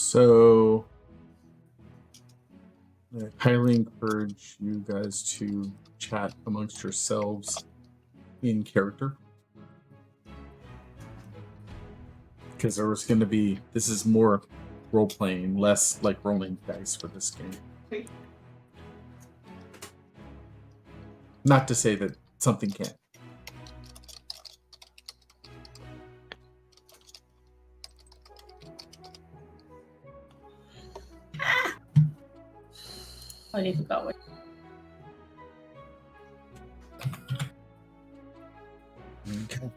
So I highly encourage you guys to chat amongst yourselves in character. Because there was going to be, this is more role-playing, less like rolling dice for this game. Not to say that something can't. I need to go. Okay.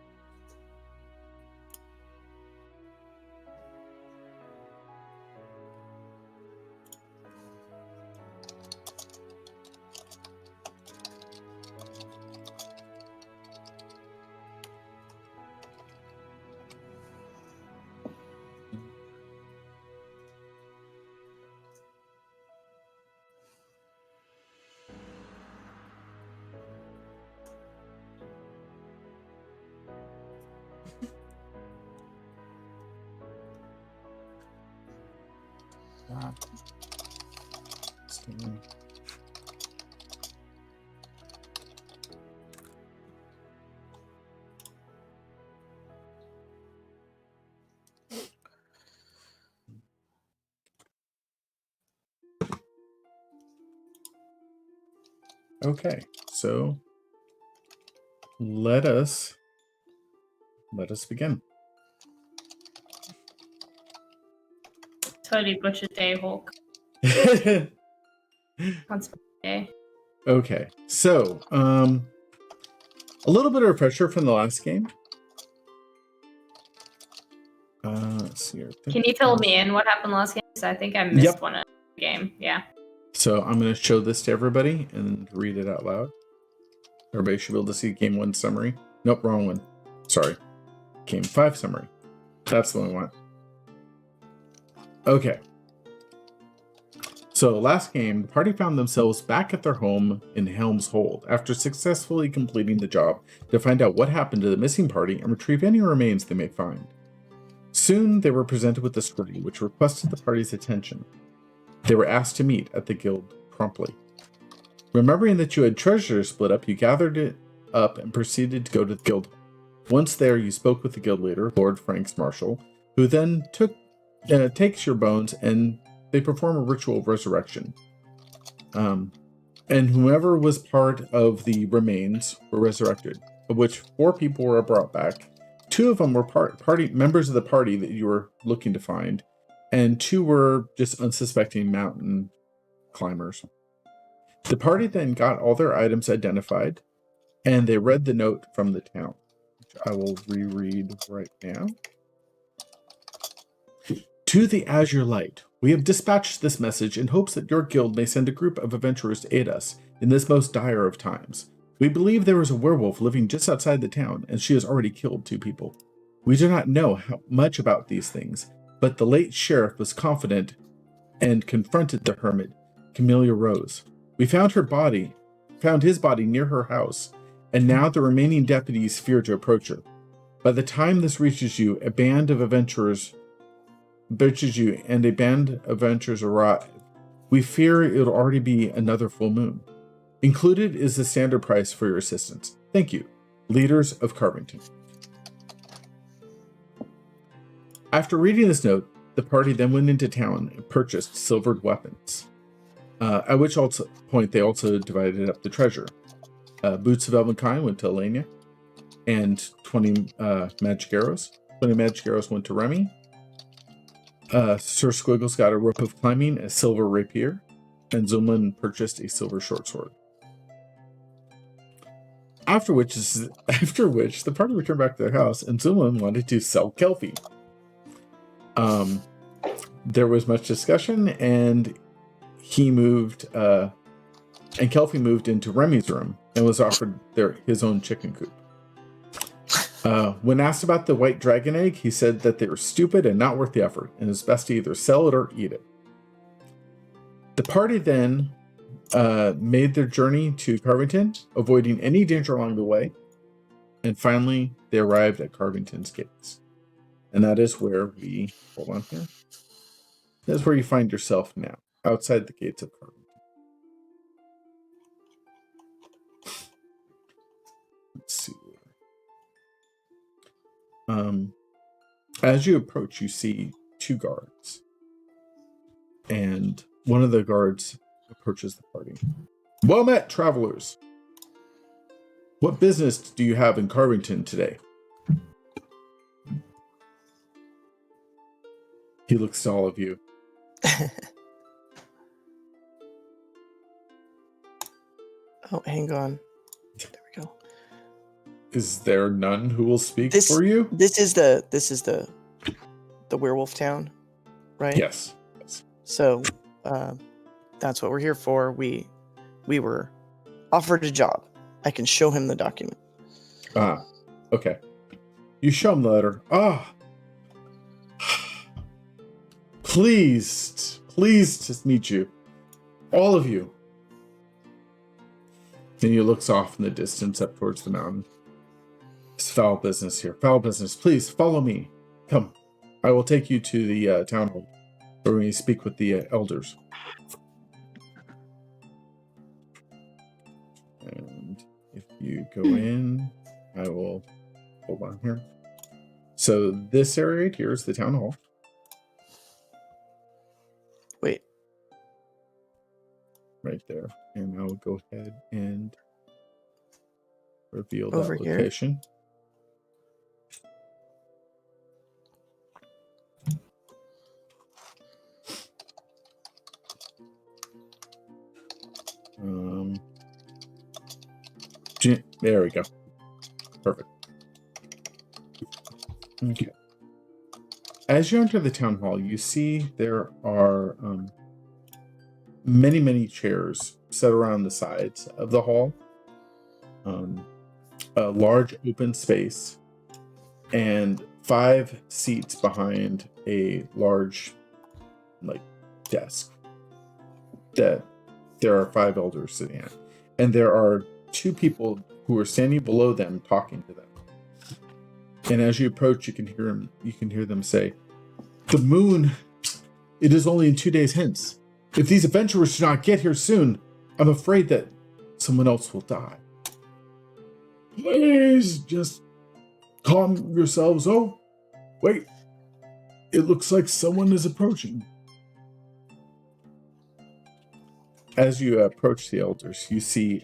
Okay, so let us begin. Totally butchered day, Hawk. That's day. Okay, so a little bit of refresher from the last game. Let's see here. Can you fill me in what happened last game? Because I think I missed one of the game. Yeah. So I'm going to show this to everybody and read it out loud. Everybody should be able to see Game 1 summary. Nope, wrong one. Sorry. Game 5 summary. That's the one I want. Okay. So last game, the party found themselves back at their home in Helm's Hold after successfully completing the job to find out what happened to the missing party and retrieve any remains they may find. Soon they were presented with a story which requested the party's attention. They were asked to meet at the guild promptly. Remembering that you had treasure split up, you gathered it up and proceeded to go to the guild. Once there, you spoke with the guild leader, Lord Franks Marshall, who then takes your bones and they perform a ritual of resurrection. And whoever was part of the remains were resurrected, of which 4 people were brought back. 2 of them were party members of the party that you were looking to find, and 2 were just unsuspecting mountain climbers. The party then got all their items identified, and they read the note from the town, which I will reread right now. To the Azure Light, we have dispatched this message in hopes that your guild may send a group of adventurers to aid us in this most dire of times. We believe there is a werewolf living just outside the town, and she has already killed 2 people. We do not know how much about these things, but the late sheriff was confident and confronted the hermit, Camellia Rose. We found his body near her house, and now the remaining deputies fear to approach her. By the time this reaches you, a band of adventurers arrive. We fear it'll already be another full moon. Included is the standard price for your assistance. Thank you. Leaders of Carvington. After reading this note, the party then went into town and purchased silvered weapons. At which point they also divided up the treasure. Boots of Elvenkind went to Elenia, and 20 magic arrows. 20 magic arrows went to Remy. Sir Squiggles got a rope of climbing, a silver rapier, and Zulman purchased a silver short sword. After which the party returned back to their house, and Zulman wanted to sell Kelpie. There was much discussion, and he moved, and Kelpie moved into Remy's room and was offered his own chicken coop. When asked about the white dragon egg, he said that they were stupid and not worth the effort, and it's best to either sell it or eat it. The party then made their journey to Carvington, avoiding any danger along the way, and finally they arrived at Carvington's gates. And that is where we, hold on here. That's where you find yourself now, outside the gates of Carbon. Let's see. As you approach, you see 2 guards. And one of the guards approaches the party. Well met, travelers. What business do you have in Carvington today? He looks to all of you. Oh, hang on. There we go. Is there none who will speak for you? This is the werewolf town, right? Yes. So, that's what we're here for. We were offered a job. I can show him the document. Ah, okay. You show him the letter. Pleased to meet you, all of you. And he looks off in the distance up towards the mountain. It's foul business here. Foul business. Please follow me. Come. I will take you to the town hall where we speak with the elders. And if you go in, I will hold on here. So this area here is the town hall. Wait. Right there. And I will go ahead and reveal Over that here? location. There we go. Perfect. Okay. As you enter the town hall, you see there are many chairs set around the sides of the hall. A large open space and 5 seats behind a large desk that there are 5 elders sitting at, and there are 2 people who are standing below them talking to them. And as you approach, you can hear them say, "The moon, it is only in 2 days hence. If these adventurers do not get here soon, I'm afraid that someone else will die. Please just calm yourselves. Oh, wait. It looks like someone is approaching." As you approach the elders, you see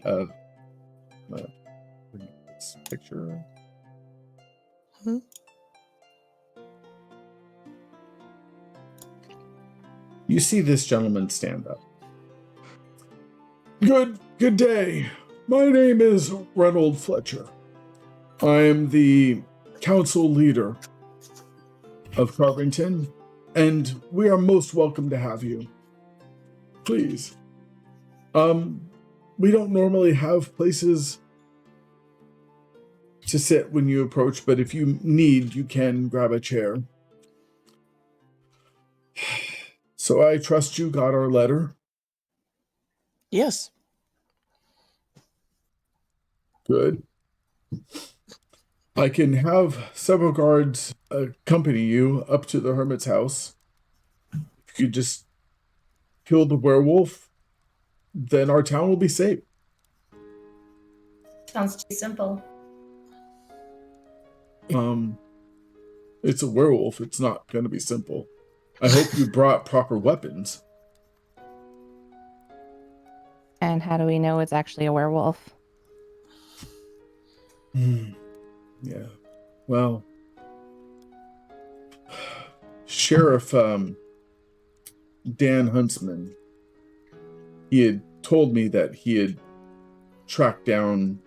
this picture. You see this gentleman stand up. Good day. My name is Reynold Fletcher. I'm the council leader of Carvington, and we are most welcome to have you. Please. We don't normally have places to sit when you approach, but if you need, you can grab a chair. So I trust you got our letter? Yes. Good. I can have several guards accompany you up to the hermit's house. If you just kill the werewolf, then our town will be safe. Sounds too simple. It's a werewolf. It's not going to be simple. I hope you brought proper weapons. And how do we know it's actually a werewolf? Yeah. Well, Sheriff Dan Huntsman, he had told me that he had tracked down...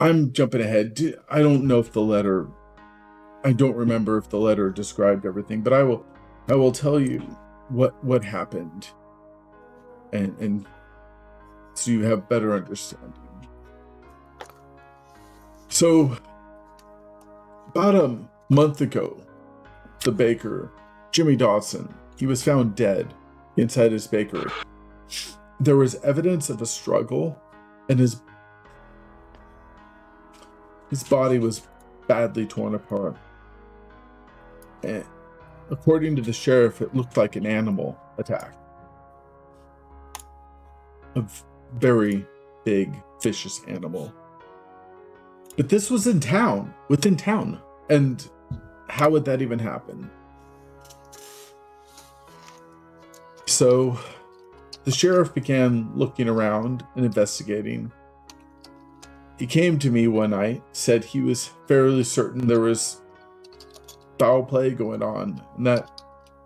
I'm jumping ahead. I don't know if the letter... I don't remember if the letter described everything, but I will tell you what happened, and so you have better understanding. So, about a month ago, the baker, Jimmy Dawson, he was found dead inside his bakery. There was evidence of a struggle, and his body was badly torn apart. according to the sheriff, it looked like an animal attack. A very big, vicious animal. But this was in town, within town. And how would that even happen? So the sheriff began looking around and investigating. He came to me one night, said he was fairly certain there was foul play going on, and that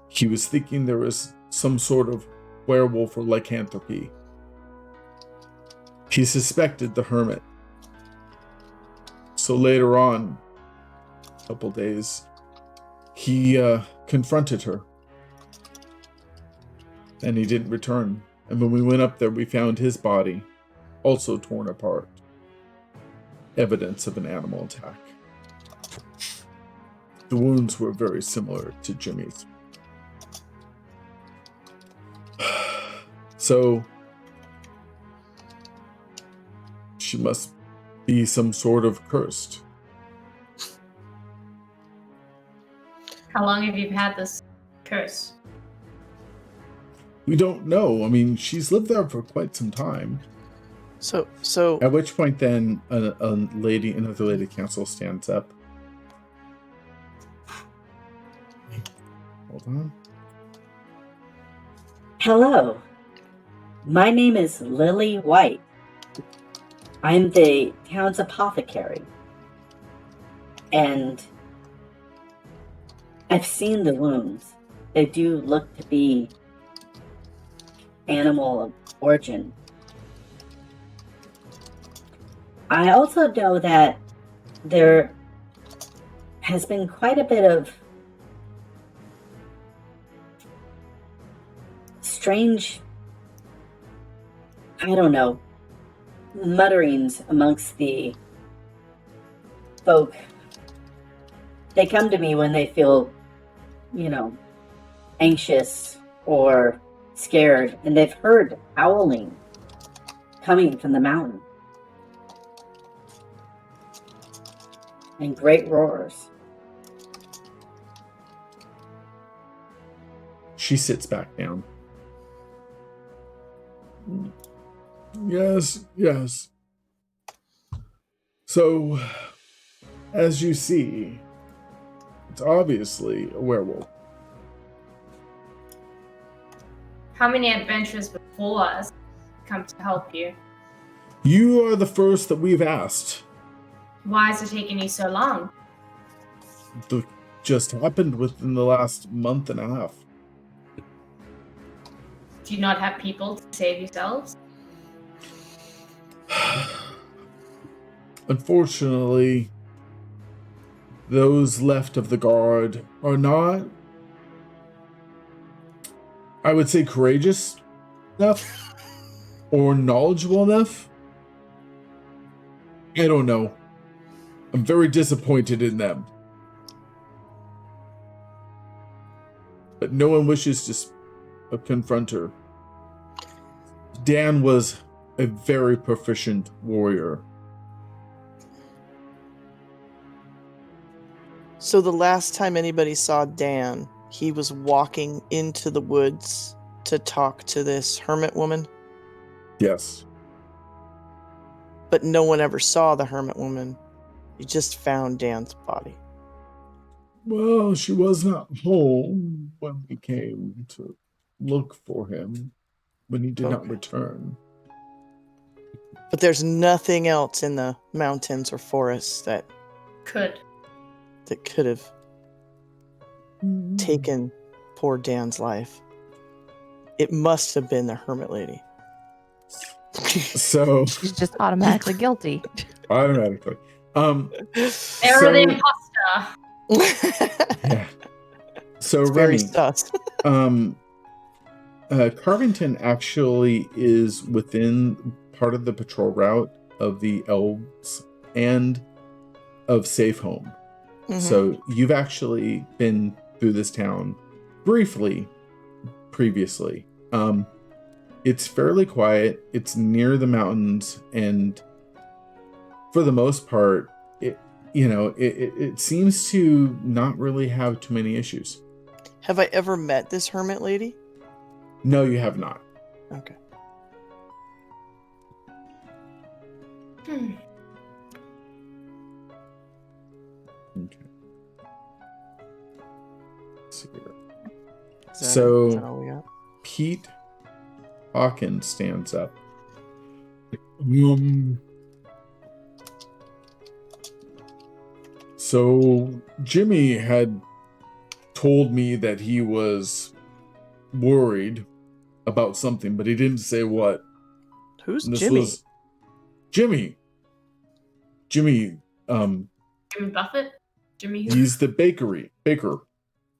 he was thinking there was some sort of werewolf or lycanthropy. He suspected the hermit. So later on, a couple days, he confronted her. And he didn't return. And when we went up there, we found his body, also torn apart. Evidence of an animal attack. The wounds were very similar to Jimmy's. So, she must be some sort of cursed. How long have you had this curse? We don't know. I mean, she's lived there for quite some time. So At which point, then another lady council stands up. Hold on. Hello, my name is Lily White. I'm the town's apothecary, and I've seen the wounds. They do look to be animal of origin. I also know that there has been quite a bit of strange, I don't know, mutterings amongst the folk. They come to me when they feel, anxious or scared, and they've heard howling coming from the mountain and great roars. She sits back down. Yes. So, as you see, it's obviously a werewolf. How many adventures before us come to help you? You are the first that we've asked. Why is it taking you so long? That just happened within the last month and a half. Do you not have people to save yourselves? Unfortunately, those left of the guard are not, I would say, courageous enough or knowledgeable enough. I don't know. I'm very disappointed in them. But no one wishes to confront her. Dan was a very proficient warrior. So the last time anybody saw Dan, he was walking into the woods to talk to this hermit woman, Yes. but no one ever saw the hermit woman. You just found Dan's body. Well, she was not home when we came to look for him, when he did not return. But there's nothing else in the mountains or forests that Could. could have taken poor Dan's life. It must have been the hermit lady. So She's just automatically guilty. automatically. They were the imposter. Yeah. So It's very Remy, sus. Carvington actually is within part of the patrol route of the elves and of Safe Home. Mhm. So you've actually been through this town briefly previously. It's fairly quiet. It's near the mountains, and for the most part, it seems to not really have too many issues. Have I ever met this hermit lady? No, you have not. Okay. Hmm. Okay. Let's see here. Is that So- it? Is that all we got? Pete Hawkins stands up. So Jimmy had told me that he was worried about something, but he didn't say what. Who's And this Jimmy? was Jimmy. Jimmy, Jimmy Buffett? Jimmy who? he's the baker who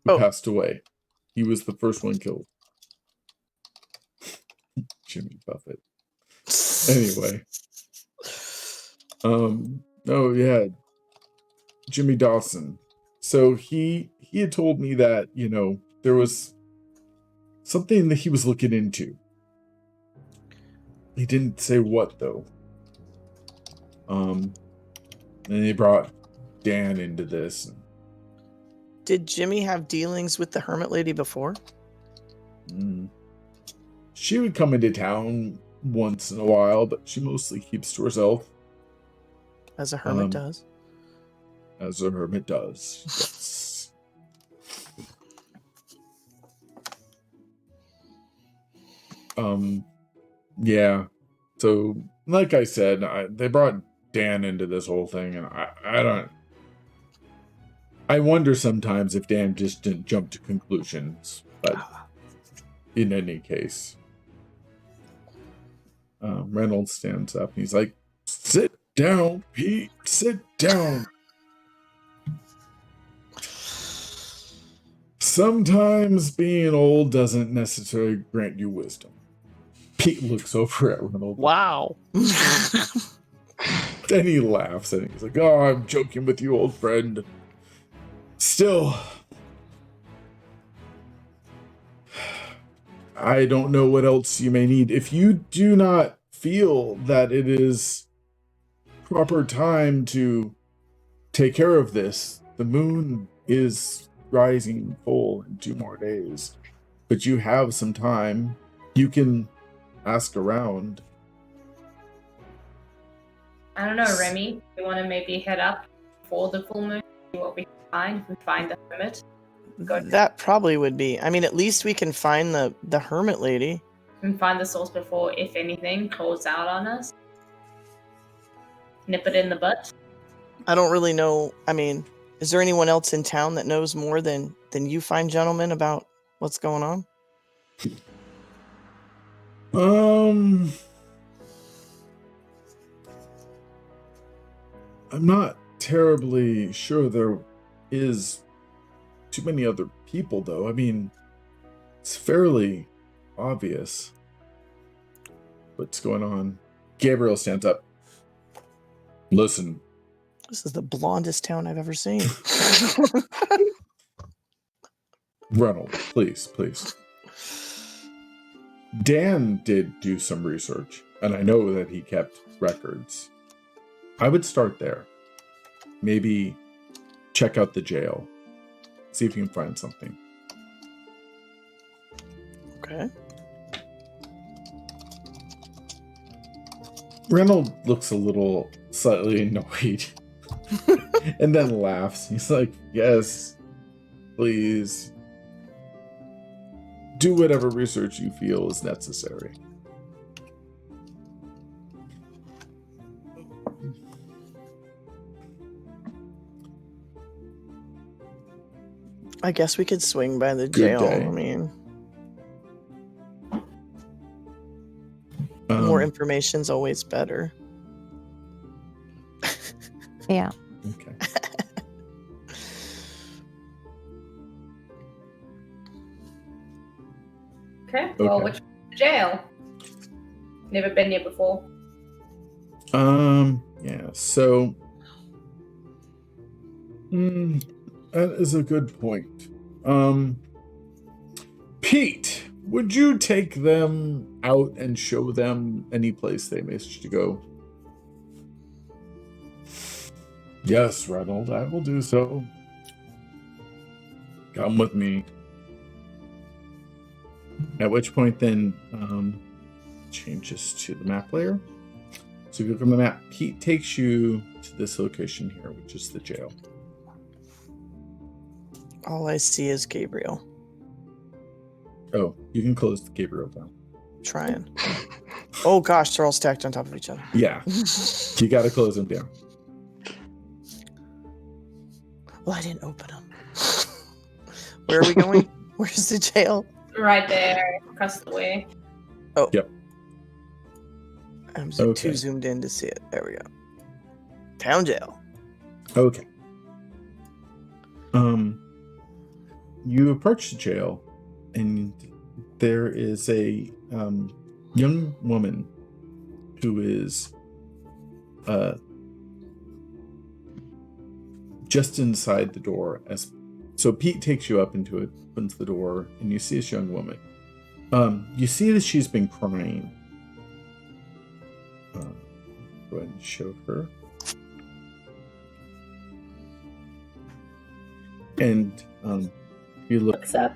Oh. passed away. He was the first one killed. Jimmy Buffett. Anyway. Oh yeah. Jimmy Dawson. So he had told me that, there was something that he was looking into. He didn't say what though. And they brought Dan into this. Did Jimmy have dealings with the hermit lady before? She would come into town once in a while, but she mostly keeps to herself. As a hermit does. As a hermit does. Yes. Yeah. So, like I said, they brought Dan into this whole thing, and I wonder sometimes if Dan just didn't jump to conclusions, but in any case. Reynolds stands up, and he's like, "Sit down, Pete, sit down. Sometimes being old doesn't necessarily grant you wisdom." Pete looks over at Reynolds. Wow. Then he laughs and he's like, "Oh, I'm joking with you, old friend. Still, I don't know what else you may need. If you do not feel that it is proper time to take care of this, the moon is rising full in 2 more days. But you have some time. You can ask around." I don't know, Remy. We want to maybe head up for the full moon, see what we can find. If we find the hermit, That probably would be. I mean, at least we can find the hermit lady. and find the source before, if anything, calls out on us. Nip it in the butt. I don't really know. I mean, is there anyone else in town that knows more than you fine gentlemen about what's going on? I'm not terribly sure there is too many other people, though. I mean, it's fairly obvious what's going on. Gabriel stands up. "Listen, This is the blondest town I've ever seen. Reynolds, please. Dan did do some research, and I know that he kept records. I would start there. Maybe check out the jail. See if you can find something." Okay. Reynolds looks a little slightly annoyed and then laughs. He's like, "Yes, please. Do whatever research you feel is necessary." I guess we could swing by the Good jail. day. I mean, more information's always better. Yeah. Okay. Okay. Well, Okay. which jail? Never been here before. Yeah, so that is a good point. Pete, would you take them out and show them any place they wish to go? "Yes, Reynolds, I will do so. Come with me." At which point, then changes to the map layer. So if you look on the map, Pete takes you to this location here, which is the jail. All I see is Gabriel Oh, you can close the Gabriel down. trying. Oh gosh, they're all stacked on top of each other. Yeah, you got to close them down. Well, I didn't open them. Where are we going? Where's the jail? Right there, across the way. Oh. Yep. I'm Okay. too zoomed in to see it. There we go. Town jail. Okay. You approach the jail, and there is a young woman who is just inside the door. So Pete takes you up into it, opens the door, and you see this young woman. You see that she's been crying. Go ahead and show her. And you look. Looks up.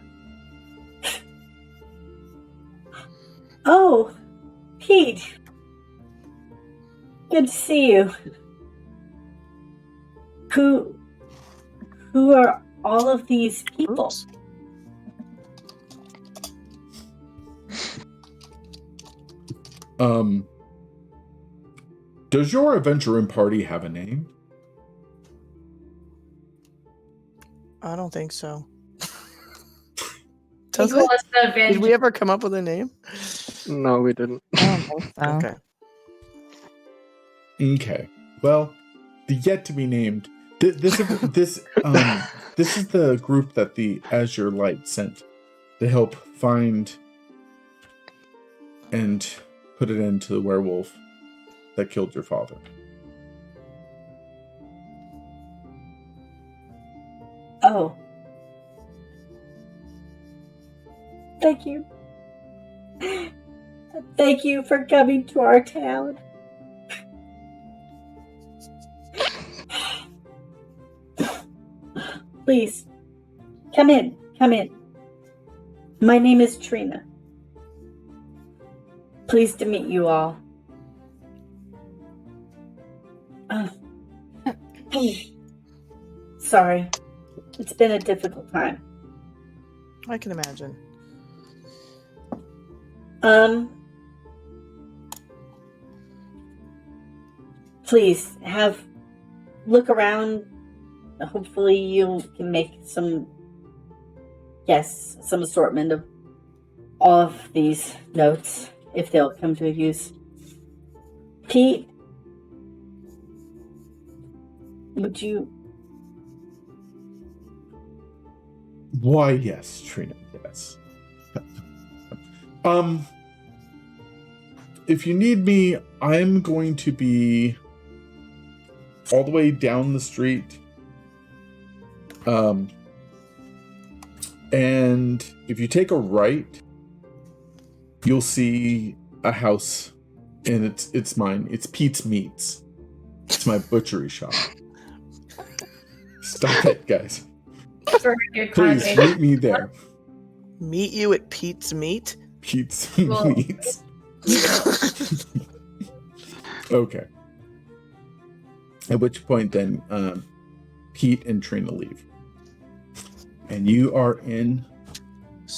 Oh, Pete. Good to see you. Who are all of these people? Oops. Does your adventuring party have a name? I don't think so. We Does call it? us the Did we Avenger. ever come up with a name? No, we didn't. I don't think so. Okay. Okay. Well, the yet to be named. This is the group that the Azure Light sent to help find and put it into the werewolf that killed your father. Oh. Thank you. Thank you for coming to our town. Please, come in. Come in. My name is Trina. Pleased to meet you all. Sorry. It's been a difficult time. I can imagine. Please look around. Hopefully you can make some assortment of all of these notes if they'll come to use. Pete, would you? Why, yes, Trina, yes. If you need me, I'm going to be all the way down the street. And if you take a right, you'll see a house, and it's mine. It's Pete's Meats. It's my butchery shop. Stop it, guys. For your Please connotation. meet me there. Meet you at Pete's Meat? Pete's Well- Meats. Okay. At which point, then, Pete and Trina leave, and you are in.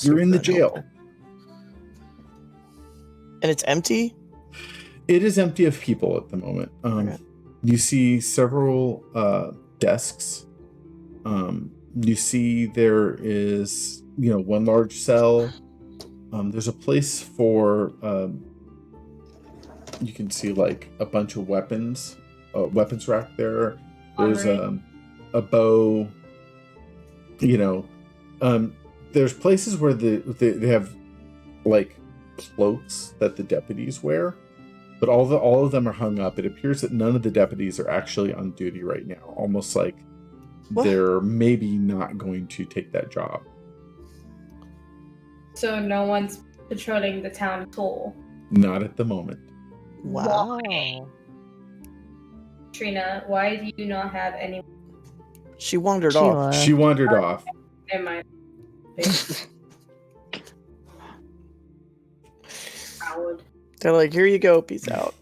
You're in the jail. And it's empty? It is empty of people at the moment. Okay. You see several desks. You see there is, one large cell. There's a place for. You can see like a bunch of weapons. Weapons rack there. There's Armory. a bow. There's places where they have like cloaks that the deputies wear, but all of them are hung up. It appears that none of the deputies are actually on duty right now. Almost like What? they're maybe not going to take that job. So no one's patrolling the town at all. Not at the moment. Wow. Trina, why do you not have any? She wandered She off. was. She wandered off. Never mind. coward. They're like, here you go, peace out.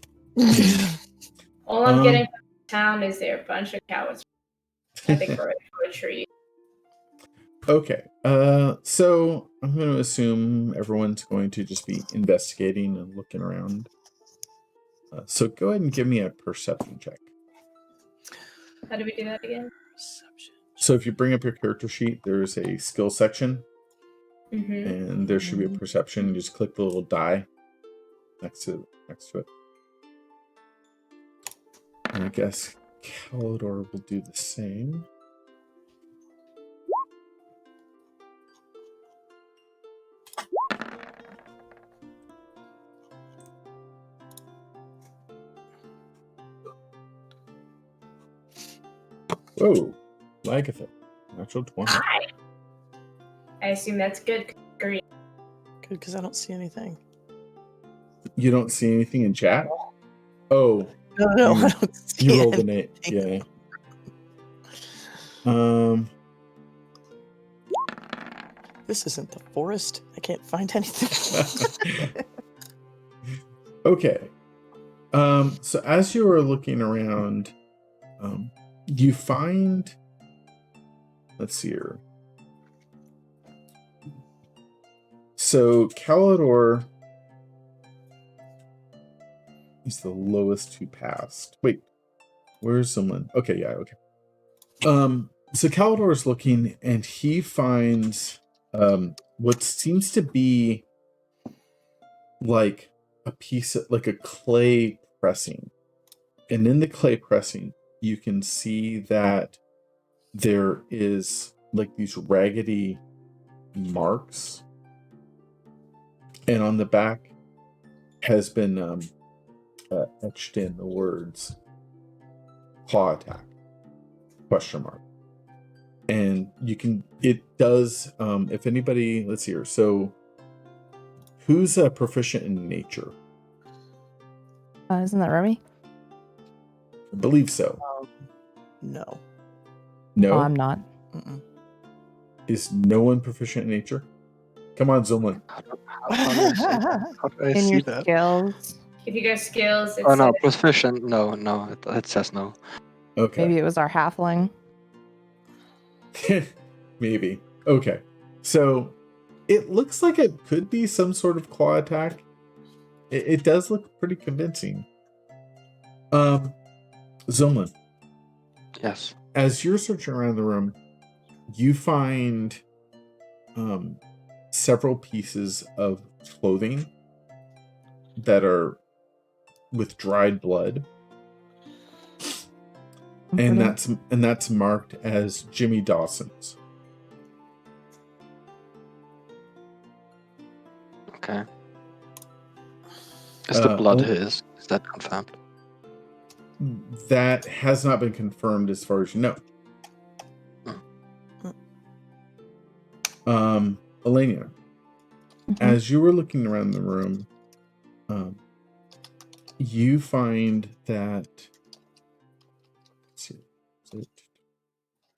All I'm Um, getting from town is they're a bunch of cowards. I think we're ready for a treat. Okay. So I'm going to assume everyone's going to just be investigating and looking around. So go ahead and give me a perception check. How do we do that again? Perception. So if you bring up your character sheet, there's a skill section, Mm-hmm. and there should be a perception. You just click the little die next to it. And I guess Calidor will do the same. Whoa, Lagatha, natural 20. Hi. I assume that's good. Green. Good, because I don't see anything. You don't see anything in chat? Oh, No, You- I don't see you rolled an anything. 8. Yeah. This isn't the forest. I can't find anything. Okay. So as you are looking around, you find, let's see here. So Calidor is the lowest who passed. Wait, where's someone? Okay, yeah, okay. So Calidor is looking and he finds what seems to be like a piece of like a clay pressing. And in the clay pressing, you can see that there is like these raggedy marks. And on the back has been etched in the words claw attack ? And you can, it does, if anybody, let's see here. So who's proficient in nature? Isn't that Remy? I believe so. No. No? Oh, I'm not. Mm-mm. Is no one proficient in nature? Come on, Zolman. How do I In see your that? skills. If you go skills, it Oh no, says proficient. No, it says no. Okay. Maybe it was our halfling. Maybe. Okay. So it looks like it could be some sort of claw attack. It does look pretty convincing. Zolman, Yes. as you're searching around the room, you find several pieces of clothing that are with dried blood, and that's marked as Jimmy Dawson's. Okay. Is the blood oh. his? Is that confirmed? That has not been confirmed as far as you know. Elenia, as you were looking around the room, you find that. Let's see.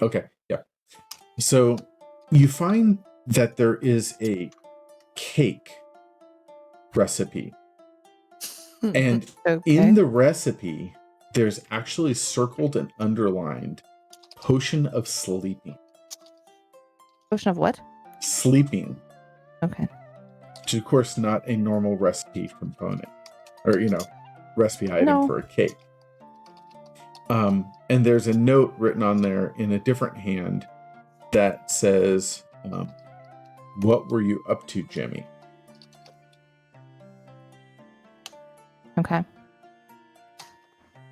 Okay, yeah. So you find that there is a cake recipe, and in the recipe, there's actually circled and underlined potion of sleeping. Potion of what? Sleeping. Okay. Which is, of course, not a normal recipe component, or recipe item No. for a cake. And there's a note written on there in a different hand that says, "What were you up to, Jimmy?" Okay.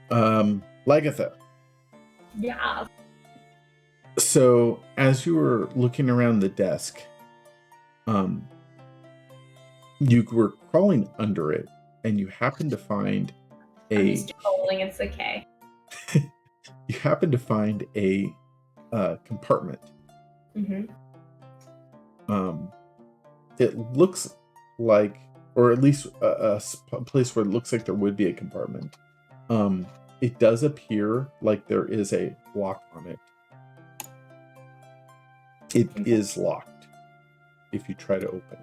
Lagatha. yeah. So as you were looking around the desk, you were crawling under it, and you happened to find I'm just rolling. It's okay. you happened to find a compartment. Mm-hmm. It looks like, or at least a place where it looks like there would be a compartment. It does appear like there is a lock on it. It is locked if you try to open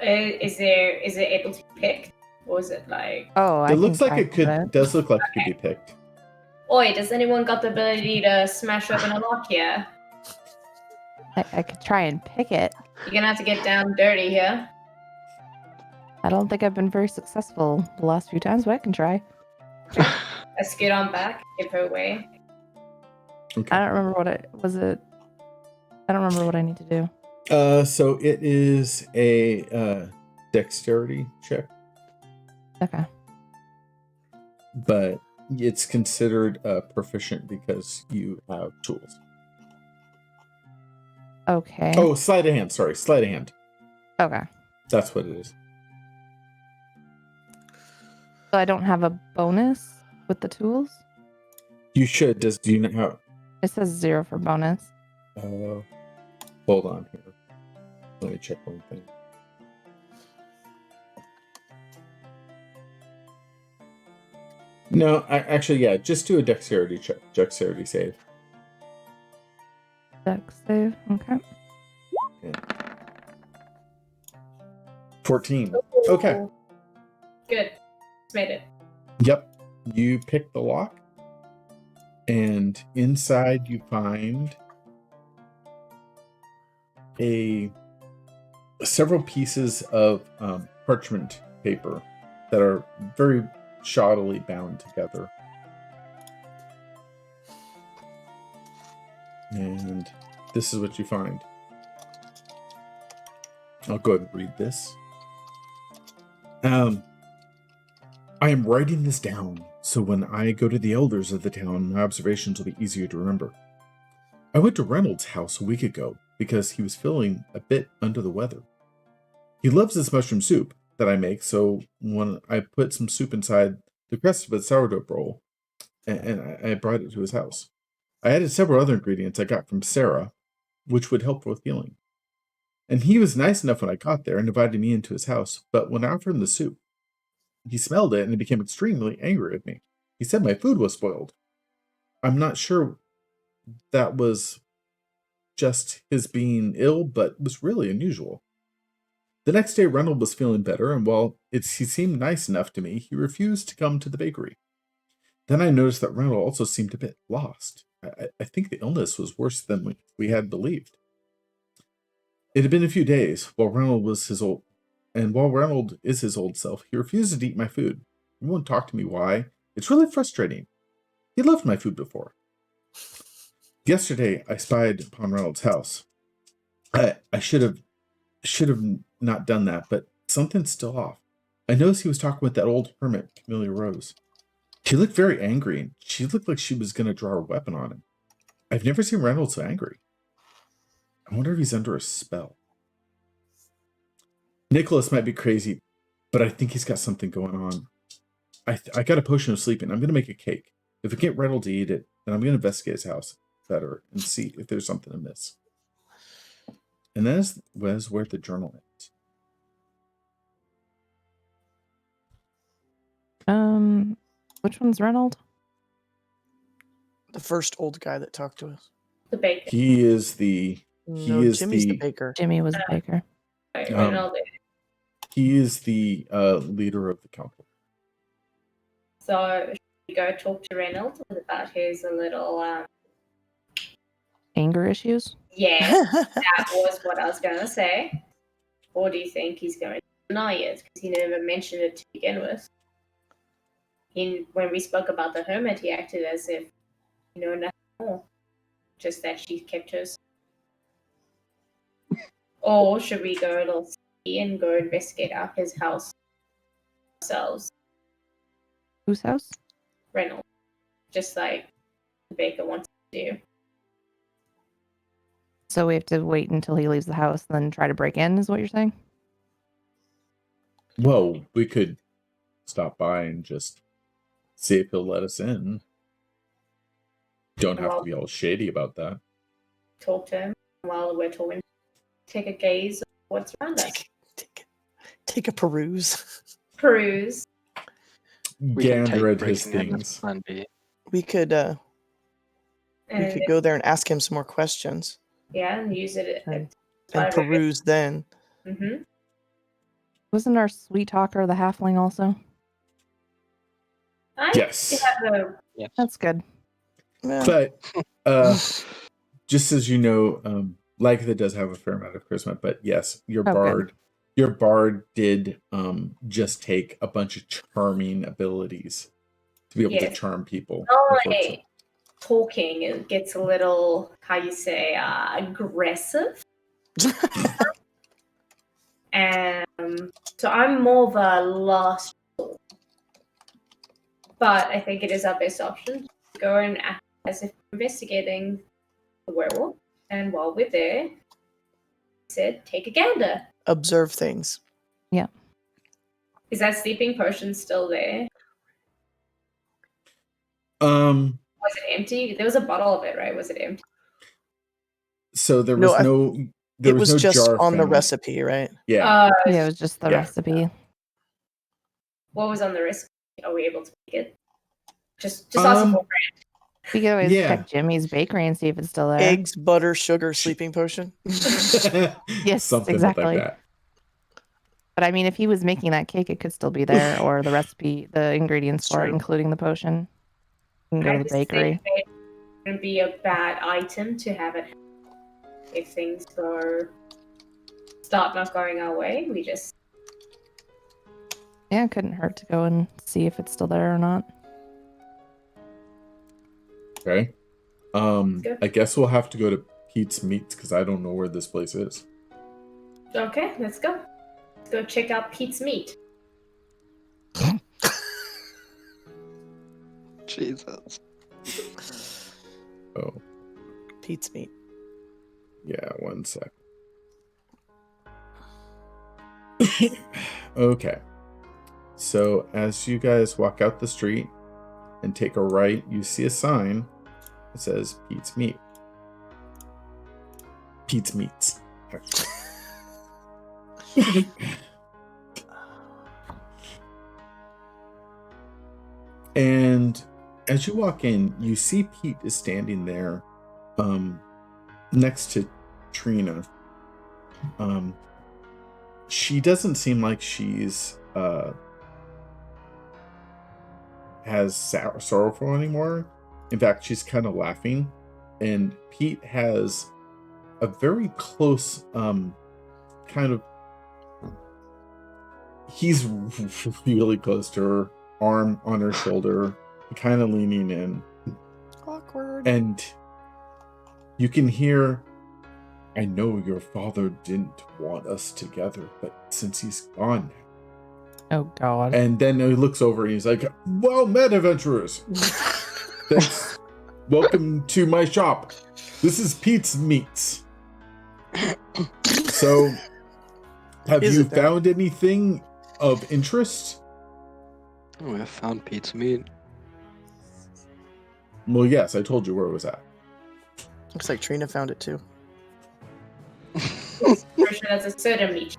it. Is it able to be picked? Or is it like, Oh, I It can looks like try it could. that. Does look like it could be picked. oi, does anyone got the ability to smash open a lock here? I could try and pick it. You're gonna have to get down dirty here. I don't think I've been very successful the last few times, but I can try. I scoot on back, give her away. Okay. I don't remember what it was. I don't remember what I need to do. So it is a dexterity check, Okay. but it's considered proficient because you have tools. Okay. Oh, sleight of hand. Sorry, sleight of hand. Okay. That's what it is. So I don't have a bonus with the tools? You should. Do you not have? It says 0 for bonus. Hold on here. Let me check one thing. No, actually, yeah. Just do a dexterity check. Dexterity save. Dex save. Okay. 14. Okay. Ooh. Good. Made it. Yep. You pick the lock, and inside you find several pieces of parchment paper that are very shoddily bound together. And this is what you find. I'll go ahead and read this. I am writing this down, so when I go to the elders of the town, my observations will be easier to remember. I went to Reynolds' house a week ago because he was feeling a bit under the weather. He loves this mushroom soup that I make, so when I put some soup inside the crust of a sourdough roll, and I brought it to his house. I added several other ingredients I got from Sarah, which would help with healing. And he was nice enough when I got there and invited me into his house, but when I offered him the soup, he smelled it and he became extremely angry at me. He said my food was spoiled. I'm not sure that was just his being ill, but it was really unusual. The next day, Reynolds was feeling better, and while he seemed nice enough to me, he refused to come to the bakery. Then I noticed that Reynolds also seemed a bit lost. I think the illness was worse than we had believed. It had been a few days while Reynolds is his old self, he refused to eat my food. He won't talk to me why. It's really frustrating. He loved my food before. Yesterday, I spied upon Reynolds' house. I should have not done that, but something's still off. I noticed he was talking with that old hermit, Camellia Rose. She looked very angry, and she looked like she was going to draw a weapon on him. I've never seen Reynolds so angry. I wonder if he's under a spell. Nicholas might be crazy, but I think he's got something going on. I got a potion of sleeping. I'm going to make a cake. If I get Reynolds to eat it, then I'm going to investigate his house better and see if there's something amiss. And that was where the journal ends. Which one's Reynolds? The first old guy that talked to us. The baker. He is the Jimmy's the baker. Jimmy was the baker. Right, Um, Reynolds. He is the leader of the council. So should we go talk to Reynolds about his little Anger issues? yeah, that was what I was gonna say. Or do you think he's going to deny it? Because he never mentioned it to begin with. When we spoke about the hermit, he acted as if nothing more. Just that she kept hers. Or should we go a little see and go investigate out his house ourselves? Whose house? Reynolds. Just like the baker wants to do. So we have to wait until he leaves the house and then try to break in, is what you're saying? Well, we could stop by and just see if he'll let us in. Don't have to be all shady about that. Talk to him while we're talking. Take a gaze of what's around us. Take a peruse. Peruse. Gander at his breaking in as things. plan B. We could go there and ask him some more questions Yeah, and use it. and peruse then. Mm-hmm. Wasn't our sweet talker the halfling also? I Yes. have a That's good. Yeah. But just as you know, Lycatha does have a fair amount of charisma, but yes, your good. bard did just take a bunch of charming abilities to be able to Yes. charm people. only talking. It gets a little, how you say, aggressive. So I'm more of a last resort. But I think it is our best option to go and act as if we're investigating the werewolf. And while we're there, he said, take a gander. Observe things. Is that sleeping potion still there? Was it empty? There was a bottle of it, right? Was it empty? So there No, was it was no just jar on the found. recipe, right? Yeah. Yeah, it was just the recipe. What was on the recipe? Are we able to make it? Just ask for We could always Yeah. check Jimmy's bakery and see if it's still there. Eggs, butter, sugar, sleeping potion. Yes, Something exactly. like that. But I mean, if he was making that cake, it could still be there, or the recipe, the ingredients for it, True. including the potion. You can go to the I just bakery. think it wouldn't be a bad item to have it if things start not going our way. We just Yeah, it couldn't hurt to go and see if it's still there or not. Okay. Good. I guess we'll have to go to Pete's Meats because I don't know where this place is. okay. Let's go. Let's go check out Pete's Meat. Jesus. Oh, Pete's meat. yeah, 1 sec. Okay. So as you guys walk out the street and take a right, you see a sign that says Pete's Meat. Pete's Meats. And as you walk in, you see Pete is standing there next to Trina. She doesn't seem like she's has sorrowful anymore. In fact, she's kind of laughing. And Pete has a very close kind of, he's really close to her, arm on her shoulder, kind of leaning in. Awkward. And you can hear, I know your father didn't want us together, but since he's gone. Oh, God. And then he looks over and he's like, well met, adventurers. Thanks. Welcome to my shop. This is Pete's Meats. So, have Is you it that? found anything of interest? Oh, I found Pete's meat. Well, yes, I told you where it was at. Looks like Trina found it too. For sure, that's a soda meat.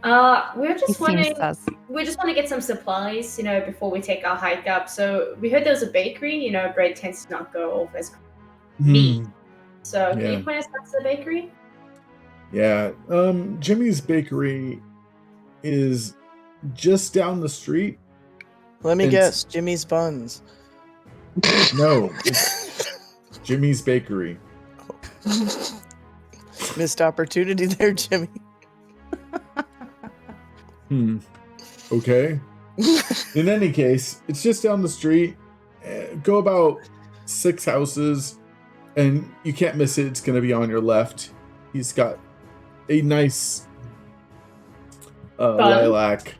We're He just seems wondering. sus. We just want to get some supplies, before we take our hike up. So we heard there was a bakery. Bread tends to not go off as meat. So can Yeah. you point us back to the bakery? Yeah. Jimmy's Bakery is just down the street. Let me It's- guess. Jimmy's buns. No, it's Jimmy's Bakery. Missed opportunity there, Jimmy. Okay. In any case, it's just down the street. Go about 6 houses, and you can't miss it. It's going to be on your left. He's got a nice lilac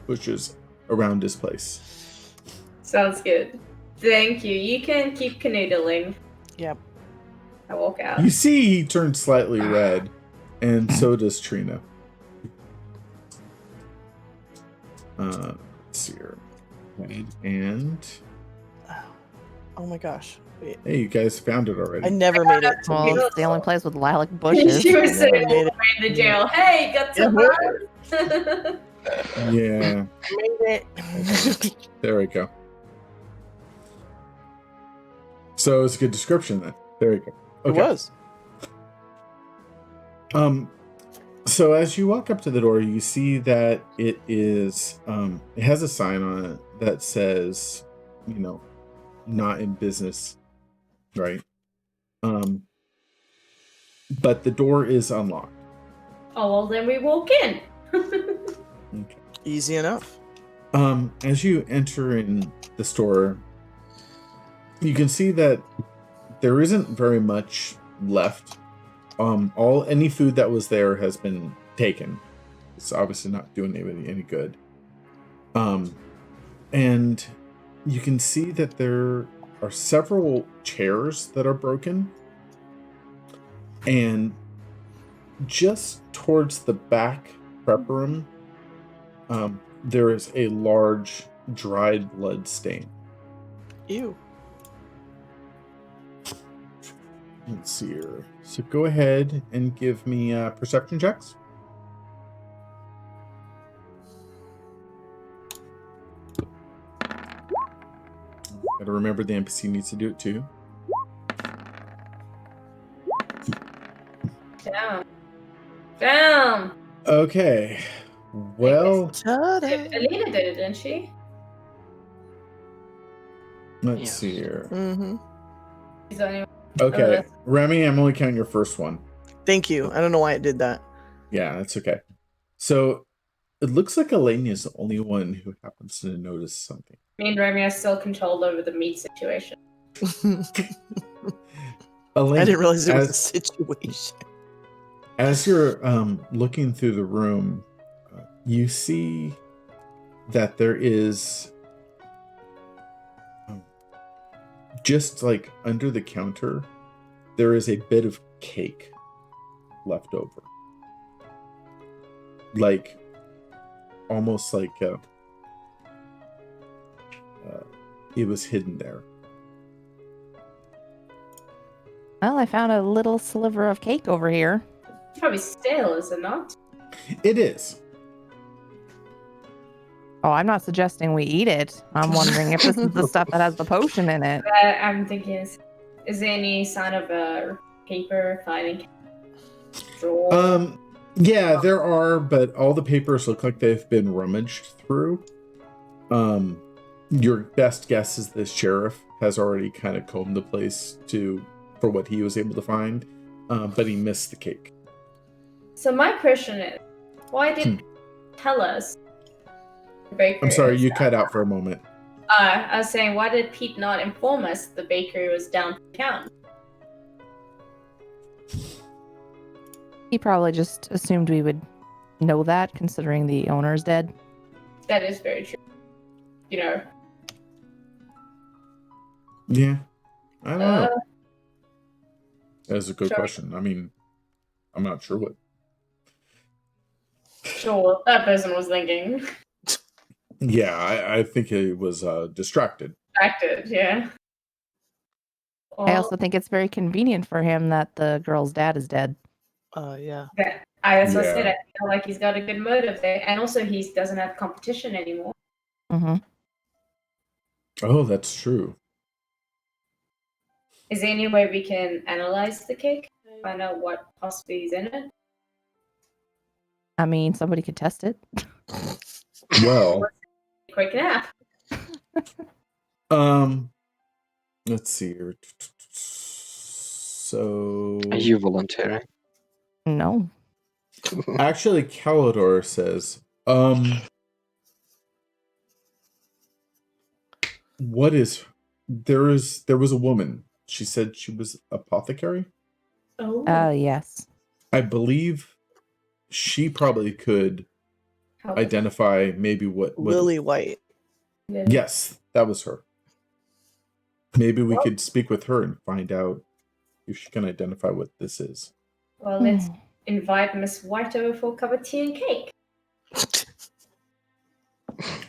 bushes around his place. Sounds good. Thank you. You can keep canoodling. Yep. I walk out. You see, he turned slightly red, and so does Trina. Let's see here. And Oh my gosh. Wait. hey, you guys found it I already. never made it. Well, it's the only place with lilac bushes. She I was sitting never made all the way in the jail. Hey, got some Yeah. Yeah, Made it. there we go. So it's a good description then. There you go. It was. So as you walk up to the door, you see that it has a sign on it that says, not in business, right? But the door is unlocked. Oh, well, then we walk in. Okay. Easy enough. As you enter in the store, you can see that there isn't very much left. Any food that was there has been taken. It's obviously not doing anybody any good. And you can see that there are several chairs that are broken. And just towards the back prep room, there is a large dried blood stain. Ew. Let's see here. So go ahead and give me perception checks. Gotta remember the NPC needs to do it too. Damn. Okay. Well, Ta-da. Alina did it, didn't she? let's Yes. see here. Mm-hmm. She's the only one. Okay, Remy, I'm only counting your first one. Thank you. I don't know why it did that. Yeah, that's okay. So it looks like Elaine is the only one who happens to notice something. Me and Remy are still controlled over the meat situation. Elaine, I didn't realize it was a as, situation. as you're looking through the room, you see that there is just like under the counter, there is a bit of cake left over. Like, almost like it was hidden there. Well, I found a little sliver of cake over here. It's probably stale, is it not? It is. Oh, I'm not suggesting we eat it. I'm wondering if this is the stuff that has the potion in it. I'm thinking, is there any sign of a paper, filing drawer? Yeah, there are, but all the papers look like they've been rummaged through. Your best guess is the sheriff has already kind of combed the place for what he was able to find, but he missed the cake. So my question is, why did you tell us the bakery? I'm sorry, was you down? cut out for a moment. I was saying, why did Pete not inform us the bakery was downtown? He probably just assumed we would know that, considering the owner's dead. That is very true. Yeah, I don't know. Uh, That's a good sure. question. I mean, I'm not sure what. Sure what that person was thinking. Yeah, I think he was distracted. Acted, yeah. I also think it's very convenient for him that the girl's dad is dead. Yeah. That's what I said. Yeah. I feel like he's got a good motive there, and also he doesn't have competition anymore. Mm-hmm. Oh, that's true. Is there any way we can analyze the cake, find out what possibly is in it? I mean, somebody could test it. Well, Quick nap. let's see here. So Are you volunteering? No. actually, Calidor says, what is there was a woman. She said she was apothecary. Oh. Yes. I believe she probably could How- identify maybe what Lily White. Yes, that was her. Maybe we could speak with her and find out if she can identify what this is. Well, let's invite Miss White over for a cup of tea and cake.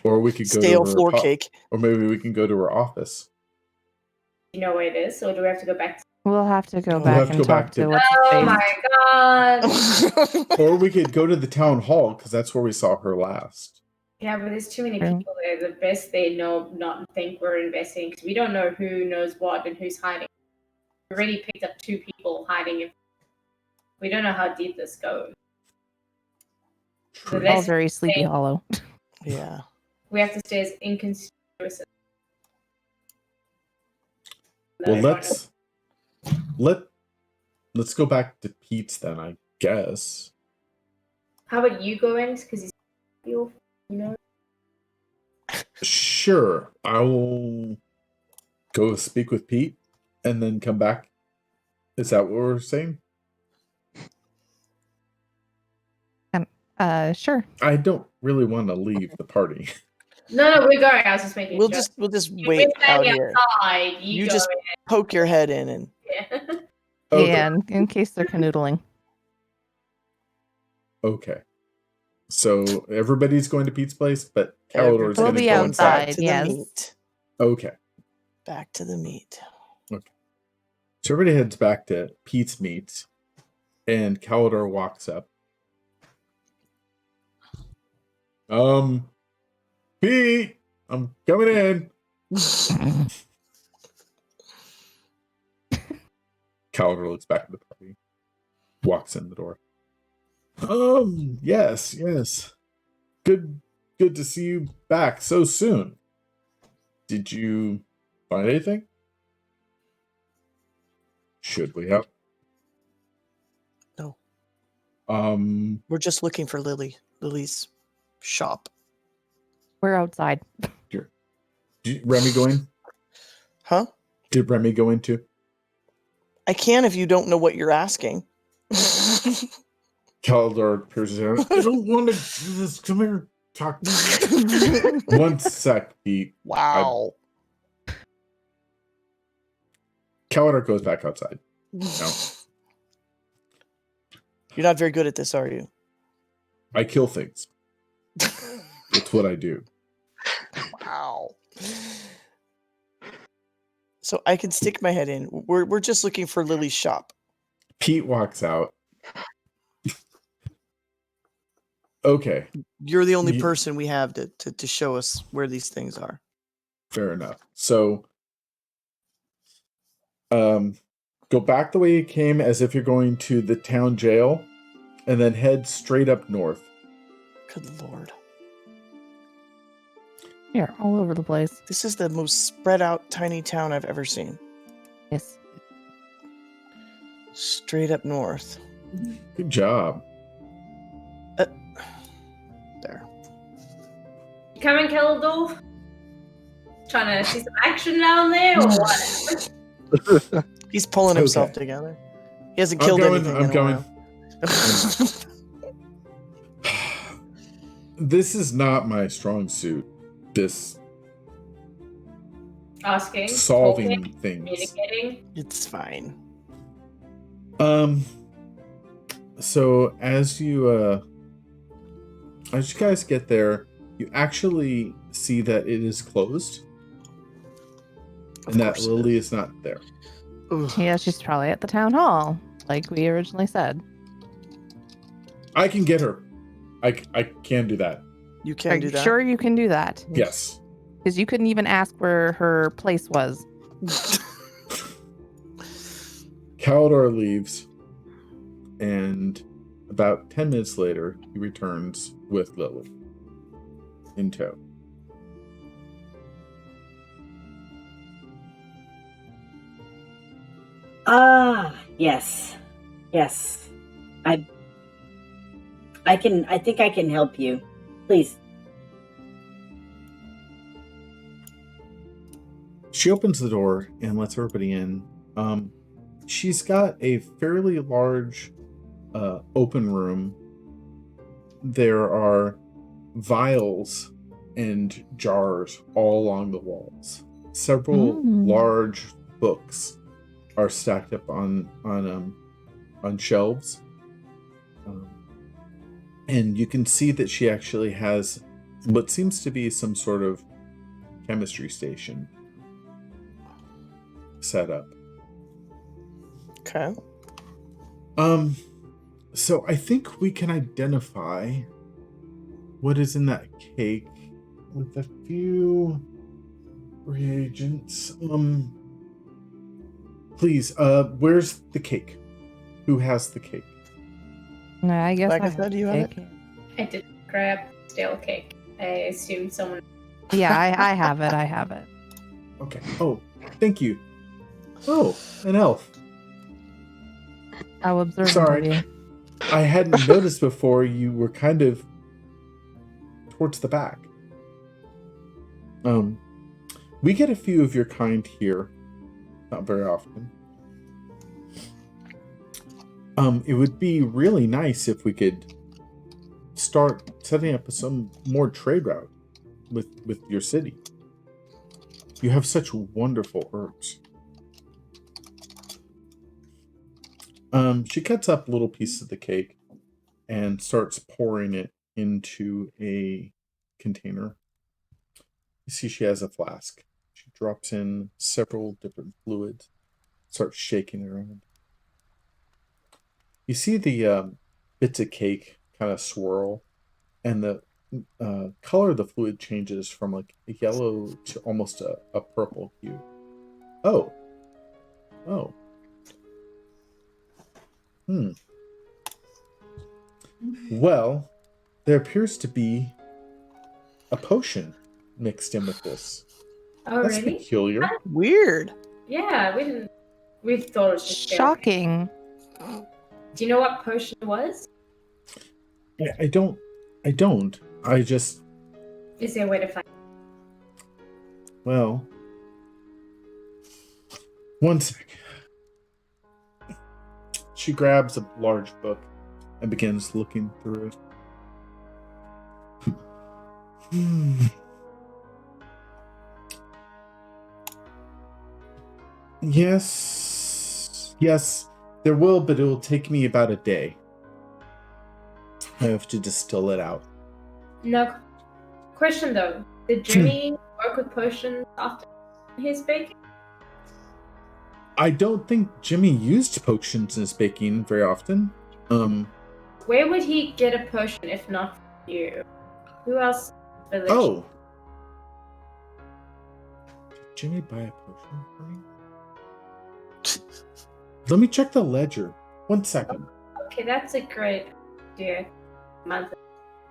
Or we could go Stale to her floor cake. Or maybe we can go to her office. You know where it is, or do we have to go back to... We'll have to go We'll back have to and go talk back to to- what's his Oh face. my god! Or we could go to the town hall because that's where we saw her last. Yeah, but there's too many True. people there. The best they know not think we're investigating because we don't know who knows what and who's hiding. We already picked up 2 people hiding. We don't know how deep this goes. The All less very Sleepy Hollow. Yeah. we have to stay as inconspicuous as Well, No, let's go back to Pete's then, I guess. How about you go in? Because he's you know. Sure, I will go speak with Pete and then come back. Is that what we're saying? Sure. I don't really want to leave the party. No, we're going. I was just making. We'll a joke. just If wait we're out standing here. outside, You go just poke your head in and in. Okay. Yeah, in case they're canoodling. Okay. So everybody's going to Pete's place, but Calidor's We'll going to be go going inside. back to yes. the meat. Okay. Back to the meat. So everybody heads back to Pete's meat, and Calidor walks up. Pete, I'm coming in. Calidor looks back at the party, walks in the door. Yes. Good to see you back so soon. Did you find anything? Should we help? No. Um, We're just looking for Lily's shop. We're outside. did Remy go in? Huh? Did Remy go in too? I can if you don't know what you're asking. Calidor pierces her. I don't want to do this. Come here. Talk. One sec, Pete. Wow. Calidor goes back outside. You're not very good at this, are you? I kill things. That's what I do. Wow. So I can stick my head in. We're just looking for Lily's shop. Pete walks out. Okay, You're the only Ye- person we have to show us where these things are. fair enough. So, go back the way you came as if you're going to the town jail, and then head straight up north. Good Lord. Here, all over the place. This is the most spread out tiny town I've ever seen. Yes. Straight up north. Good job. There. You coming, Calidor? Trying to see some action down there, or what? He's pulling himself Okay. together. He hasn't I'm killed going, anything I'm in a going. while. This is not my strong suit. This Asking, solving talking, things. communicating. It's fine. So as you guys get there, you actually see that it is closed. Of And that course. Lily is not there. Ugh. Yeah, she's probably at the town hall, like we originally said. I can get her. I can do that. You Are can do you that. sure you can do that? Yes. Because you couldn't even ask where her place was. Calidor leaves, and about 10 minutes later, he returns with Lily in tow. Yes. I think I can help you. Please. She opens the door and lets everybody in. She's got a fairly large open room. There are vials and jars all along the walls. Several large books are stacked up on shelves. And you can see that she actually has what seems to be some sort of chemistry station set up. Okay. So I think we can identify what is in that cake with a few reagents. Please, where's the cake? Who has the cake? No, I guess Like I I said, you have it? take I did grab stale cake. I assumed someone. Yeah, I have it. I have it. Okay. Oh, thank you. Oh, an elf. How observant Sorry. of you. I hadn't noticed before you were kind of towards the back. We get a few of your kind here. Not very often. It would be really nice if we could start setting up some more trade route with your city. You have such wonderful herbs. She cuts up little pieces of the cake and starts pouring it into a container. You see she has a flask. She drops in several different fluids, starts shaking it around. You see the bits of cake kind of swirl, and the color of the fluid changes from like a yellow to almost a purple hue. Oh. Well, there appears to be a potion mixed in with this. Oh, That's really? peculiar. Weird. Yeah, we didn't. We thought it was just stale cake. Shocking. Do you know what potion it was? I don't. I just. Is there a way to find? Well. One sec. She grabs a large book and begins looking through it. Yes, there will, but it will take me about a day. I have to distill it out. No. Question though: did Jimmy work with potions after his baking? I don't think Jimmy used potions in his baking very often. Where would he get a potion if not from you? Who else? Village? Oh. Did Jimmy buy a potion for me? Let me check the ledger. 1 second. Okay, that's a great idea. Month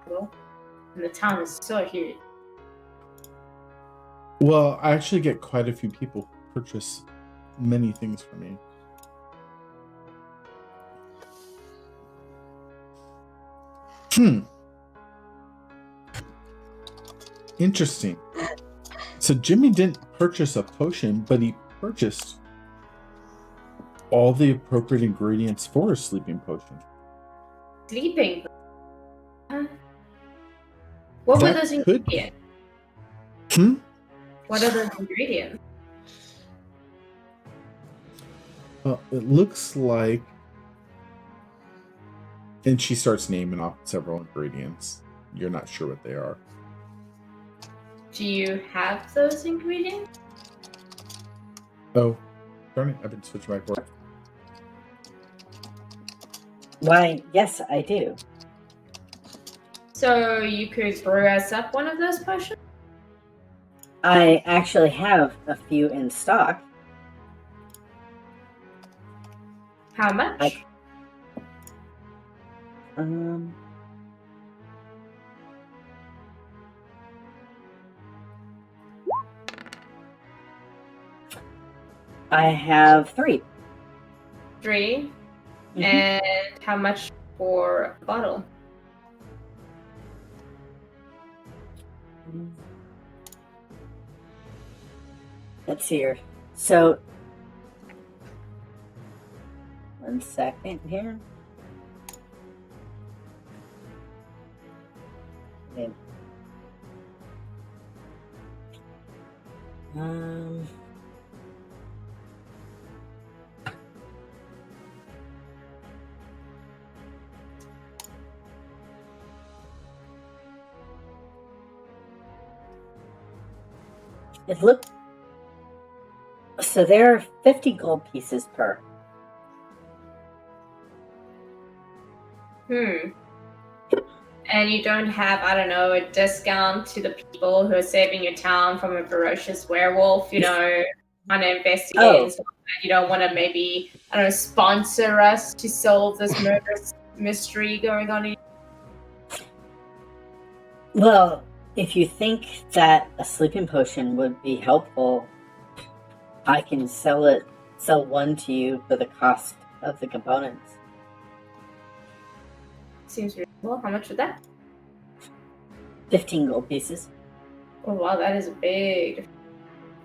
ago, and the town is so huge. Well, I actually get quite a few people who purchase many things for me. Interesting. So Jimmy didn't purchase a potion, but he purchased all the appropriate ingredients for a sleeping potion. Sleeping. What were That those could be. ingredients? What are those ingredients? Well, it looks like... And she starts naming off several ingredients. You're not sure what they are. Do you have those ingredients? Oh, darn it. I've been switching back and forth. Why, yes, I do. So you could brew us up one of those potions? I actually have a few in stock. How much? I have 3. 3. Mhm. And how much for a bottle? Let's see here. So, 1 second here. Okay. It looked. So there are 50 gold pieces per. And you don't have, I don't know, a discount to the people who are saving your town from a ferocious werewolf, you know, kind of investigate and stuff like that. You don't want to maybe, I don't know, sponsor us to solve this murderous mystery going on in Well, if you think that a sleeping potion would be helpful, I can sell one to you for the cost of the components. Seems reasonable. How much would that? 15 gold pieces. Oh wow, that is big.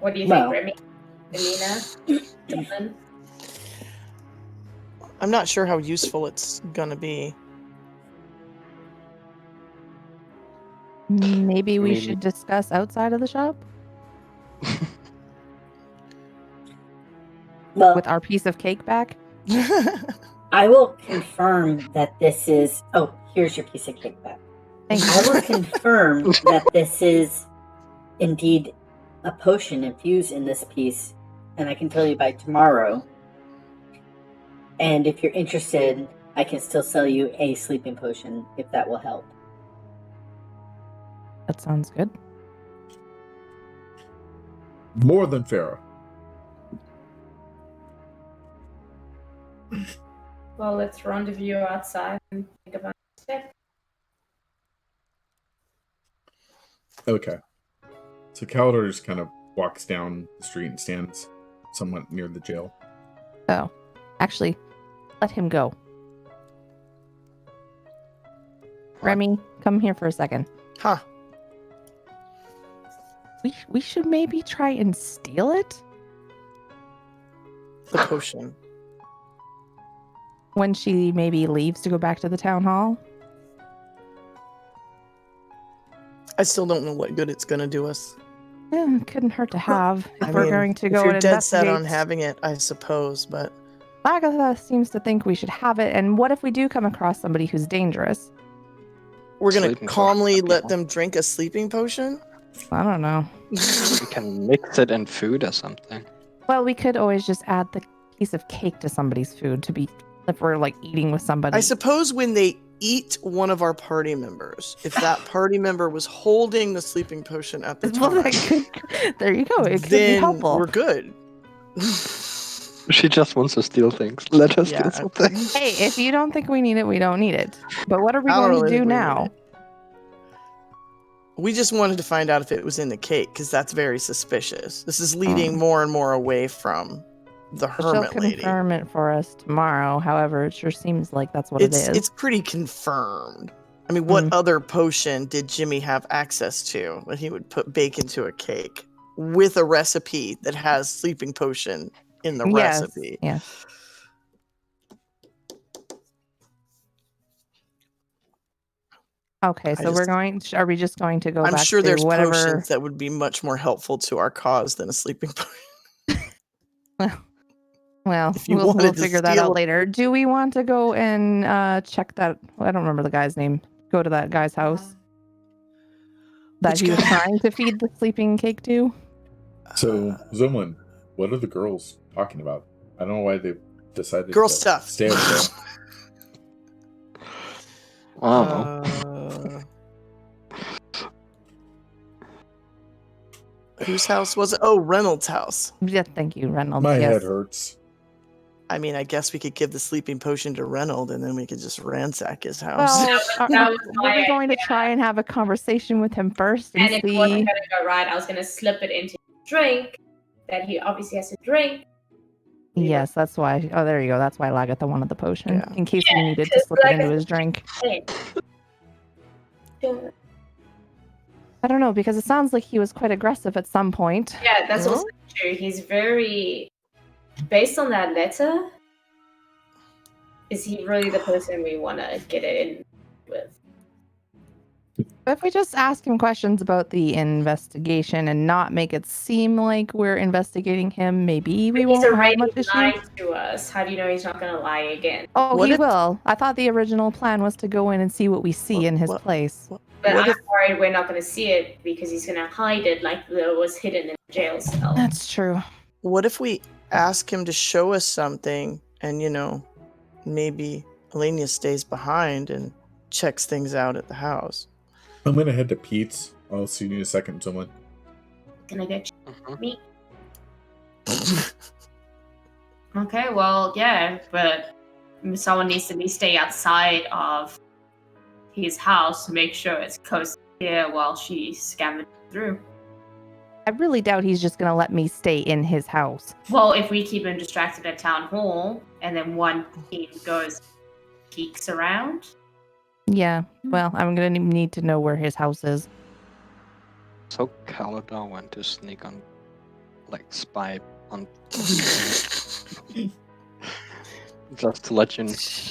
What do you Well. think, Remy? Elena? Dylan? I'm not sure how useful it's gonna be. Maybe we Maybe. should discuss outside of the shop Well, with our piece of cake back. I will confirm that this is. Oh, here's your piece of cake back. Thank I you. will confirm that this is indeed a potion infused in this piece, and I can tell you by tomorrow. And if you're interested, I can still sell you a sleeping potion if that will help. That sounds good. More than fair. Well, let's rendezvous outside and think about it. Okay. So Calidor just kind of walks down the street and stands somewhat near the jail. Oh, actually, let him go. Remy, come here for a second. Huh. We should maybe try and steal it The potion. when she maybe leaves to go back to the town hall. I still don't know what good it's gonna do us. Yeah, it couldn't hurt to have. If I we're mean, going to if go you're and dead set on investigate. having it, I suppose, but Agatha seems to think we should have it. And what if we do come across somebody who's dangerous? we're gonna Sleeping calmly potion, let people. them drink a sleeping potion? I don't know. We can mix it in food or something. Well, we could always just add the piece of cake to somebody's food to be if we're like eating with somebody. I suppose when they eat one of our party members, if that party member was holding the sleeping potion at the Well, time, that could, there you go. It could be then helpful. we're good. She just wants to steal things. Let her Yeah, steal something. Hey, if you don't think we need it, we don't need it. But what are we I don't going really to do think we need now? it. We just wanted to find out if it was in the cake, because that's very suspicious. This is leading more and more away from the She'll hermit lady. confirm it for us tomorrow. However, it sure seems like that's what it is. It's pretty confirmed. I mean, what Mm. other potion did Jimmy have access to that he would bake into a cake with a recipe that has sleeping potion in the Yes, recipe? yes. Okay, so we're going. Are we just going to go I'm back sure to there's whatever? potions that would be much more helpful to our cause than a sleeping potion. Well, If you we'll wanted to figure that steal out it. later. Do we want to go and check that? I don't remember the guy's name. Go to that guy's house that Which he was guy? trying to feed the sleeping cake to. So, Zumlin, what are the girls talking about? I don't know why they decided Girl to stuff. stay over there. I don't know. Whose house was it? Oh, Reynolds' house. Yeah, thank you, Reynolds. My yes. head hurts. I mean, I guess we could give the sleeping potion to Reynolds, and then we could just ransack his house. Well, That was were we my going to try and have a conversation with him first and And if it wasn't see? going to go right, I was going to slip it into his drink that he obviously has to drink. Yes, that's why. Oh, there you go. That's why Lagatha wanted the potion Yeah. in case we Yeah, needed to 'cause slip it into Lagatha- his drink. Hey. I don't know because it sounds like he was quite aggressive at some point. Yeah, that's Mhm. also true. He's very, based on that letter, is he really the person we want to get it in with? But if we just ask him questions about the investigation and not make it seem like we're investigating him, maybe we He's won't have already much issue. lied to us. How do you know he's not going to lie again? Oh, What he if- will. I thought the original plan was to go in and see what we see in his place. But What I'm if- worried we're not going to see it because he's going to hide it like it was hidden in the jail cell. That's true. What if we ask him to show us something, and maybe Elenia stays behind and checks things out at the house? I'm gonna head to Pete's. I'll see you in a second, Zumlin. Can I get Mhm. me? Okay, well, yeah, but someone needs to stay outside of his house to make sure it's here while she scavenged through. I really doubt he's just going to let me stay in his house. Well, if we keep him distracted at town hall, and then one team goes peeks around. Yeah, well, I'm going to need to know where his house is. So Caladar went to sneak on, like, spy on. Just to let you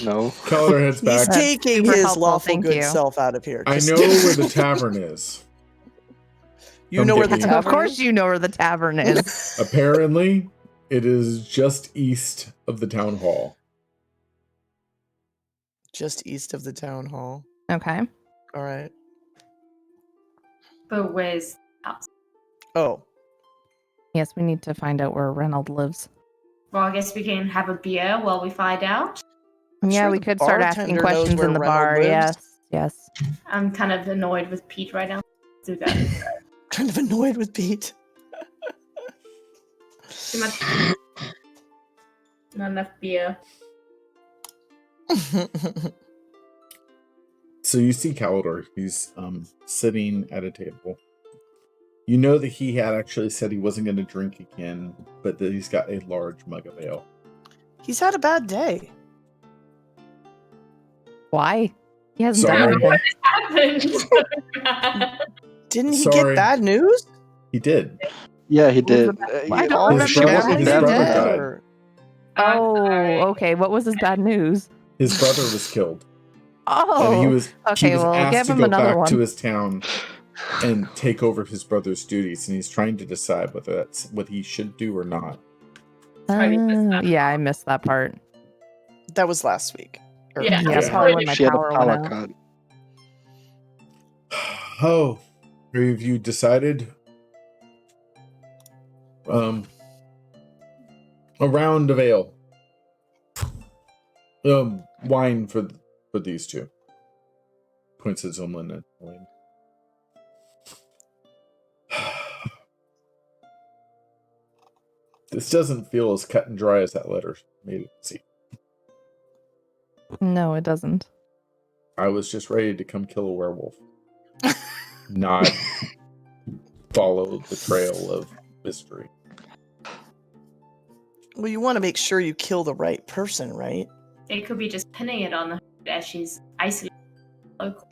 know. Calder heads He's back. That's taking super his helpful, lawful thank good you. self out of here. I Just- know where the tavern is. You know where the Of tavern Of course is? you know where the tavern is. Apparently, it is just east of the town hall. Just east of the town hall. Okay. All right. But where's the house? Oh, Yes, we need to find out where Reynolds lives. Well, I guess we can have a beer while we find out. I'm Yeah, sure we the could start asking bartender knows questions where in the Reynolds bar. lives. Yes. I'm kind of annoyed with Pete right now. Do that. Kind of annoyed with Pete. Too much. Not enough beer. So you see Calidor. He's sitting at a table. You know that he had actually said he wasn't going to drink again, but that he's got a large mug of ale. He's had a bad day. Why? He hasn't Sorry. done anything. Happened. Didn't he Sorry. get bad news? He did. Yeah, he did. I don't His remember brother- what his he brother did. died. Or- I'm sorry. Okay. What was his bad news? His brother was killed. Oh, And he was okay, well, asked give to him go another back one. to his town and take over his brother's duties, and he's trying to decide whether that's what he should do or not. Sorry, we missed that. Yeah, I missed that part. That was last week. Or- Yeah. Yeah, Yeah. probably when my She had a power went power out. cut. Oh, have you decided? A round of ale. Wine for these two. Points at Zumlin and Elaine. This doesn't feel as cut and dry as that letter made it seem. No, it doesn't. I was just ready to come kill a werewolf. Not follow the trail of mystery. Well, you want to make sure you kill the right person, right? They could be just pinning it on the hood as she's isolated local.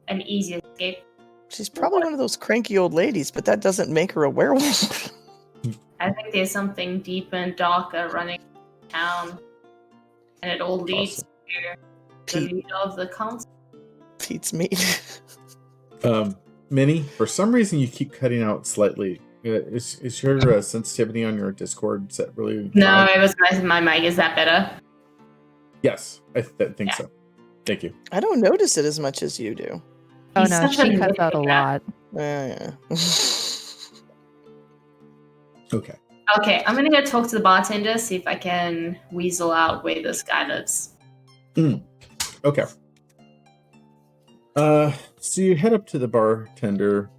An easy escape. She's probably one of those cranky old ladies, but that doesn't make her a werewolf. I think there's something deeper and darker running town. And it all leads to the Pete, leader of the council. Pete's meat. Minnie, for some reason you keep cutting out slightly. Is your sensitivity on your Discord set really No, high? it was my mic. Is that better? Yes, I think Yeah. so. Thank you. I don't notice it as much as you do. Oh He's no, such a she cuts out a nitpicker. lot. Yeah. Okay. Okay, I'm gonna go talk to the bartender, see if I can weasel out where this guy lives. Okay. So you head up to the bartender.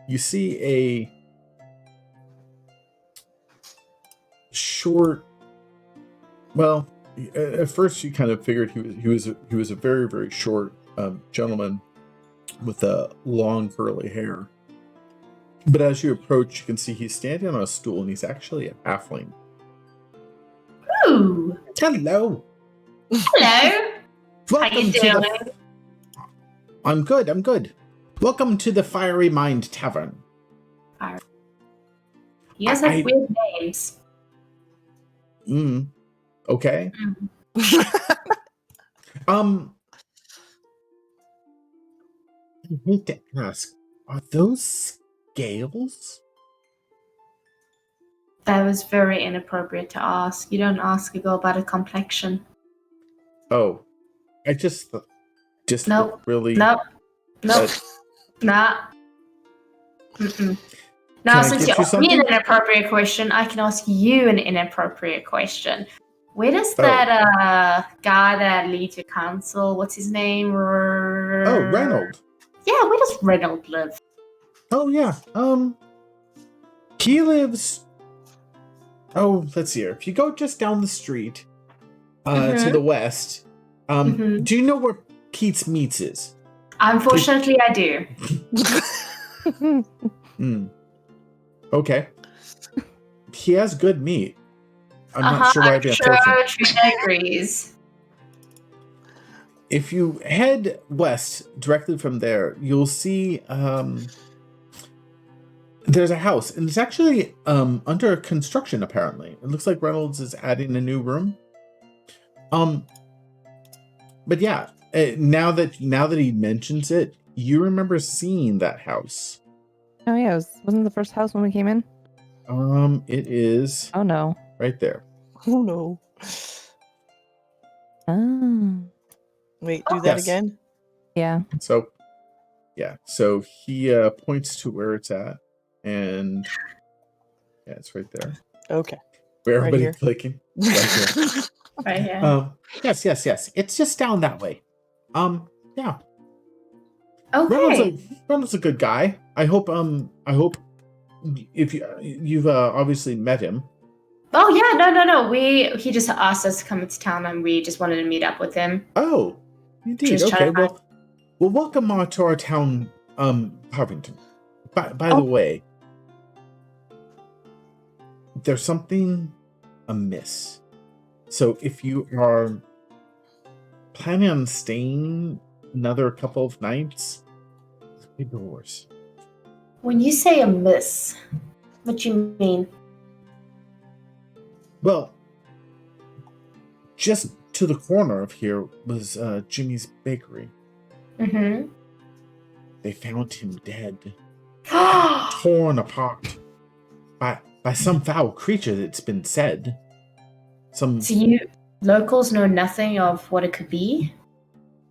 You see a short. Well, at first you kind of figured he was a very, very short gentleman with long curly hair. But as you approach, you can see he's standing on a stool, and he's actually a halfling. Ooh, Hello. hello. Welcome you to doing? the. I'm good. Welcome to the Fiery Mind Tavern. You guys I- have weird names. Okay. I hate to ask, are those scales? That was very inappropriate to ask. You don't ask a girl about her complexion. Oh, I just Nope. look really. Nope. Nope. uh, Nah. Mm-mm. Can Now, I since get you you asked me something? an inappropriate question, I can ask you an inappropriate question. Where does Oh. that guy that leads your council, what's his name? Oh, Reynold. Yeah, where does Reynold live? Oh yeah. He lives. Oh, let's see here. If you go just down the street, to Mhm. the west, Mhm. do you know where Pete's Meats is? Unfortunately, I do. Okay. He has good meat. I'm not sure why I'm I'd be sure unfortunate. Trina agrees. If you head west directly from there, you'll see there's a house, and it's actually under construction. Apparently, it looks like Reynolds is adding a new room. But yeah, now that he mentions it, you remember seeing that house. Oh yeah, wasn't the first house when we came in? It is Oh no. right there. Oh no. Oh. Wait, do that Yes. again? Yeah. So, yeah. So he points to where it's at, and yeah, it's right there. Okay. Where everybody here. clicking. Right here. Right here. Yes. It's just down that way. Yeah. Okay. Reynolds a good guy. I hope if you've obviously met him. Oh yeah, no. He just asked us to come into town, and we just wanted to meet up with him. Oh, indeed. Just Okay. trying Well, welcome to our town, Covington. By the way, there's something amiss. So if you are planning on staying another couple of nights, be doors. When you say amiss, what do you mean? Well, just to the corner of here was Jimmy's Bakery. Mm-hmm. They found him dead, torn apart by some foul creature. That's been said. So you locals know nothing of what it could be?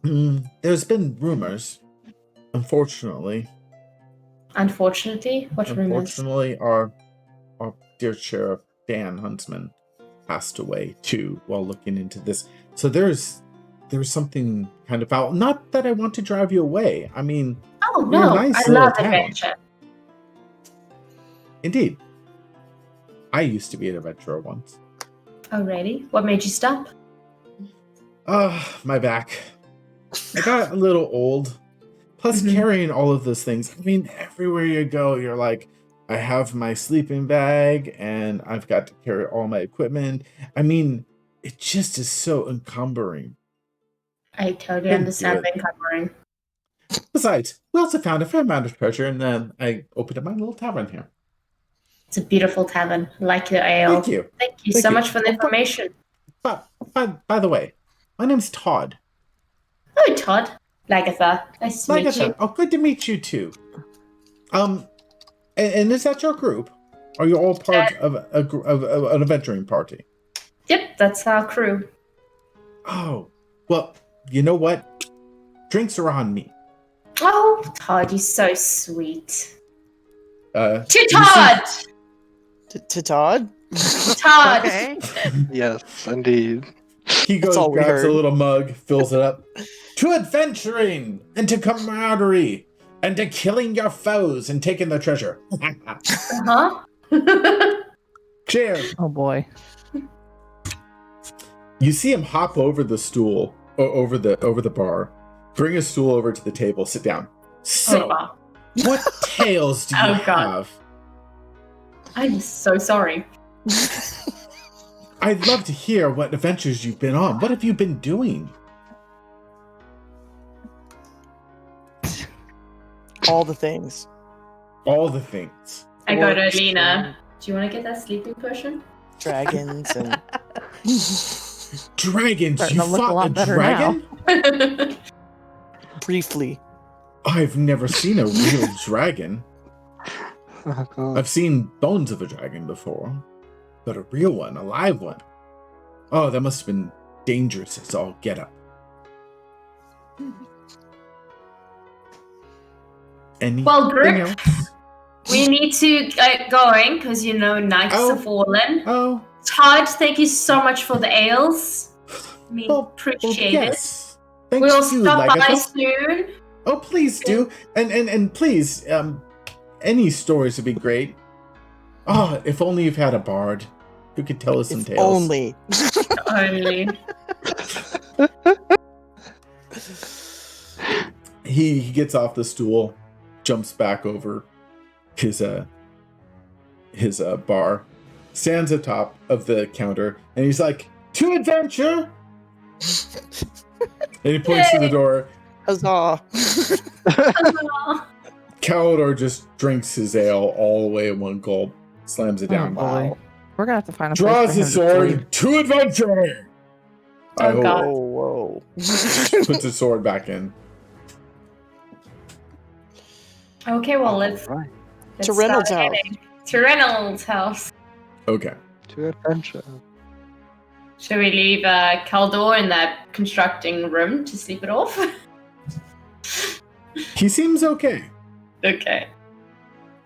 There's been rumors. Unfortunately. What rumors? Unfortunately, our dear Sheriff Dan Huntsman passed away too while looking into this. So there's something kind of foul. Not that I want to drive you away. I mean, Oh we're a no, nice I little love town. adventure. Indeed. I used to be an adventurer once. Alrighty. What made you stop? My back. I got a little old. Plus carrying all of those things. I mean, everywhere you go, you're like, I have my sleeping bag and I've got to carry all my equipment. I mean, it just is so encumbering. I totally Couldn't understand do it. encumbering. Besides, we also found a fair amount of treasure, and then I opened up my little tavern here. It's a beautiful tavern. I like the ale. Thank you. Thank you Thank so you. much for the information. But by the way, my name's Todd. Oh, Todd. Lagatha. Nice to meet you. Oh, good to meet you too. And is that your group? Are you all part of an adventuring party? Yep, that's our crew. Oh, well, you know what? Drinks are on me. Oh, Todd, you're so sweet. To To Todd! To Todd? Todd! Okay. Yes, indeed. He goes, all we grabs a heard. little mug, fills it up. To adventuring, and to camaraderie, and to killing your foes and taking their treasure. Uh-huh. Cheers. Oh boy. You see him hop over the stool, over the bar, bring a stool over to the table, sit down. So, Oh, wow. what tales do you Oh, God. have? I'm so sorry. I'd love to hear what adventures you've been on. What have you been doing? All the things. All the things. I go to Orcs, Alina. Do you want to get that sleeping potion? Dragons and Dragons. Starting You to look a fought lot a better dragon? briefly. I've never seen a real dragon. Oh, God. I've seen bones of a dragon before, but a real one, a live one. Oh, that must have been dangerous as all get up. Anything Well, group, else? we need to get going because, nights Oh. are falling. Oh, Todd, thank you so much for the ales. We appreciate yes. it. Thanks We'll to you, stop by Lagatha. soon. Oh, please do. And please, any stories would be great. Oh, if only you've had a bard who could tell us some If tales. only. he gets off the stool, jumps back over his bar, stands atop of the counter, and he's like, "To adventure!" And he points to the door. Huzzah! Calidor just drinks his ale all the way in one gulp, slams it down. Wow. We're gonna have to find a Draws place his for him to sleep. sword. To adventure! I Oh, hope. God. Whoa. Puts his sword back in. Okay, well, let's Right. To Reynolds' start house. heading to Reynolds' house. Okay. To adventure. Should we leave Caldor in that constructing room to sleep it off? He seems okay. Okay.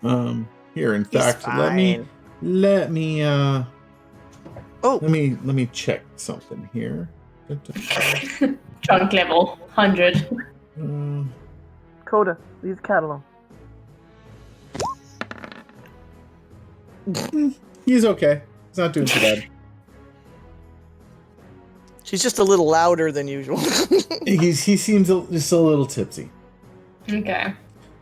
Here, in He's fact, fine. let me Oh, let me check something here. Drunk level 100. Coda, leave the cat alone. He's okay. He's not doing too bad. She's just a little louder than usual. He seems just a little tipsy. Okay.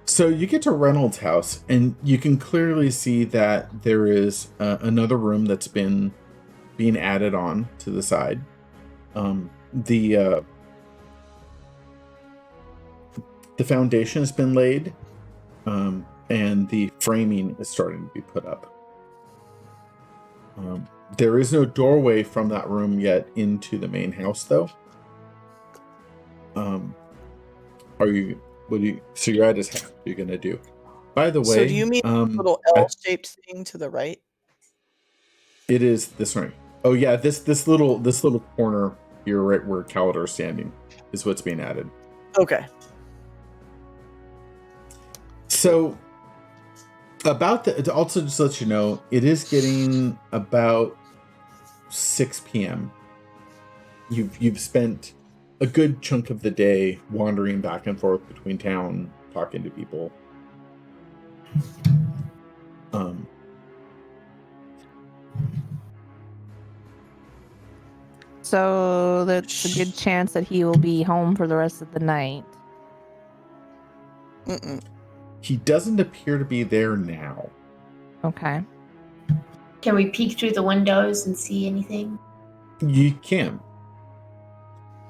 So you get to Reynolds' house, and you can clearly see that there is another room that's been being added on to the side. The foundation has been laid, and the framing is starting to be put up. There is no doorway from that room yet into the main house, though. So you're at his house. What are you gonna do? By the way, So do you mean little L-shaped thing to the right? It is this right. Oh yeah, this little corner here, right where Calidor is standing, is what's being added. Okay. So also just to let you know, it is getting about 6 p.m. You've spent a good chunk of the day wandering back and forth between town, talking to people. So that's a good chance that he will be home for the rest of the night. Mm-mm. He doesn't appear to be there now. Okay. Can we peek through the windows and see anything? You can.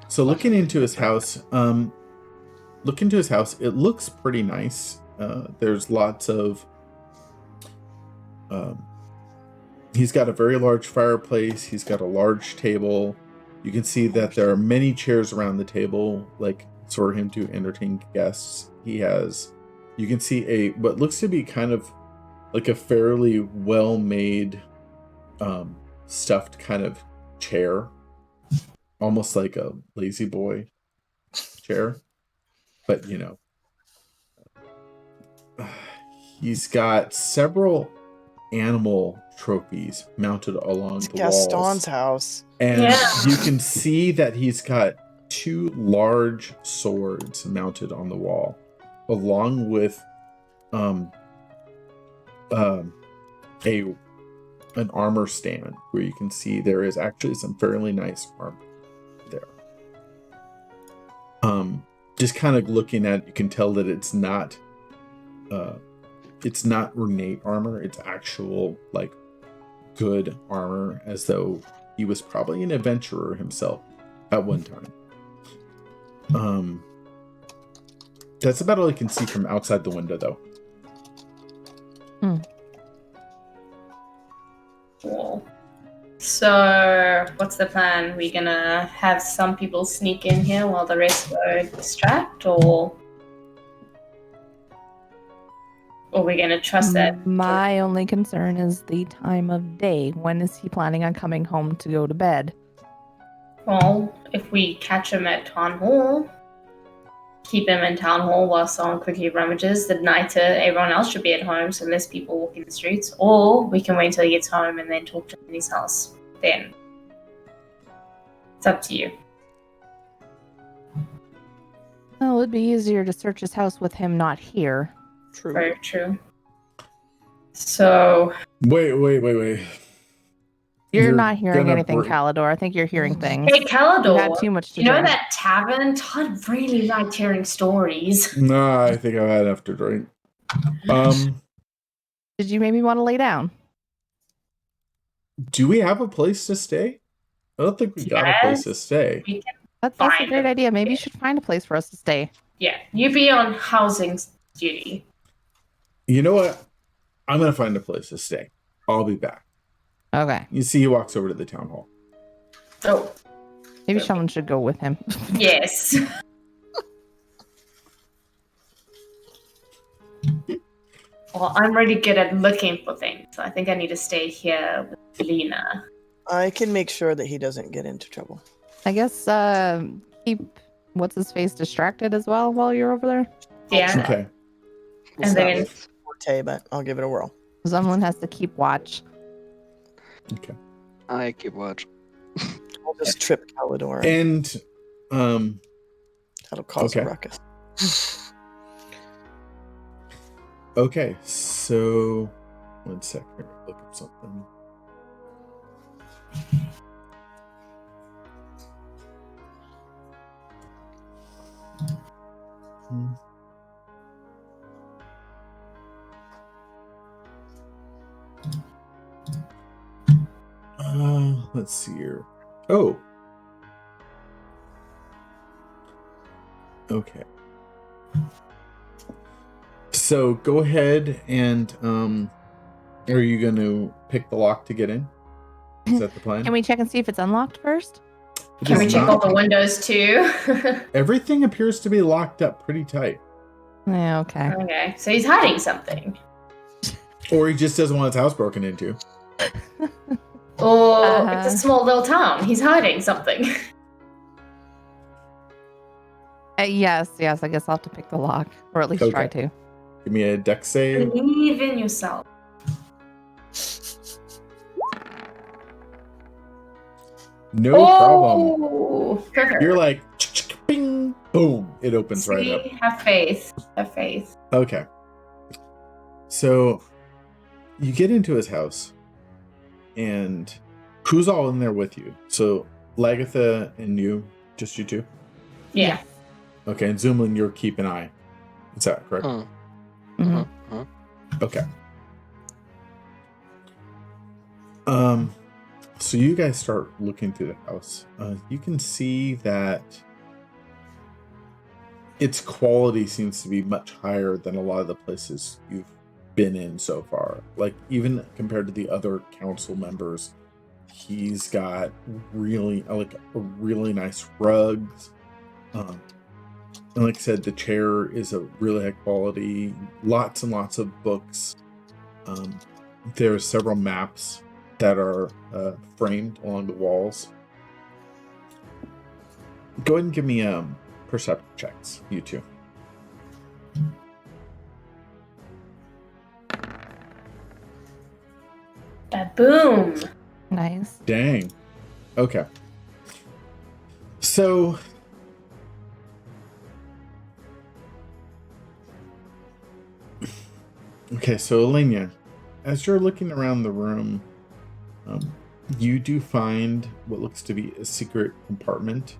So looking into his house, it looks pretty nice. There's lots of he's got a very large fireplace, he's got a large table. You can see that there are many chairs around the table, like for him to entertain guests. You can see what looks to be kind of like a fairly well-made stuffed kind of chair, almost like a lazy boy chair, but he's got several animal trophies mounted along It's the Gaston's walls, house. and Yeah. you can see that he's got 2 large swords mounted on the wall, along with an armor stand where you can see there is actually some fairly nice armor there. Just kind of looking at it, you can tell that it's not ornate armor. It's actual like good armor, as though he was probably an adventurer himself at one time. That's about all you can see from outside the window, though. Cool. So, what's the plan? We gonna have some people sneak in here while the rest go distract, or we gonna trust that? My only concern is the time of day. When is he planning on coming home to go to bed? Well, if we catch him at town hall, keep him in town hall while someone quickly rummages. The night everyone else should be at home, so less people walking the streets. Or we can wait until he gets home and then talk to him in his house. Then it's up to you. Well, it would be easier to search his house with him not here. True. Very true. So Wait. You're not hearing gonna anything, break- Calidor. I think you're hearing things. Hey, You Calidor, had too much to you know drink. that tavern? Todd really liked hearing stories. Nah, I think I've had enough to drink. Did you maybe want to lay down? Do we have a place to stay? I don't think we got a place to stay. We can, That's a Fine. great idea. Maybe you should find a place for us to stay. yeah, you be on housing duty. You know what? I'm gonna find a place to stay. I'll be back. Okay. You see, he walks over to the town hall. Oh, Maybe someone should go with him. yes. Well, I'm really good at looking for things, so I think I need to stay here with Lena. I can make sure that he doesn't get into trouble. I guess keep what's his face distracted as well while you're over there. Yeah. Okay. It's And not then- my forte, but I'll give it a whirl. Someone has to keep watch. Okay. I keep watch. I'll just trip Calidor. And That'll cause okay. a ruckus. Okay, so 1 second, look up something. Let's see here. Oh. Okay. So go ahead and are you going to pick the lock to get in? Is that the plan? Can we check and see if it's unlocked first? It Can we is check not. all the windows too? Everything appears to be locked up pretty tight. Yeah, okay. Okay, so he's hiding something. Or he just doesn't want his house broken into. Or it's a small little town. He's hiding something. Yes, I guess I'll have to pick the lock, or at least Okay. try to. Give me a dex save. Believe in yourself. No problem. Oh, perfect. You're like, bing, boom. It opens right up. See, have faith. Have faith. Okay. So you get into his house, and who's all in there with you? So Lagatha and you, just you two? Yeah. Okay, and Zoomlin, you're keep an eye. Is that correct? Mhm. Okay. So you guys start looking through the house. You can see that its quality seems to be much higher than a lot of the places you've been in so far. Like, even compared to the other council members, he's got really nice rugs. And like I said, the chair is a really high quality. Lots and lots of books. There are several maps that are framed along the walls. Go ahead and give me perception checks, you two. Boom. Nice. Dang. Okay. So so Elenia, as you're looking around the room, you do find what looks to be a secret compartment.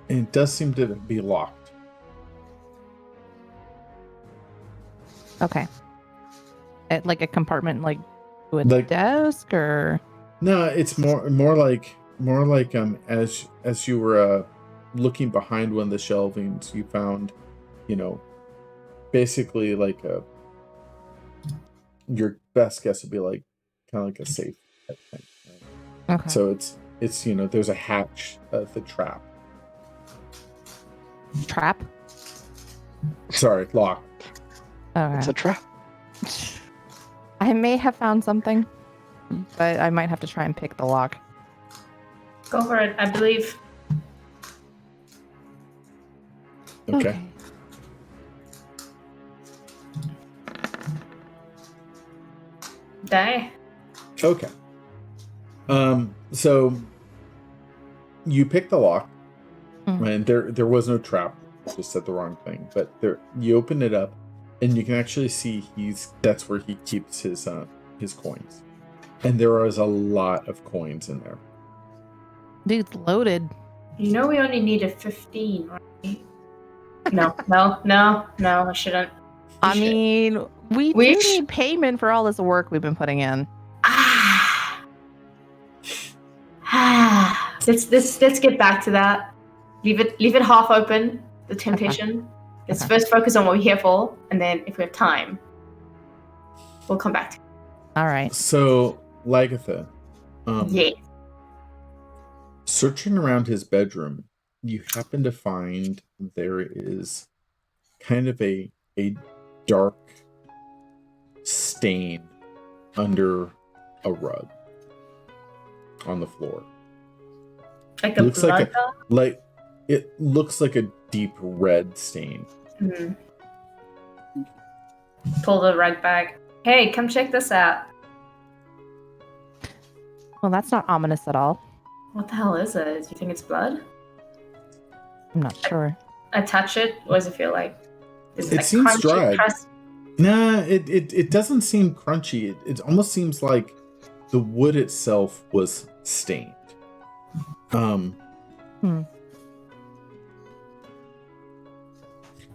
And it does seem to be locked. Okay. Like a compartment, like to a Like- desk, or No, it's more like as you were looking behind one of the shelvings, you found, basically like your best guess would be like kind of like a safe type thing. Right? okay. So it's there's a hatch of the trap. Trap. Sorry, lock. It's Okay. a trap. I may have found something, but I might have to try and pick the lock. Go for it, I believe. Okay. Die. Okay. So you pick the lock, Mhm. and there was no trap. Just said the wrong thing, but you open it up, and you can actually see that's where he keeps his coins. And there is a lot of coins in there. Dude's loaded. You know we only needed 15, right? No, I shouldn't. I mean, we do need payment for all this work we've been putting in. Let's get back to that. Leave it half open, the temptation. Let's first focus on what we're here for, and then if we have time, we'll come back to it. All right. So, Lagatha, Yeah. searching around his bedroom, you happen to find there is kind of a dark stain under a rug on the floor. Like a blood? It looks like a deep red stain. Mm-hmm. Pull the rug back. Hey, come check this out. Well, that's not ominous at all. What the hell is it? Do you think it's blood? I'm not sure. I touch it. What does it feel like? Is It like seems crunchy, dried. crust? Nah, it doesn't seem crunchy. It almost seems like the wood itself was stained.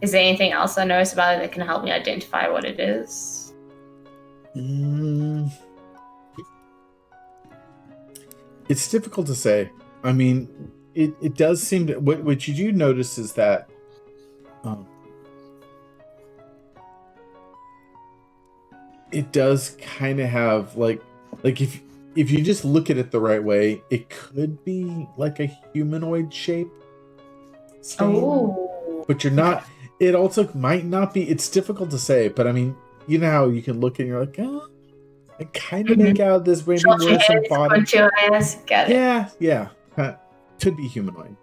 Is there anything else I notice about it that can help me identify what it is? It's difficult to say. I mean, it does seem to. What you do notice is that it does kind of have like if you just look at it the right way, it could be like a humanoid shape. Oh, But you're not. It also might not be. It's difficult to say, but I mean, you know how you can look and you're like, oh, I kind of make out this maybe Short your where some head, body. squint your eyes, get it. Yeah. Could be humanoid.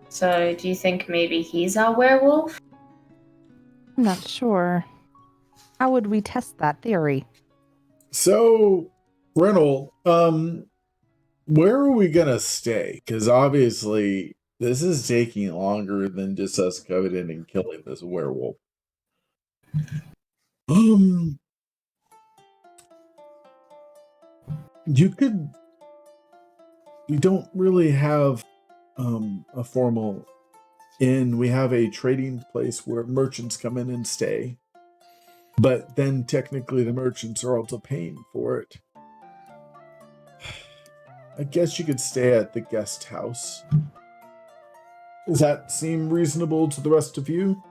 So, do you think maybe he's our werewolf? I'm not sure. How would we test that theory? So, Reynolds, where are we gonna stay? Because obviously, this is taking longer than just us going in and killing this werewolf. We don't really have a formal inn. We have a trading place where merchants come in and stay. But then technically the merchants are also paying for it. I guess you could stay at the guest house. Does that seem reasonable to the rest of you?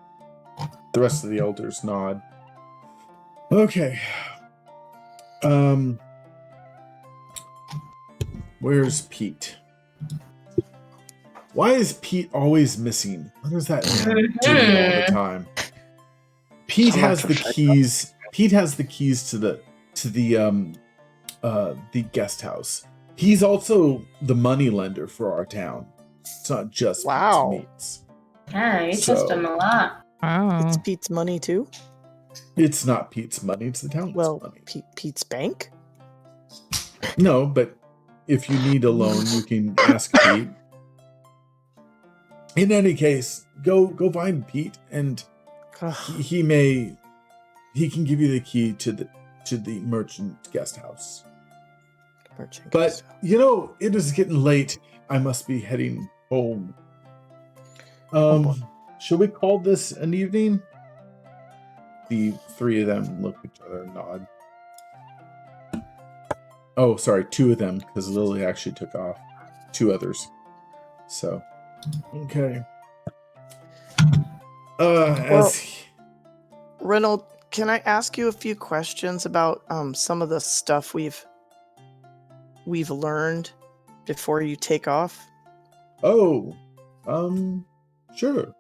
The rest of the elders nod. Okay. Where's Pete? Why is Pete always missing? What does that man do all the time? Pete has the keys. Pete has the keys to the guest house. He's also the money lender for our town. It's not just Pete's meats. Yeah, you trust him a lot. Oh. It's Pete's money too? It's not Pete's money, it's the town's money. Pete's bank? No, but if you need a loan, you can ask Pete. In any case, go find Pete, and he can give you the key to the merchant guest house. But you know, it is getting late. I must be heading home. Should we call this an evening? The three of them look at each other and nod. Oh, sorry, two of them, because Lily actually took off. Two others. So, okay. Reynolds, can I ask you a few questions about some of the stuff we've learned before you take off? Oh, sure.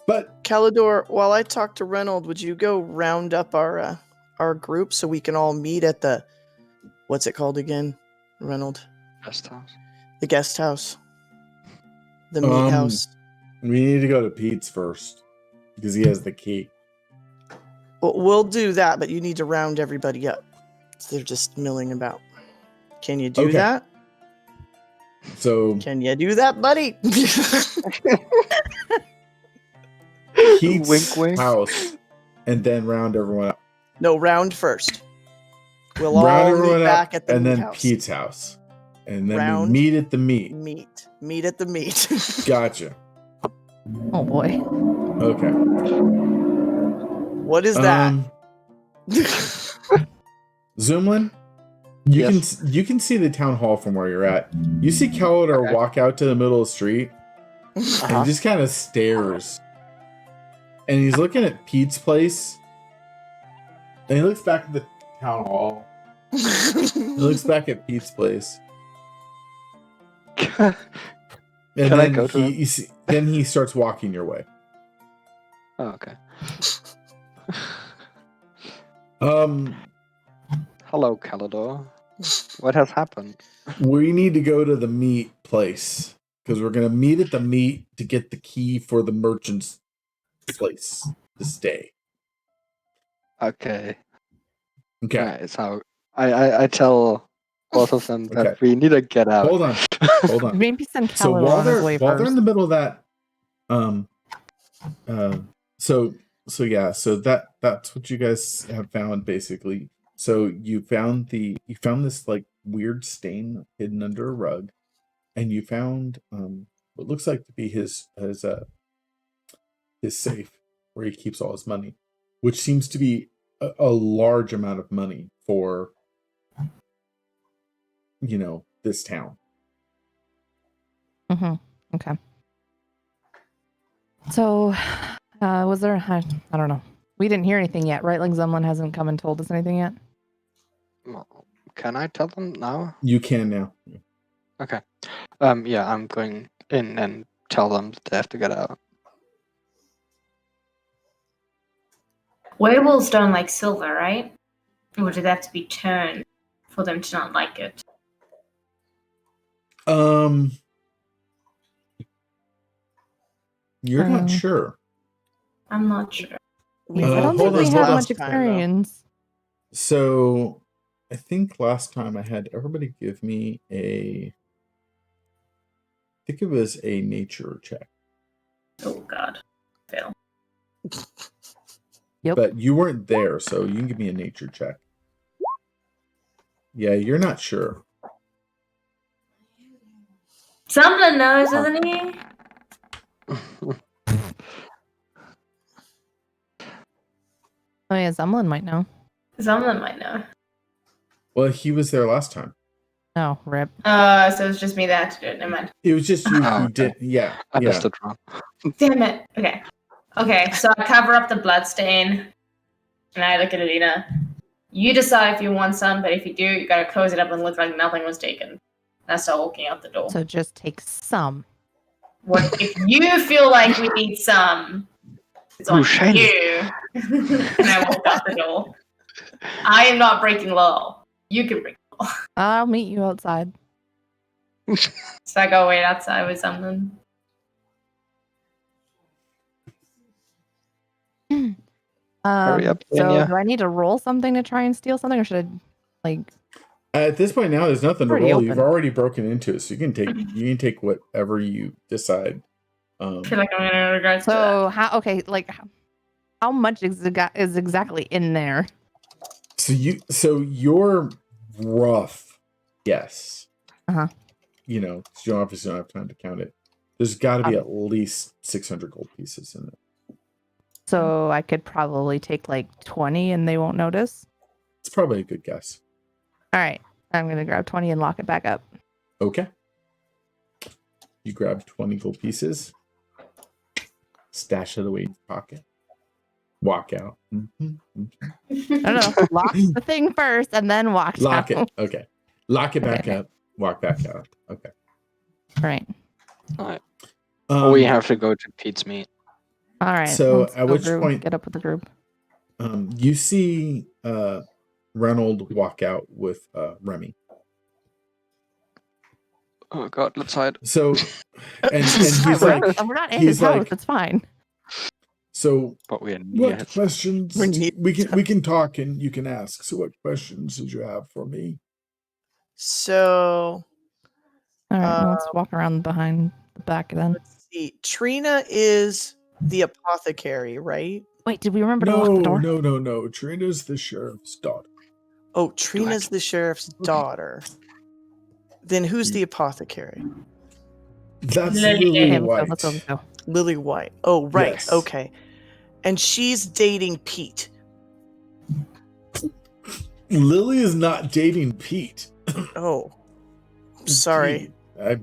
But Calidor, while I talk to Reynolds, would you go round up our group so we can all meet at the, what's it called again, Reynolds? Guest house. The guest house. The meat house. We need to go to Pete's first because he has the key. Well, we'll do that, but you need to round everybody up. They're just milling about. Can you do that? So can you do that, buddy? Pete's Wink, wink. house, and then round everyone up. No, round first. We'll Round all everyone meet up, back at the and meat then house. Pete's house, and then Round. we meet at the meet. Meet at the meet. Gotcha. Oh boy. Okay. What is that? Zoomlin, Yes. you can see the town hall from where you're at. You see Calidar Okay. walk out to the middle of the street, and Uh-huh. he just kind of stares, and he's looking at Pete's place, and he looks back at the town hall. He looks back at Pete's place, and Can I then go to him? then he starts walking your way. Oh, okay. Hello, Calidor. What has happened? We need to go to the meat place because we're gonna meet at the meat to get the key for the merchant's place to stay. Okay. Okay. Alright, so I tell both of them that Okay. we need to get out. Hold on. Hold on. Maybe send So Calidor on his way while they're first. in the middle of that, so that's what you guys have found basically. So you found this like weird stain hidden under a rug, and you found what looks like to be his safe where he keeps all his money, which seems to be a large amount of money for this town. Mm-hmm. Okay. So, was there? I don't know. We didn't hear anything yet, right? Like Zemlin hasn't come and told us anything yet. Well, can I tell them now? You can now. Okay. Yeah, I'm going in and tell them that they have to get out. Werewolves don't like silver, right? Or do they have to be turned for them to not like it? You're not sure. I'm not sure. We I don't hold think we on, have hold on. much experience. So I think last time I had everybody give me I think it was a nature check. Oh god. Fail. Yep. But you weren't there, so you can give me a nature check. Yeah, you're not sure. Someone knows, isn't he? Oh yeah, Zemlin might know. Someone might know. Well, he was there last time. Oh, rip. So it's just me that had to do it. Never mind. It was just you Oh, who okay. did. Yeah, I yeah. understood wrong. Damn it. Okay. Okay, so I cover up the blood stain and I look at Alina. You decide if you want some, but if you do, you gotta close it up and look like nothing was taken. And I start walking out the door. So just take some. What if you feel like we need some? It's on Ooh, shiny. you. And I walk out the door. I am not breaking law. You can break law. I'll meet you outside. So I go wait outside with something. Hurry up, So Dania. do I need to roll something to try and steal something, or should I, like? At this point now, there's nothing to Pretty roll. open. You've already broken into it, so you can take whatever you decide. I feel like I'm gonna regret that. So how much is exactly in there? So your rough guess. Uh-huh. You obviously don't have time to count it. There's got to be at least 600 gold pieces in it. So I could probably take like 20 and they won't notice. It's probably a good guess. All right, I'm gonna grab 20 and lock it back up. Okay. You grab 20 gold pieces, stash it away in your pocket, walk out. I don't know. Lock the thing first and then walk Lock down. it. Okay. Lock it back Okay. up. Walk back out. Okay. All right. Alright. Um, We have to go to Pete's meet. All right. So, let's at go which group, point- get up with the group? You see Reynold walk out with Remy. Oh god, let's hide. So, and he's we're like, not in he's his house. like- It's fine. so But we are what near. questions? We're near- We can talk and you can ask. So, what questions did you have for me? So All right. Let's walk around behind the back then. let's see. Trina is the apothecary, right? Wait, did we remember to lock the door? No. Trina's the sheriff's daughter. Oh, Trina's the sheriff's daughter. Then who's the apothecary? That's Lily. Lily Okay, White. let's go. Lily White. Oh, right. Yes. Okay. And she's dating Pete. Lily is not dating Pete. Oh, sorry. I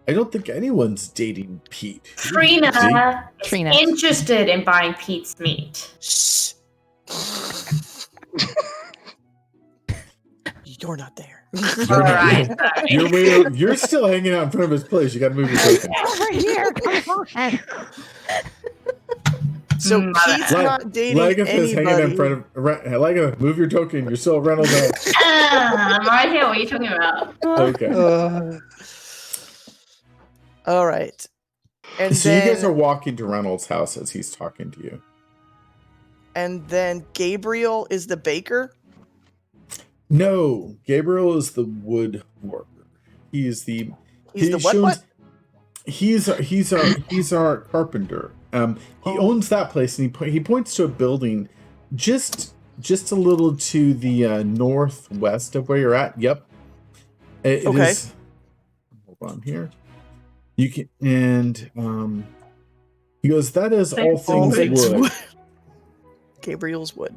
don't think anyone's dating Pete. Trina is Trina. interested in buying Pete's meat. Shh. You're not there. All right. sorry. You're still hanging out in front of his place. You got to move your token. Over here, come on. So Mm, Pete's not dating Lagatha is hanging anybody. in front of Lagatha. Move your token. You're still Reynolds. I'm right here. What are you talking about? Okay. All right. And So then, you guys are walking to Reynolds' house as he's talking to you. and then Gabriel is the baker. No, Gabriel is the woodworker. He's the what? He's our carpenter. He owns that place, and he points to a building just a little to the northwest of where you're at. Yep. It Okay. is- hold on here. You can, and he goes, "That is all things things wood." wood. Gabriel's wood.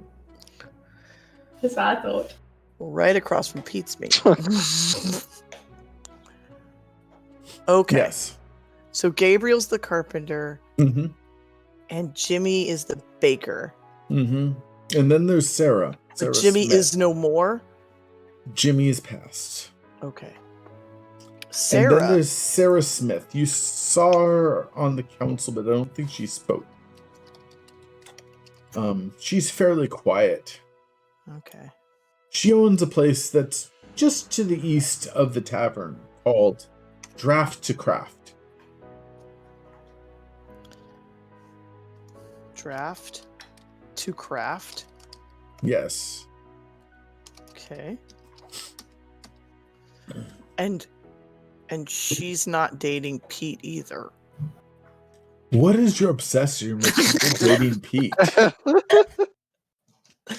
That's what I thought. Right across from Pete's meat. Okay. Yes. So Gabriel's the carpenter Mm-hmm. and Jimmy is the baker. Mm-hmm. And then there's Sarah. But Sarah Jimmy Smith. is no more. Jimmy is passed. Okay. And Sarah. then there's Sarah Smith. You saw her on the council, but I don't think she spoke. She's fairly quiet. Okay. She owns a place that's just to the east of the tavern called Draft to Craft. Draft to craft. Yes. Okay. And she's not dating Pete either. What is your obsession with people dating Pete?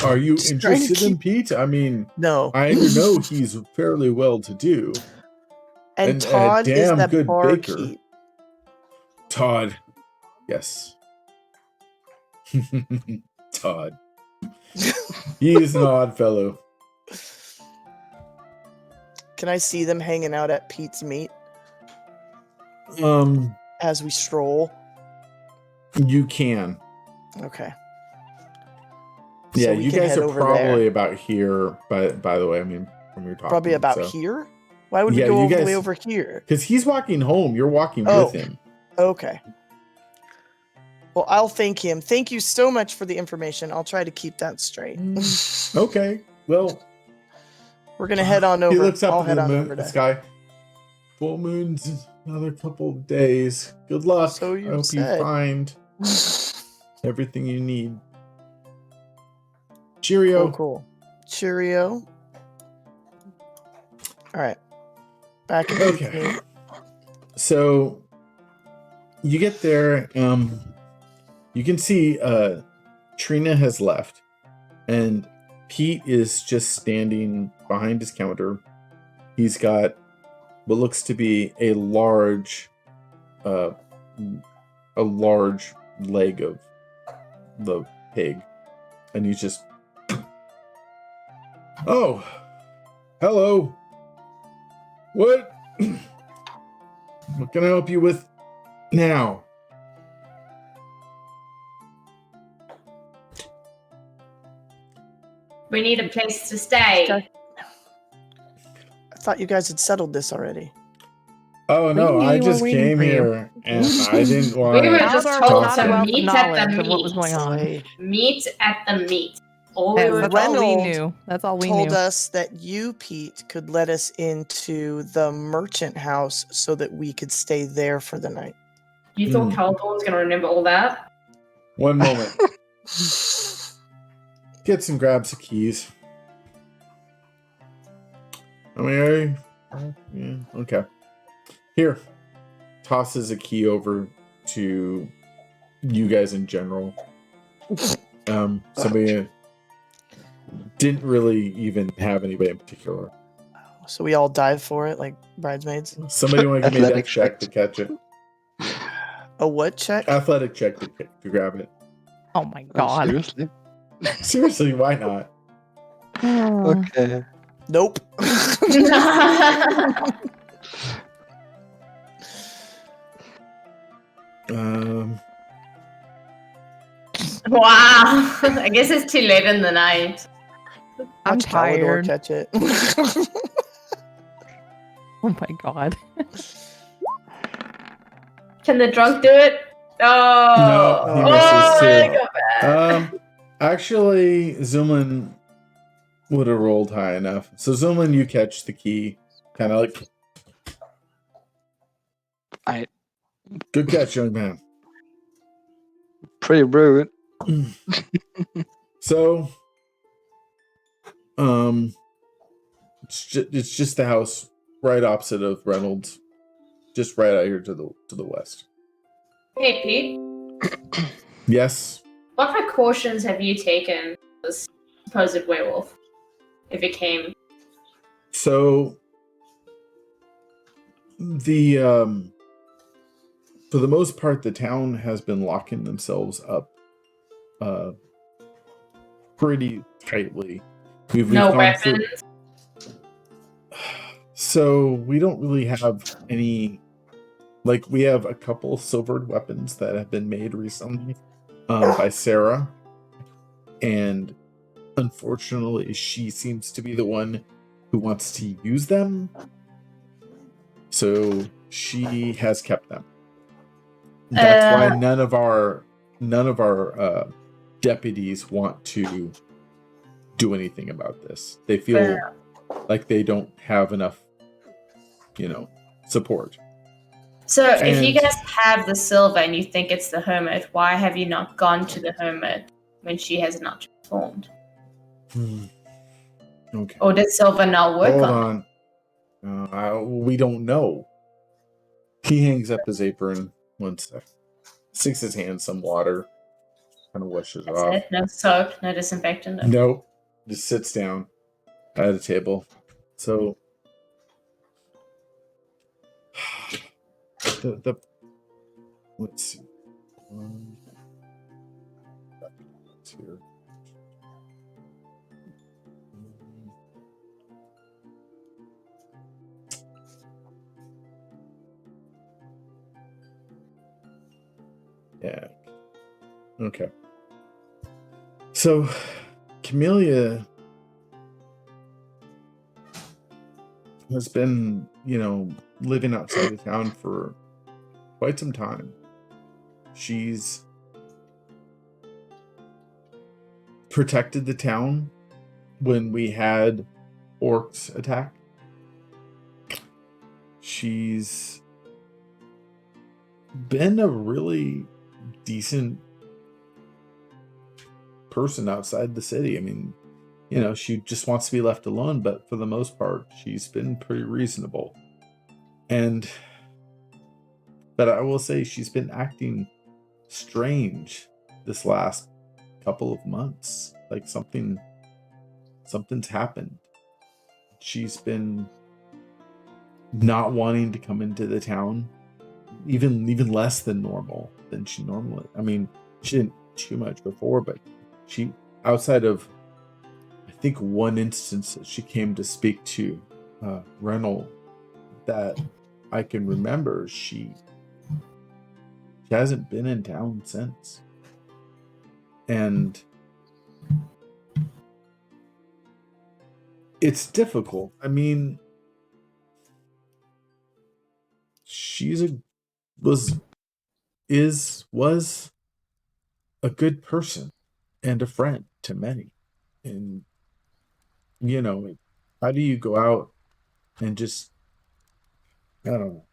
Are you Just trying to interested in Pete? I mean, No. I know he's fairly well to do. And and a Todd is damn the good baker. barkeep. Todd. Yes. Todd. He is an odd fellow. Can I see them hanging out at Pete's meat Um, as we stroll? you can. Okay. Yeah, So we you can guys head are over probably there. about here. By the way, I mean when you're talking. Probably about so. here? Why would Yeah, we go you all the guys- way over here? Because he's walking home. You're walking Oh. with him. Okay. Well, I'll thank him. Thank you so much for the information. I'll try to keep that straight. Okay. Well, We're gonna head on over. he looks up I'll at head the on moon, over the to. sky. Full moon's another couple of days. Good luck. So you I hope said. you find everything you need. Cheerio. Cool. Cheerio. All right. Back at Okay. Pete's meat. So you get there. You can see Trina has left, and Pete is just standing behind his counter. He's got what looks to be a large leg of the pig, and he's just, oh, hello. What can I help you with now? We need a place to stay. Okay. I thought you guys had settled this already. Oh no, We I were just waiting came for you. here and I didn't want We were to just Now told we're to not about meet the at the knowledge of what was meet. going on. Boy. Meet at the meet. All we Yes, were that's all we Reynolds knew. That's all we Told knew. us that you, Pete, could let us into the merchant house so that we could stay there for the night. You thought Caldor was going to remember all that? One moment. Gets and grabs the keys. I mean, yeah, okay. Here. Tosses a key over to you guys in general. Somebody didn't really even have anybody in particular. So we all dive for it like bridesmaids. Somebody want to give me that Athletic check to check. catch it? A what check? Athletic check to grab it. Oh my Oh, god. seriously? Seriously, why not? Okay. Nope. Wow. I guess it's too late in the night. I'm Watch Calidor tired. catch it. Oh my god. Can the drunk do it? Oh. No, he Oh, misses I too. got bad. Actually, Zoomlin would have rolled high enough. So Zoomlin, you catch the key, kind of like. Good catch, young man. Pretty rude. So, it's just the house right opposite of Reynolds, just right out here to the west. Hey, Pete. Yes. What precautions have you taken for this supposed werewolf? If it came. So the for the most part, the town has been locking themselves up pretty tightly. We've No gone weapons? So we don't really have any. Like, we have a couple silvered weapons that have been made recently by Sarah, and unfortunately, she seems to be the one who wants to use them. So she has kept them. That's why none of our deputies want to do anything about this. They feel like they don't have enough, support. So if you guys have the silver and you think it's the hermit, why have you not gone to the hermit when she has not transformed? Okay. Or did silver not work Hold on. We don't know. He hangs up his apron one sec. Sticks his hand in some water. Kind of washes it That's off. it? No soap, no disinfectant? No. Nope. Just sits down at a table. So the let's see. Here. Yeah. Okay. So Camellia has been, living outside of town for quite some time. She's protected the town when we had orcs attack. She's been a really decent person outside the city. I mean, she just wants to be left alone, but for the most part, she's been pretty reasonable. But I will say she's been acting strange this last couple of months. Like something's happened. She's been not wanting to come into the town, even less than normal than she normally. I mean, she didn't too much before, but she, outside of I think one instance that she came to speak to Reynolds that I can remember, she hasn't been in town since. And it's difficult. I mean, was a good person and a friend to many. And how do you go out and just, I don't know.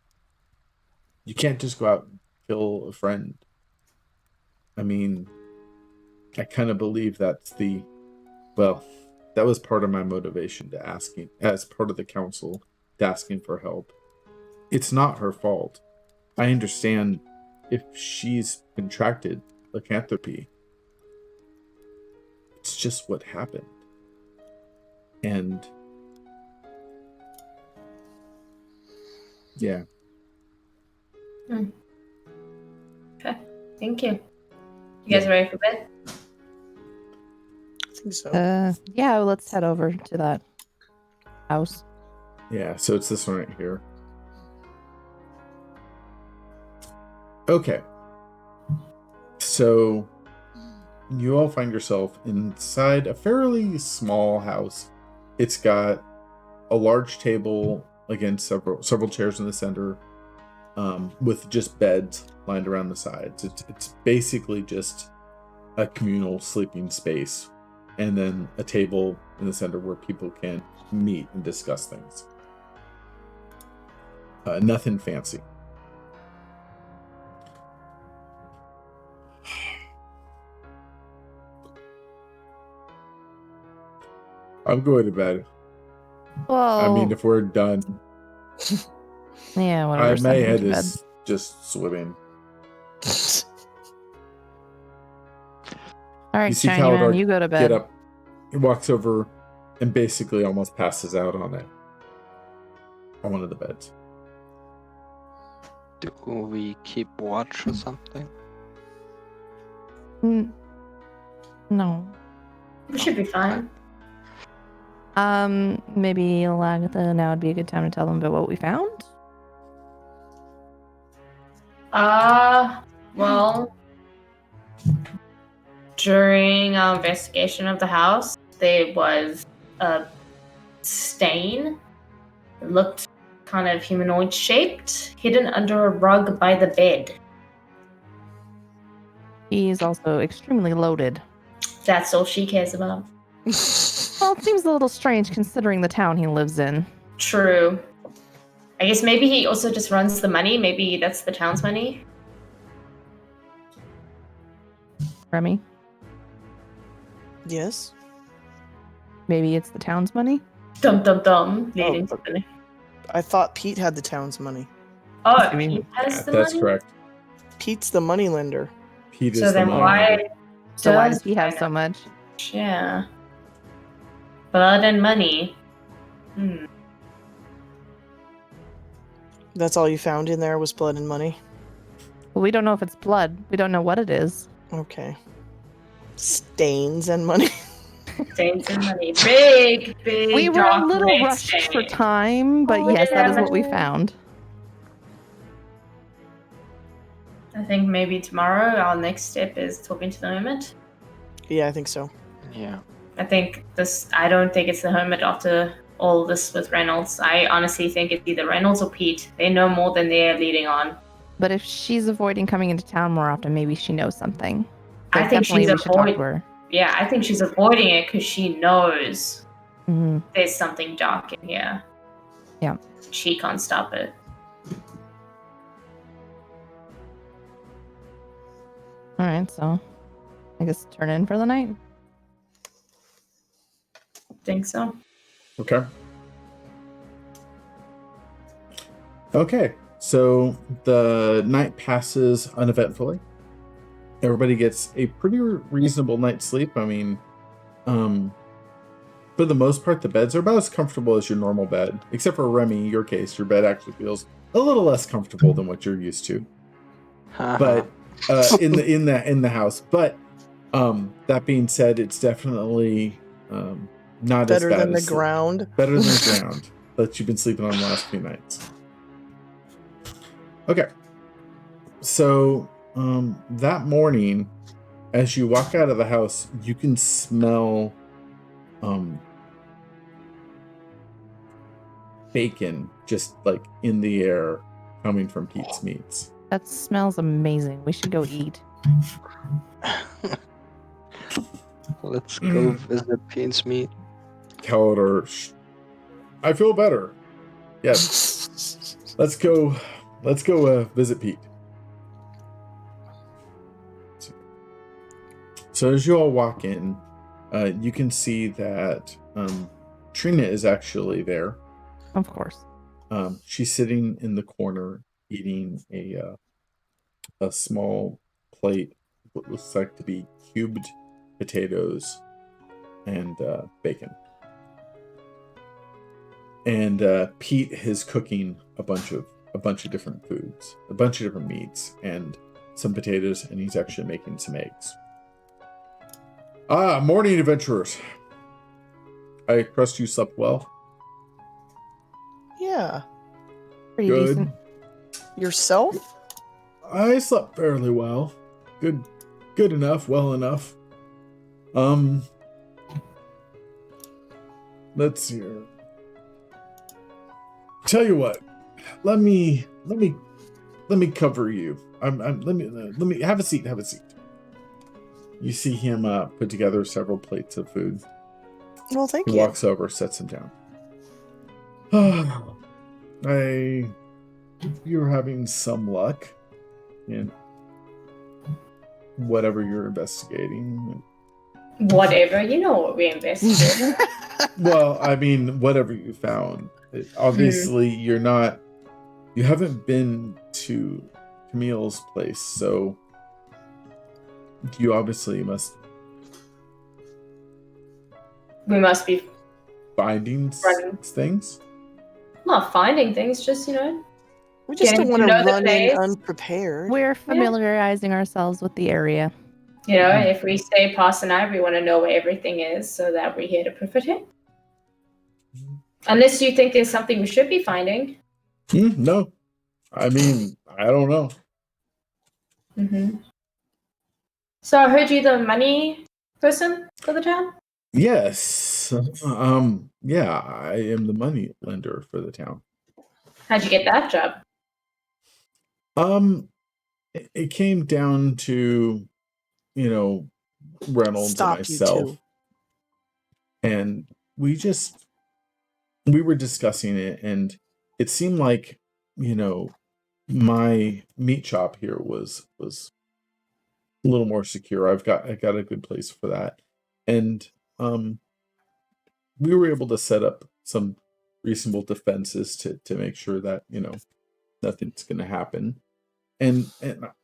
You can't just go out and kill a friend. I mean, I kind of believe that was part of my motivation to asking, as part of the council, to asking for help. It's not her fault. I understand if she's contracted lycanthropy. It's just what happened. And yeah. Okay. Thank you. You guys ready for bed? I think so. Yeah, well, let's head over to that house. Yeah, so it's this one right here. Okay. So you all find yourself inside a fairly small house. It's got a large table, again, several chairs in the center, with just beds lined around the sides. It's basically just a communal sleeping space, and then a table in the center where people can meet and discuss things. Nothing fancy. I'm going to bed. Well, I mean, if we're done, yeah, whatever. my send him head to bed. is just swimming. All right, You see Shiny Man, Calidar you go to bed. get up, he walks over, and basically almost passes out on one of the beds. Do we keep watch or something? No. We should be fine. Maybe Lagatha, now would be a good time to tell them about what we found. Well, during our investigation of the house, there was a stain. It looked kind of humanoid shaped, hidden under a rug by the bed. He's also extremely loaded. That's all she cares about. Well, it seems a little strange considering the town he lives in. True. I guess maybe he also just runs the money. Maybe that's the town's money. Remy, Yes. maybe it's the town's money? Dum dum dum. Leading to okay. the- I thought Pete had the town's money. Oh, I mean, he has Yeah, the that's money? correct. Pete's the money lender. Pete So is the then money why lender. So why does he have so much? Yeah. Blood and money. That's all you found in there was blood and money. Well, we don't know if it's blood. We don't know what it is. Okay. Stains and money. Stains and money. Big. We were a dark little red rushed for stain. time, but Oh, yes, that is yeah. what we found. I think maybe tomorrow our next step is talking to the hermit. Yeah, I think so. Yeah. I don't think it's the hermit after all this with Reynolds. I honestly think it's either Reynolds or Pete. They know more than they're leading on. But if she's avoiding coming into town more often, maybe she knows something. I think definitely she's we should talk to her. Yeah, I think she's avoiding it because she knows Mm-hmm. there's something dark in here. Yeah. She can't stop it. All right, so I guess turn in for the night. Think so. Okay. Okay, so the night passes uneventfully. Everybody gets a pretty reasonable night's sleep. I mean, for the most part, the beds are about as comfortable as your normal bed, except for Remy. In your case, your bed actually feels a little less comfortable than what you're used to. But in the house. But that being said, it's definitely not Better as bad than the as ground. better than the ground that you've been sleeping on the last few nights. Okay, so that morning, as you walk out of the house, you can smell bacon just like in the air coming from Pete's Meats. That smells amazing. We should go eat. Let's go visit Pete's Meat. Calidar, I feel better. Yes, let's go visit Pete. So as you all walk in, you can see that Trina is actually there. Of course. She's sitting in the corner eating a a small plate, what looks like to be cubed potatoes and bacon. And Pete is cooking a bunch of different foods, a bunch of different meats, and some potatoes, and he's actually making some eggs. Morning, adventurers. I trust you slept well. Yeah. Pretty Good. decent. Yourself? I slept fairly well. Good enough, well enough. Let's see here. Tell you what, let me cover you. Let me have a seat. Have a seat. You see him put together several plates of food. Well, thank He you. walks over, sets him down. You're having some luck in whatever you're investigating. Whatever, you know what we invested. Well, I mean, whatever you found. Obviously, you haven't been to Camille's place, so you obviously must We must be finding Running. things. not finding things, just, We just don't Getting want to to know the run in place. unprepared. We're familiarizing ourselves with the area. if we stay past the night, we want to know where everything is so that we're here to profit it. Unless you think there's something we should be finding. No. I mean, I don't know. Mm-hmm. So I heard you the money person for the town? Yes. Yeah, I am the money lender for the town. How'd you get that job? It came down to, Reynolds Stop and you myself. two. And we were discussing it, and it seemed like, my meat shop here was a little more secure. I got a good place for that. And we were able to set up some reasonable defenses to make sure that, nothing's going to happen. And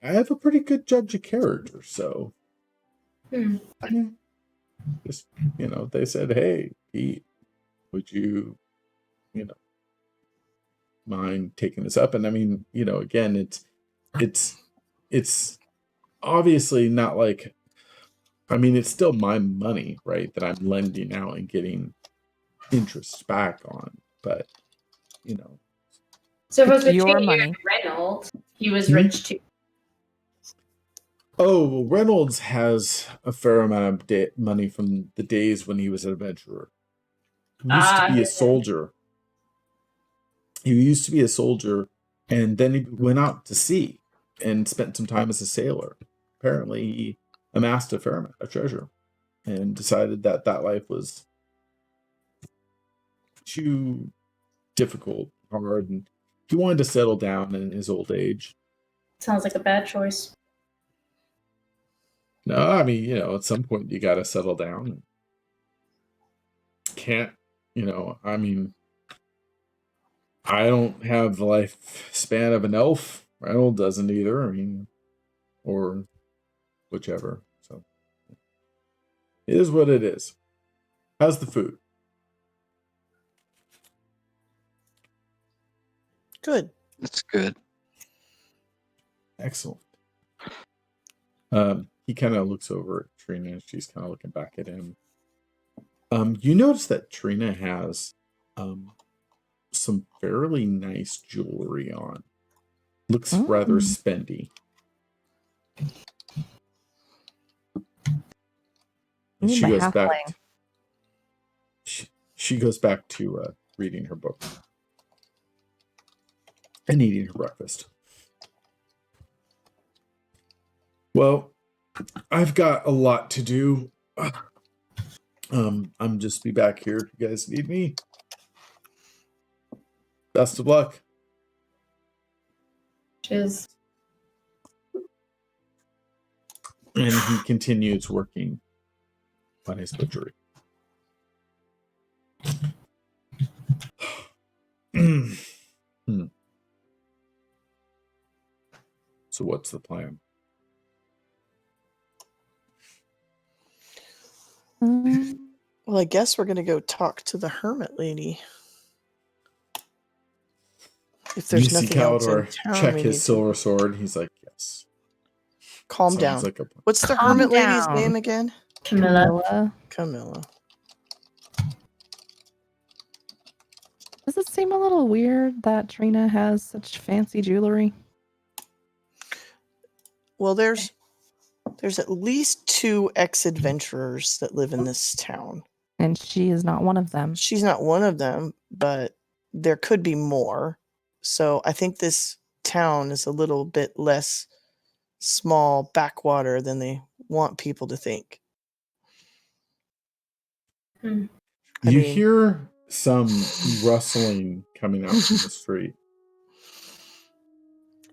I have a pretty good judge of character, so just, they said, "Hey, Pete, would you, mind taking this up?" And I mean, again, it's obviously not like, I mean, it's still my money, right, that I'm lending out and getting interest back on, but So if it was It's your between you money. and Reynolds, he was rich too. Oh, well, Reynolds has a fair amount of money from the days when he was an adventurer. He used to be a soldier. He used to be a soldier, and then he went out to sea and spent some time as a sailor. Apparently, he amassed a fair amount of treasure and decided that life was too difficult, hard, and he wanted to settle down in his old age. Sounds like a bad choice. No, I mean, at some point you got to settle down. Can't, I mean, I don't have the lifespan of an elf. Reynolds doesn't either. I mean, or whichever. So it is what it is. How's the food? Good. That's good. Excellent. He kind of looks over at Trina. She's kind of looking back at him. You notice that Trina has some fairly nice jewelry on. Looks rather spendy. And she goes back. She goes back to reading her book and eating her breakfast. Well, I've got a lot to do. I'm just be back here if you guys need me. Best of luck. Cheers. And he continues working on his butchery. So what's the plan? Well, I guess we're gonna go talk to the hermit lady. If there's You see nothing else in Calidor town, check we his need silver sword. He's like, yes. to calm Sounds down. like a plan. What's the Calm hermit lady's down. name again? Camilla. Camilla. Does it seem a little weird that Trina has such fancy jewelry? Well, there's at least 2 ex-adventurers that live in this town. And she is not one of them. She's not one of them, but there could be more. So I think this town is a little bit less small backwater than they want people to think. I You mean- hear some rustling coming out from the street.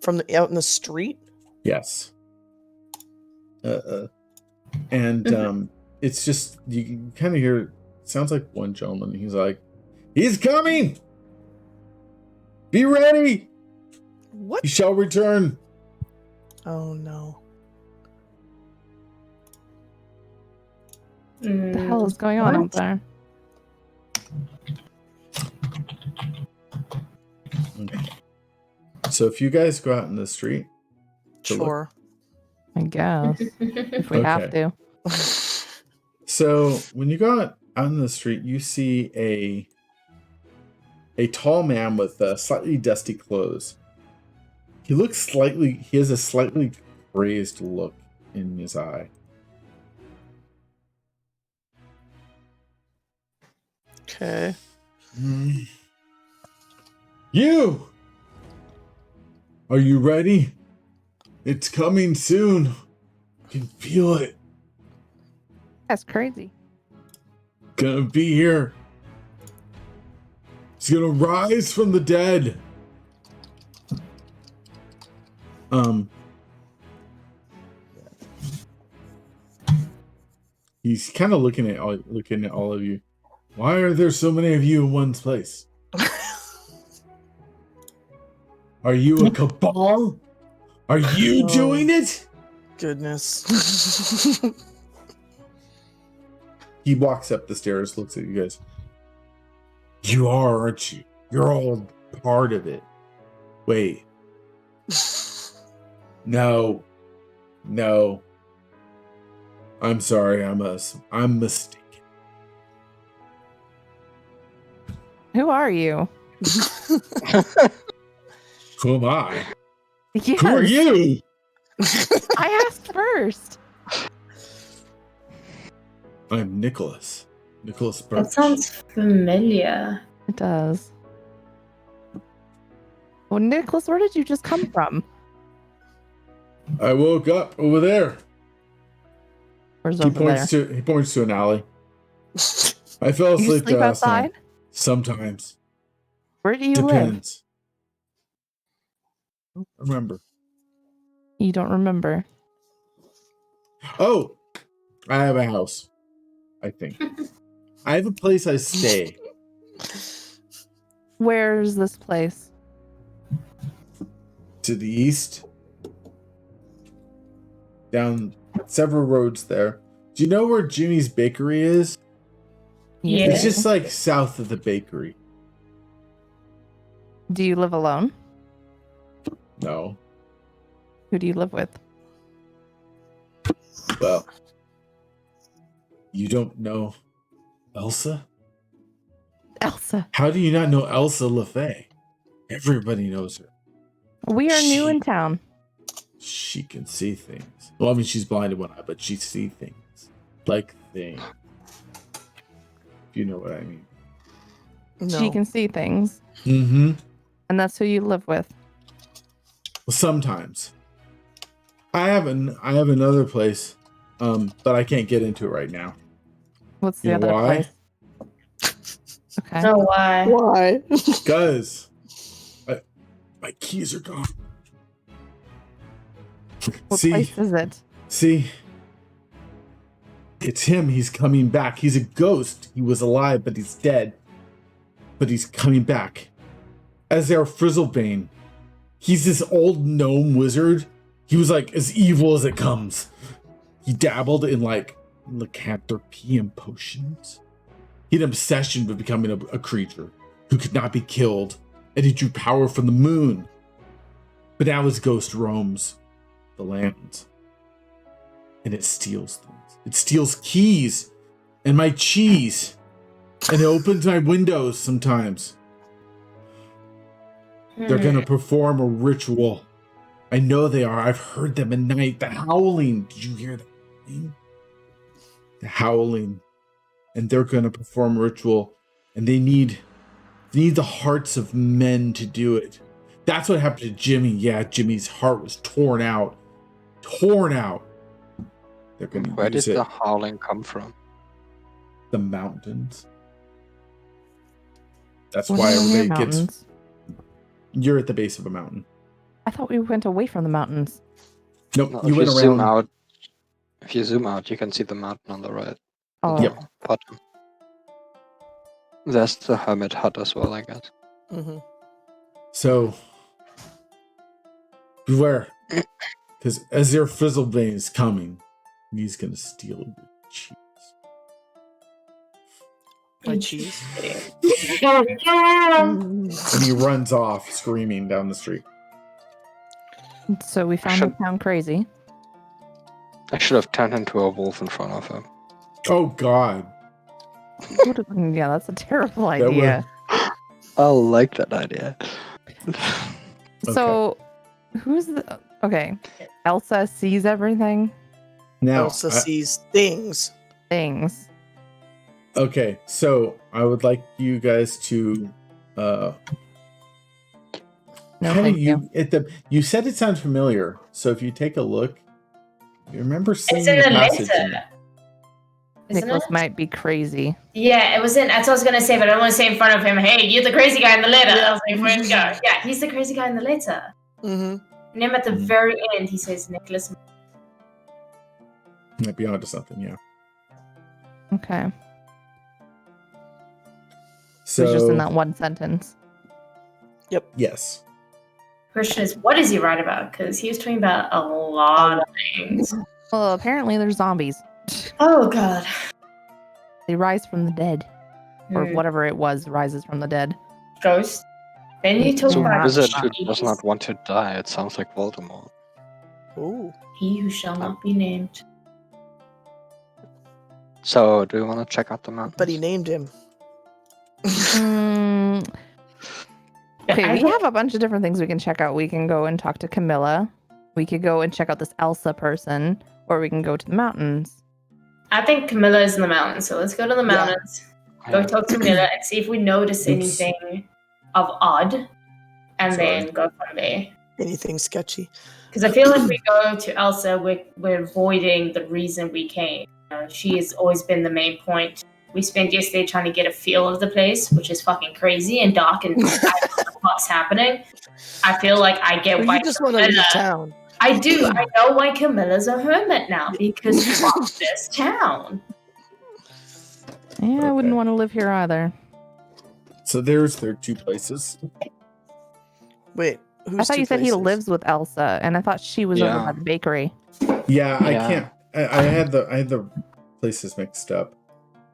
From out in the street? Yes. And it's just, you kind of hear, it sounds like one gentleman. He's like, he's coming! Be ready! What? He shall return. Oh no. What the hell is going on out there? Okay. So if you guys go out in the street, to look- Sure. I guess. If we have to. So when you go out in the street, you see a tall man with slightly dusty clothes. He has a slightly crazed look in his eye. Okay. You! Are you ready? It's coming soon. I can feel it. That's crazy. Gonna be here. He's gonna rise from the dead. He's kind of looking at all of you. Why are there so many of you in one place? Are you a cabal? Are you doing it? Goodness. He walks up the stairs, looks at you guys. You are, aren't you? You're all part of it. Wait. No. I'm sorry, I'm mistaken. Who are you? Who am I? Yes. Who are you? I asked first. I'm Nicholas. Nicholas Birch. That sounds familiar. It does. Well, Nicholas, where did you just come from? I woke up over there. Where's He over there? points to an alley. I fell You asleep sleep last night. outside? Sometimes. Where do you live? Depends. Remember. You don't remember. Oh, I have a house. I think. I have a place I stay. Where's this place? To the east. Down several roads there. Do you know where Jimmy's Bakery is? Yeah. It's just like south of the bakery. Do you live alone? No. Who do you live with? Well, you don't know Elsa? Elsa. How do you not know Elsa LaFay? Everybody knows her. We are new in town. She can see things. Well, I mean, she's blind in one eye, but she sees things. Like things. If you know what I mean. No. She can see things. Mm-hmm. And that's who you live with. Well, sometimes. I have another place, but I can't get into it right now. What's the You know other why? place? Okay. So why? Why? Because my keys are gone. What place is it? See, it's him. He's coming back. He's a ghost. He was alive, but he's dead. But he's coming back. As our Frizzlebane. He's this old gnome wizard He was like as evil as it comes. He dabbled in like lycanthropy and potions. He had an obsession with becoming a creature who could not be killed, and he drew power from the moon. But now his ghost roams the lands, and it steals things. It steals keys and my cheese, and it opens my windows sometimes. They're gonna perform a ritual. I know they are. I've heard them at night. The howling. Did you hear that thing? The howling. And they're gonna perform a ritual, and they need the hearts of men to do it. That's what happened to Jimmy. Yeah, Jimmy's heart was torn out. Torn out. They're gonna Where use did it. the howling come from? The mountains. That's We're why near everybody gets. mountains. You're at the base of a mountain. I thought we went away from the mountains. Nope, No, you if went you zoom around. out, if you zoom out, you can see the mountain on the right. Oh, Yep. Bottom. There's the hermit hut as well, I guess. Mm-hmm. So beware, because Azir Frizzlebane is coming. And he's gonna steal your cheese. My cheese. And he runs off screaming down the street. so we found the town crazy. I should have turned into a wolf in front of him. Oh God. Yeah, that's a terrible That idea. I like that idea. So, who's the... Okay, Elsa sees everything. Now, Elsa sees things. Things. okay, so I would like you guys to No, kinda thank you. you said it sounds familiar. So if you take a look, you remember seeing It's in the the passage. letter. Isn't Nicholas it? might be crazy. Yeah, it was in. That's what I was gonna say, but I don't want to say in front of him. Hey, you're the crazy guy in the letter. I was like, where'd he go? Yeah, he's the crazy guy in the letter. Mm-hmm. And then at the very end, he says, "Nicholas." Might be onto something, yeah. Okay. So It was just in that one sentence. yes. Question is, what is he right about? Because he was talking about a lot of things. Well, apparently there's zombies. Oh God. They rise from the dead. Or Hmm. whatever it was, rises from the dead. Ghost. Then you talk So Yeah. about wizard who cheese. does not want to die. It sounds like Voldemort. Ooh. He who shall not be named. So do you want to check out the mountains? But he named him. Mm, okay, we have a bunch of different things we can check out. We can go and talk to Camilla. We could go and check out this Elsa person. Or we can go to the mountains. I think Camilla is in the mountains, so let's go to the mountains. Go talk to Camilla and see if we notice Oops. anything of odd, and Sorry. then go from there. Anything sketchy? Because I feel like if we go to Elsa, we're avoiding the reason we came. She has always been the main point. We spent yesterday trying to get a feel of the place, which is fucking crazy and dark, and I don't know what's happening. I feel like I get Or why you just want to leave Camilla. town. I do. I know why Camilla's a hermit now because fuck this town. Yeah, I wouldn't Okay. want to live here either. So there are two places. Wait, who's I thought two you said he places? lives with Elsa, and I thought she was over Yeah. by the bakery. Yeah, I Yeah. can't. I had the places mixed up,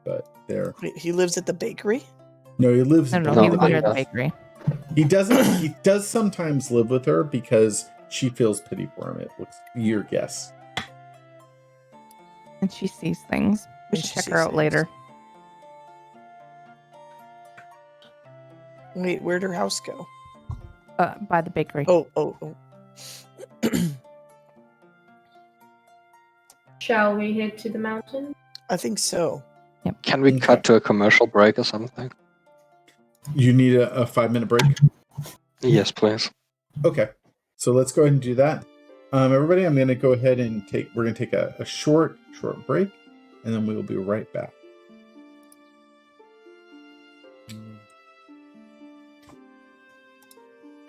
but there. Wait, he lives at the bakery? No, he lives. I don't know. below He the was under the bakery. bakery. He doesn't. He does sometimes live with her because she feels pity for him. It looks your guess. And she sees things. We And should she check sees her out things. later. Wait, where'd her house go? By the bakery. Oh. Shall we head to the mountain? I think so. Can we Okay. cut to a commercial break or something? You need a 5-minute break. Yes, please. Okay, so let's go ahead and do that. Everybody, I'm going to go ahead and we're going to take a short break, and then we will be right back.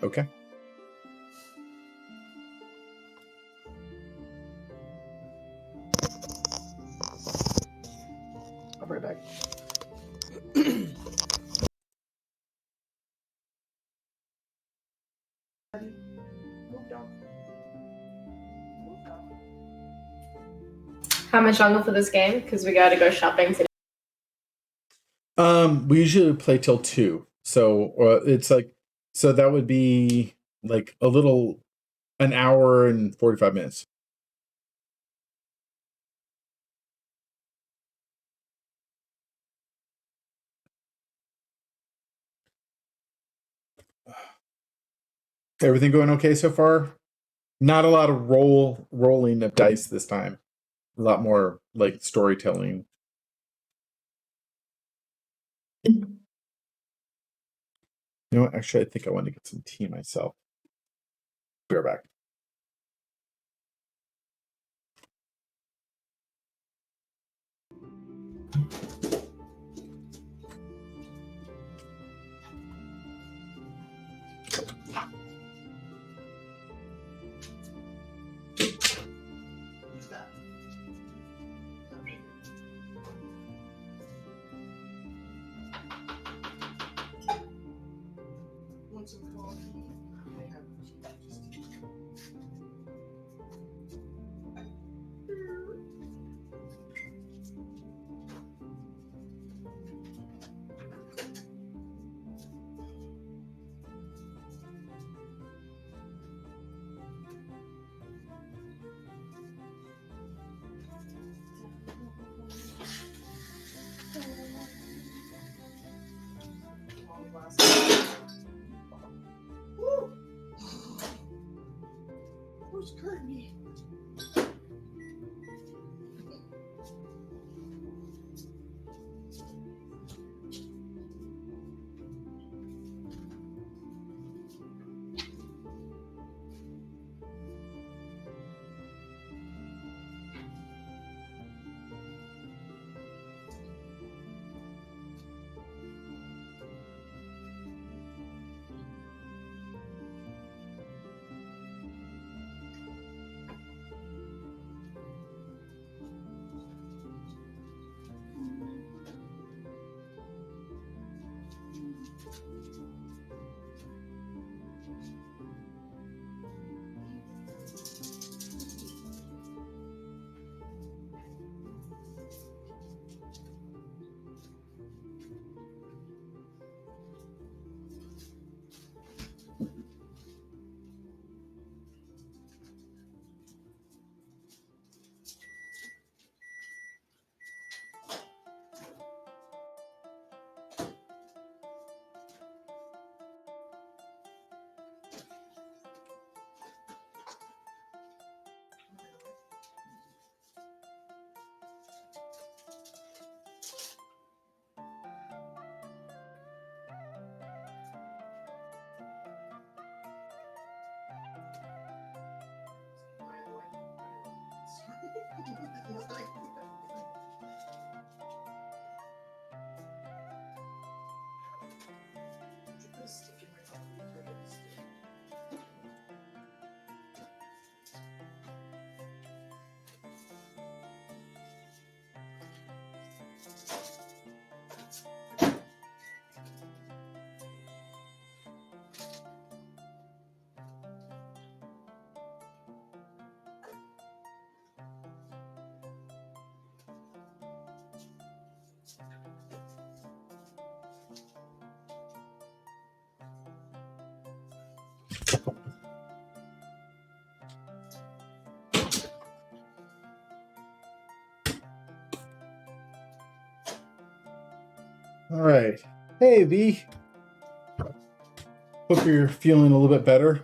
Okay. I'll be right back. How much longer for this game? Because we got to go shopping today. We usually play till 2, so it's like, so that would be like an hour and 45 minutes. Everything going okay so far? Not a lot of rolling of dice this time. A lot more like storytelling. You know what? Actually, I think I want to get some tea myself. Be right back. Where's Courtney? All right. Hey, V. Hope you're feeling a little bit better.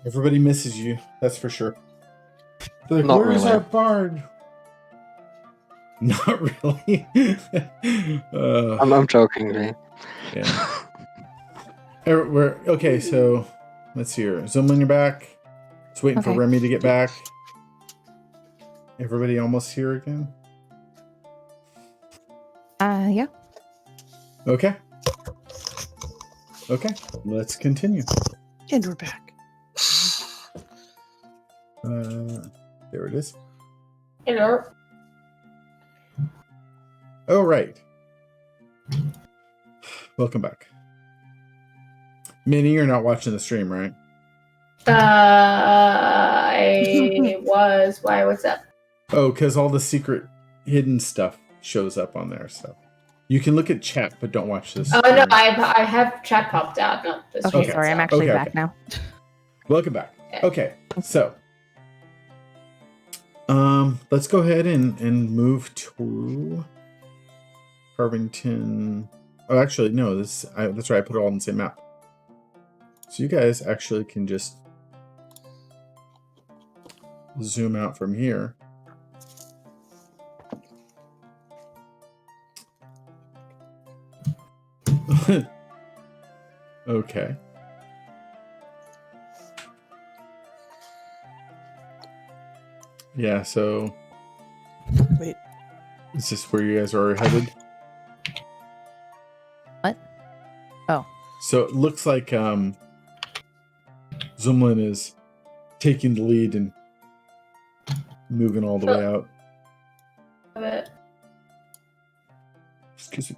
Everybody misses you, that's for sure. They're like, Not where's really. our bard? Not really. I'm joking, V. Yeah. Okay, so let's see here. Zoom on your back. Just waiting for Okay. Remy to get back. Everybody almost here again? Yeah. Okay. Okay, let's continue. And we're back. There it is. Hello. Oh, right. Welcome back. Minnie, you're not watching the stream, right? I was. Why? What's up? Oh, because all the secret hidden stuff shows up on there. So you can look at chat, but don't watch this. Oh no, I have chat popped out, not this Okay, one sorry, I'm itself. actually Okay, back now. Welcome back. Okay. Okay, so let's go ahead and move to Carvington. Oh, actually, no. That's right. I put it all on the same map. So you guys actually can just zoom out from here. Okay. Yeah, so Wait. is this where you guys are headed? What? Oh. So it looks like Zumlin is taking the lead and moving all the way out. But Excuse me.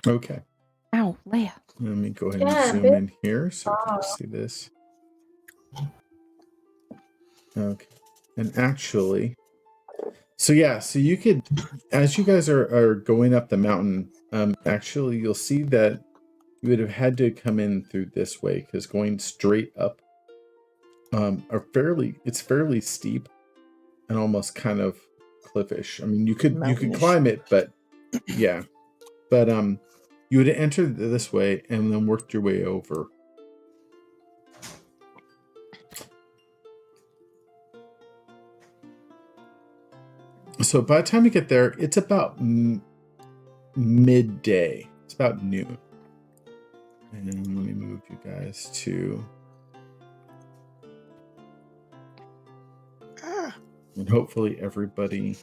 Okay. Ow, Leia. Let me go ahead Yeah, and zoom in here so we can see this. Okay. And actually, so you could, as you guys are going up the mountain, actually you'll see that you would have had to come in through this way because going straight up it's fairly steep and almost kind of cliffish. I mean, you could Mountainish. climb it, but yeah. But you would enter this way and then worked your way over. So by the time you get there, it's about midday. It's about noon. And let me move you guys to... And hopefully everybody...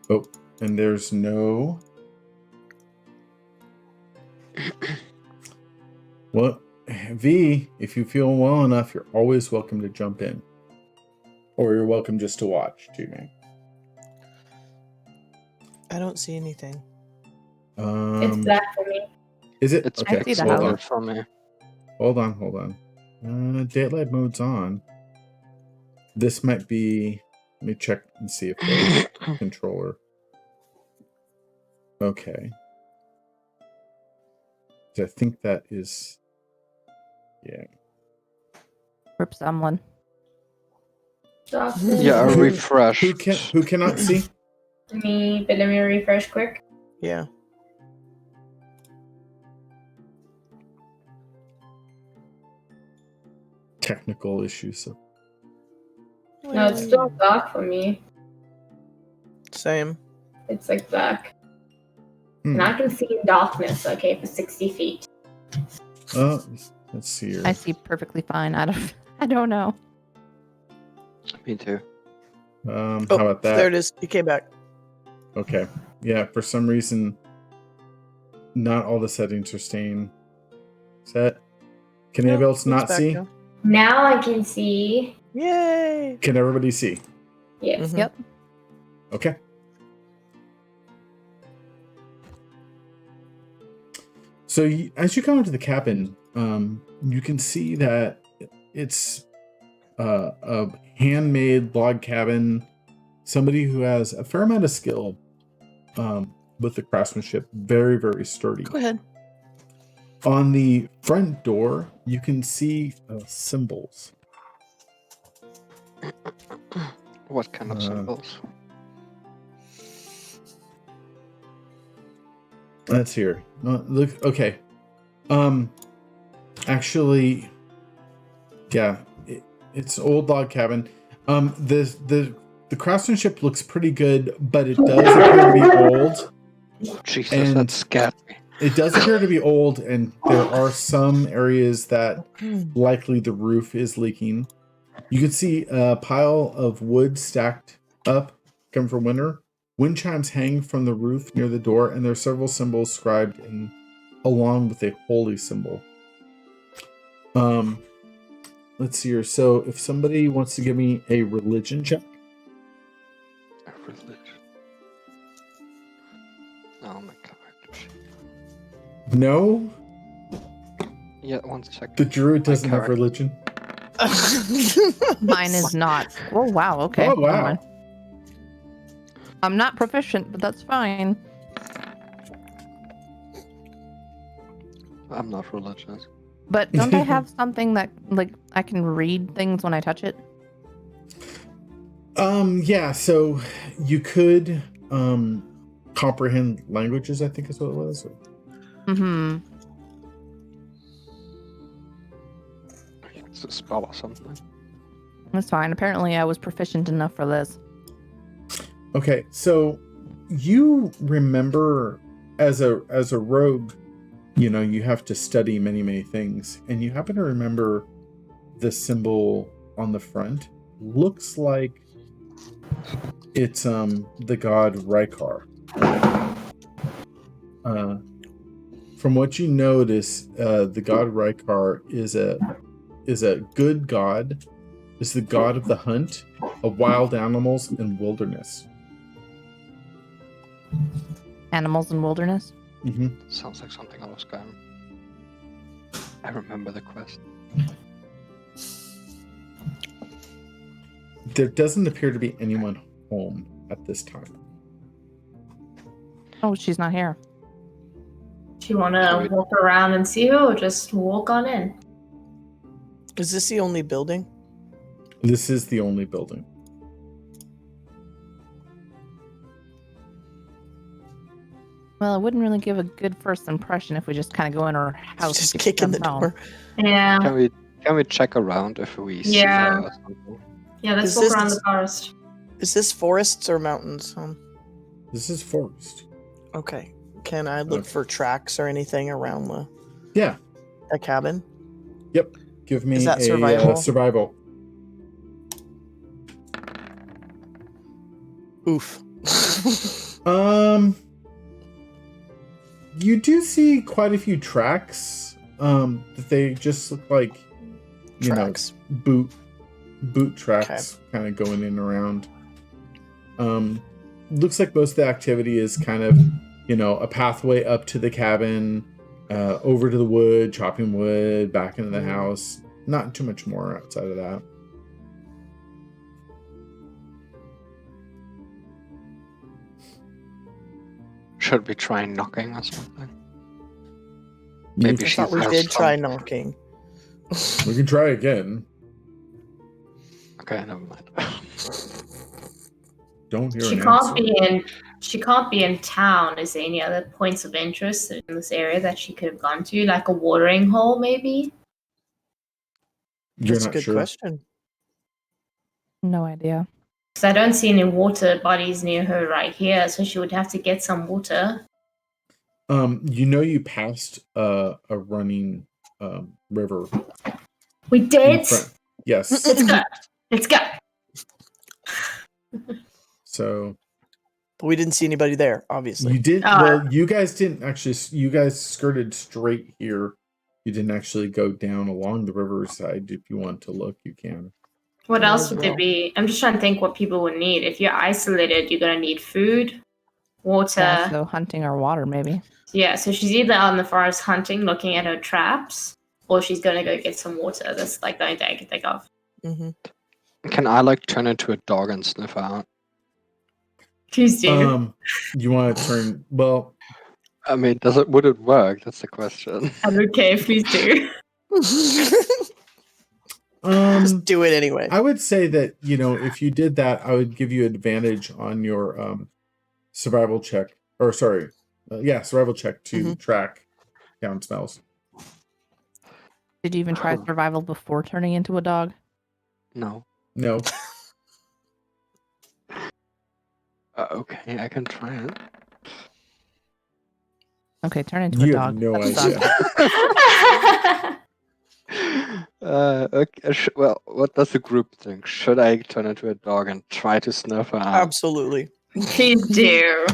Oh, and there's no... Well, V, if you feel well enough, you're always welcome to jump in. Or you're welcome just to watch, too, man. I don't see anything. it's black for me. Is it? It's Okay, I see the hold house. on. for me. Hold on. Daylight mode's on. This might be... Let me check and see if the controller... Okay. I think that is... Yeah. Rip someone. Yeah, I Who- refreshed. Who cannot see? Me, but let me refresh quick. Yeah. Technical issues. So. No, it's still dark for me. Same. It's like black. Hmm. And I can see in darkness, okay, for 60 feet. Oh, let's see here. I see perfectly fine. I don't know. Me too. Oh, How about that? there it is. He came back. Okay. Yeah, for some reason, not all the settings are staying set. Can anybody else He's not back see? now. Now I can see. Yay! Can everybody see? Yes. Mhm. Yep. Okay. So as you come into the cabin, you can see that it's a handmade log cabin. Somebody who has a fair amount of skill with the craftsmanship. Very, very sturdy. Go ahead. On the front door, you can see symbols. What kind of symbols? That's here. Look, okay. Actually, yeah, it's an old log cabin. The craftsmanship looks pretty good, but it does appear to be old. Jesus, and- that scared me. It does appear to be old, and there are some areas that likely the roof is leaking. You can see a pile of wood stacked up, coming from winter. Wind chimes hang from the roof near the door, and there are several symbols scribed in, along with a holy symbol. Let's see here. So, if somebody wants to give me a religion check, A religion. Oh my god. no. Yeah, 1 second. The druid My doesn't have character- religion. Mine is not. Oh wow. Okay. Oh, never wow. mind. I'm not proficient, but that's fine. I'm not religious. But don't I have something that like I can read things when I touch it? Yeah, so you could comprehend languages, I think is what it was. Mm-hmm. It's a spell or something. That's fine. Apparently, I was proficient enough for this. Okay, so you remember as a rogue, you know, you have to study many things, and you happen to remember the symbol on the front. Looks like it's the god Rykar. From what you notice, the god Rykar is a good god. Is the god of the hunt, of wild animals and wilderness. Animals in wilderness. Mm-hmm. Sounds like something on Skyrim. I remember the quest. There doesn't appear to be anyone home at this time. Oh, she's not here. Do you want to walk around and see her, or just walk on in? Is this the only building? This is the only building. Well, it wouldn't really give a good first impression if we just kind of go in her house. Just and kick in the them door. Yeah. Can we check around if we see Yeah. her or something? Yeah, let's Is walk this- around the forest. Is this forests or mountains? This is forest. Okay. Can I look Okay. for tracks or anything around the Yeah. cabin? Yep. Give me Is that a survival? survival. Oof. You do see quite a few tracks. That they just look like, you Tracks. know, boot tracks, kind of going in and around. Looks like most of the activity is kind of, you know, a pathway up to the cabin, over to the wood, chopping wood, back into the house. Not too much more outside of that. Should we try knocking or something? We Maybe I she thought we has did try some- knocking. can try again. Okay, never mind. Don't hear She an can't answer. be in. She can't be in town. Is there any other points of interest in this area that she could have gone to, like a watering hole, maybe? You're That's a not good sure. question. No idea. Because I don't see any water bodies near her right here, so she would have to get some water. You know, you passed a running river. We in did. front. Yes. Let's go. Let's go. So But we didn't see anybody there, obviously. you did. Ah. Well, you guys didn't actually. You guys skirted straight here. You didn't actually go down along the riverside. If you want to look, you can. What Might else as would there well. be? I'm just trying to think what people would need. If you're isolated, you're gonna need food, water. Yeah, so hunting or water, maybe. Yeah, so she's either out in the forest hunting, looking at her traps, or she's gonna go get some water. That's like the only thing I can think of. Mm-hmm. Can I like turn into a dog and sniff out? Please do. You want to turn? Well, I mean, would it work? That's the question. I'm okay, please do. Just do it anyway. I would say that, you know, if you did that, I would give you advantage on your survival check. Or sorry, survival check to track down smells. Did you even try survival before turning into a dog? No. No. Okay, I can try it. Okay, turn into a You have dog. no That sucks. idea. Okay. Well, what does the group think? Should I turn into a dog and try to sniff her out? Absolutely. Please do.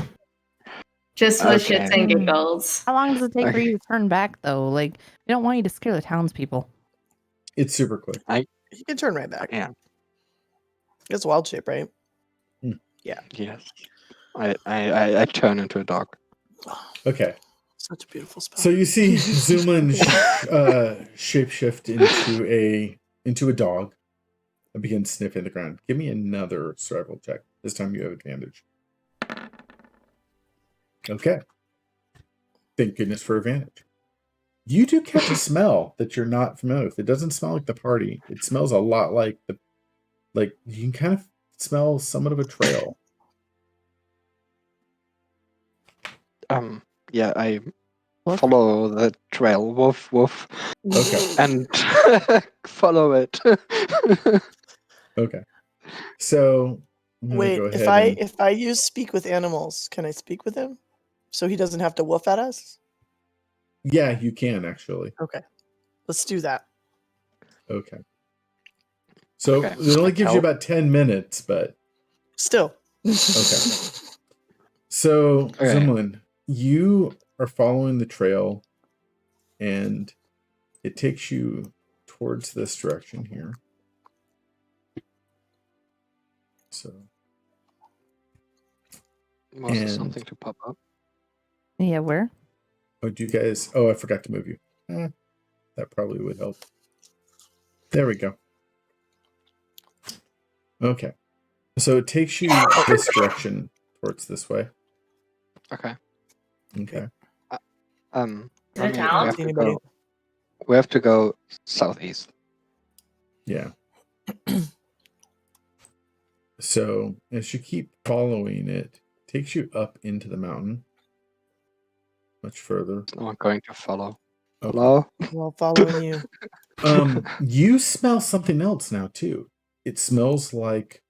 Just for Okay. shits and giggles. How long does it take for Okay. you to turn back, though? Like, we don't want you to scare the townspeople. It's super quick. You can turn right back. Yeah. It's wild shape, right? Yes. I turn into a dog. Okay. Such a beautiful spell. So you see Zoomlin shapeshift into a dog and begin sniffing the ground. Give me another survival check. This time you have advantage. Okay. Thank goodness for advantage. You do catch a smell that you're not familiar with. It doesn't smell like the party. It smells a lot like you can kind of smell somewhat of a trail. Yeah, I Woof. follow the trail. Woof, woof. Okay. And follow it. Okay. So I'm gonna Wait, go ahead if I use speak with animals, can I speak with him? So he doesn't have to woof at us? yeah, you can actually. Okay. Let's do that. Okay. So Okay. it only gives you Help. about 10 minutes, but Still. Okay. So Okay. Zoomlin, you are following the trail and it takes you towards this direction here. So Was there And- something to pop up? Yeah, where? I forgot to move you. That probably would help. There we go. Okay. So it takes you this direction towards this way. Okay. Okay. The Remy, town? we have to go southeast. Yeah. So as you keep following it, takes you up into the mountain. Much further. There's no one going to follow. Okay. Hello? While following you. You smell something else now too. It smells like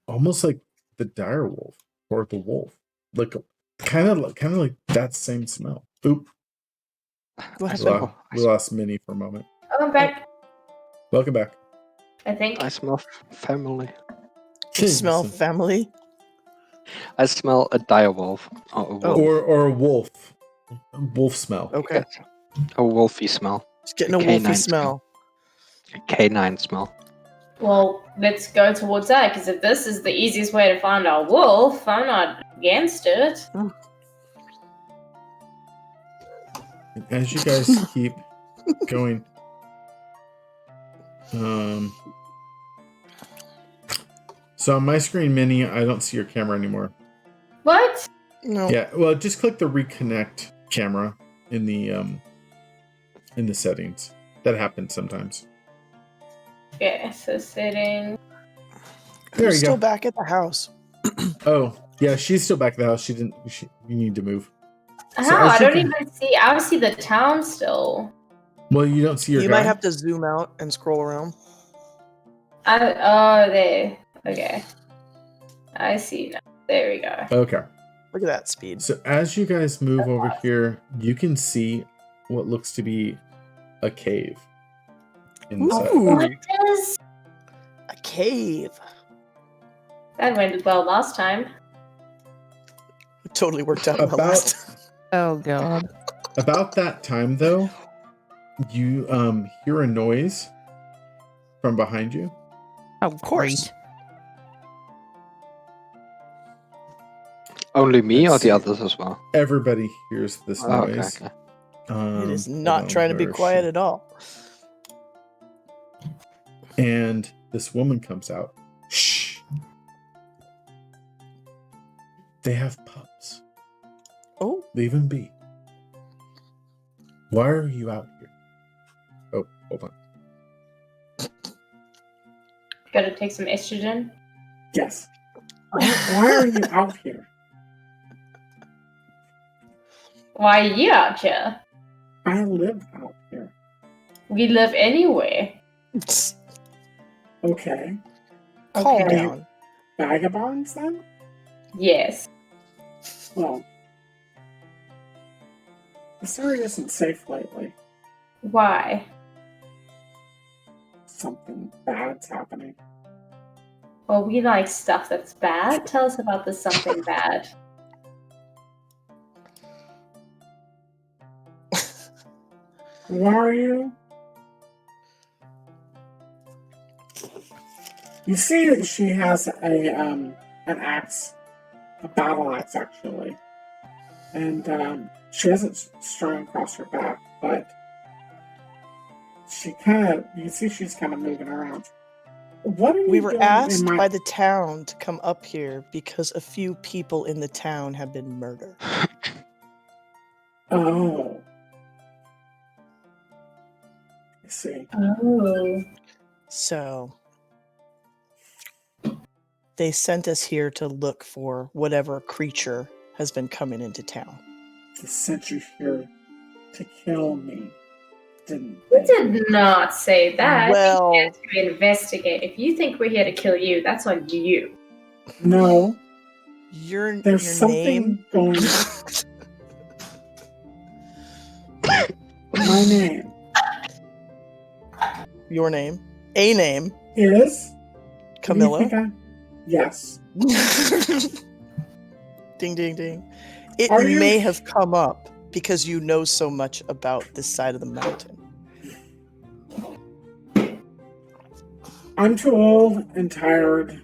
almost like the dire wolf or the wolf. Like kind of like that same smell. Oop. What I happened? smell, We lost Minnie for a moment. Oh, I'm back. Welcome back. I think. I smell family. You smell Listen. family? I smell a dire wolf. Or a wolf. Or a wolf. Wolf smell. Okay. A wolfy smell. Just getting a Canine wolfy smell. A canine smell. Well, let's go towards that, because if this is the easiest way to find our wolf, I'm not against it. As you guys keep going, so on my screen, Minnie, I don't see your camera anymore. What? No. Yeah, well, just click the reconnect camera in the settings. That happens sometimes. Okay, so setting. There Who's you still go. back at the house? Oh, yeah, she's still back at the house. You need to move. So How? as I you don't can- even see. I see the town still. Well, you don't see your You guy. might have to zoom out and scroll around. There. Okay. I see now. There we go. Okay. Look at that speed. So as you guys move over here, you can see what looks to be a cave inside. Ooh, What does? a cave. That went well last time. It totally worked out well About- last time. Oh god. About that time, though, you hear a noise from behind you. Oh, Of course. great. Only me Let's or see. the others as well? Everybody hears this Oh, okay, noise. okay. It is Hold not on, trying to be where is quiet she? at all. And this woman comes out. Shh. They have pups. Oh, Leave them be. Why are you out here? Oh, hold on. Gotta take some estrogen. Yes. Why are you out here? Why are you out here? I live out here. We live anywhere. Okay. calm Okay. down. Vagabonds then? Yes. Well, this area isn't safe lately. Why? Something bad's happening. Well, we like stuff that's bad. Tell us about this something bad. Who are you? You see that she has an axe, a battle axe actually. And she hasn't strung across her back, but she kind of, you can see she's kind of moving around. What are you We were doing asked in by the town to come up here because a few people in the town have been murdered. Oh. I see. Oh. So they sent us here to look for whatever creature has been coming into town. They sent you here to kill me, didn't We they? did not say that. Well, We're here to investigate. If you think we're here to kill you, that's on you. No, your there's your something name. going My name Your name. A name. is... Camilla. You think yes. Ding ding ding. It Are you- may have come up because you know so much about this side of the mountain. I'm too old and tired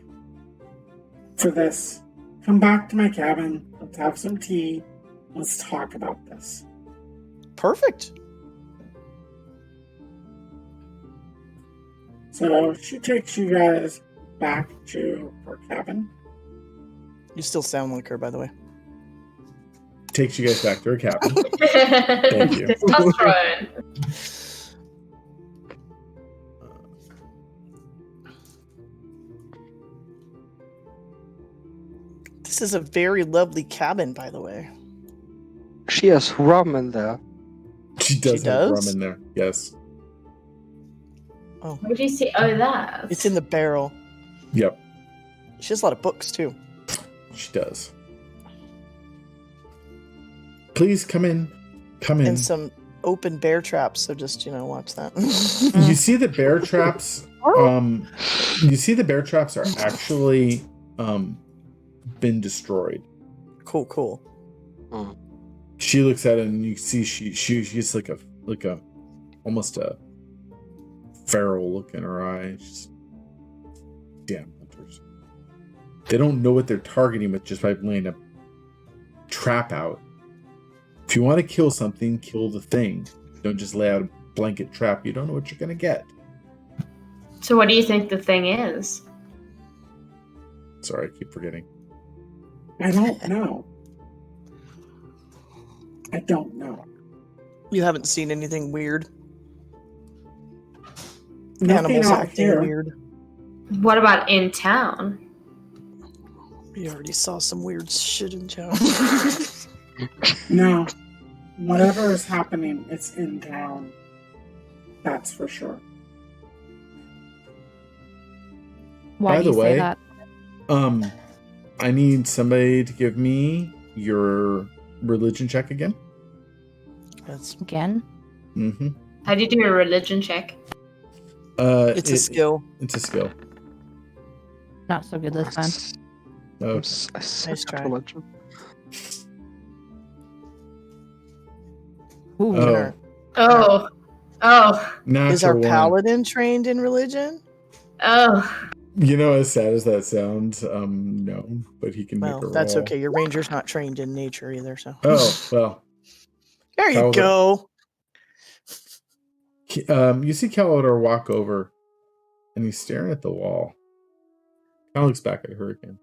for this. Come back to my cabin. Let's have some tea. Let's talk about this. Perfect. So she takes you guys back to her cabin. You still sound like her, by the way. Takes you guys back to her cabin. Thank you. Testosterone. This is a very lovely cabin, by the way. She has rum in there. She does She have rum does? in there. Yes. Where do you see? Oh, that. It's in the barrel. Yep. She has a lot of books too. She does. Please come in. Come in. And some open bear traps, so just, watch that. You see the bear traps. You see the bear traps are actually been destroyed. Cool. Mm. She looks at it and you see she's like a almost a feral look in her eye. She's, damn hunters. They don't know what they're targeting with just by laying a trap out. If you want to kill something, kill the thing. Don't just lay out a blanket trap. You don't know what you're gonna get. So, what do you think the thing is? Sorry, I keep forgetting. I don't know. I don't know. You haven't seen anything weird? Nothing Animals out acting here. weird. What about in town? We already saw some weird shit in town. No. Whatever is happening, it's in town. That's for sure. Why By do you the way, say that? I need somebody to give me your religion check again. That's Again? Mm-hmm. How do you do a religion check? it's a skill. It's a skill. Not so good this time. Oh, Nice try. Religion. Ooh. oh. Oh, Natural Is our one. paladin trained in religion? oh. You know, as sad as that sounds, no, but he can make a Well, roll. that's okay. Your ranger's not trained in nature either, so. Oh, well. There you Calvin. go. You see Calodor walk over, and he's staring at the wall. Kind of looks back at her again.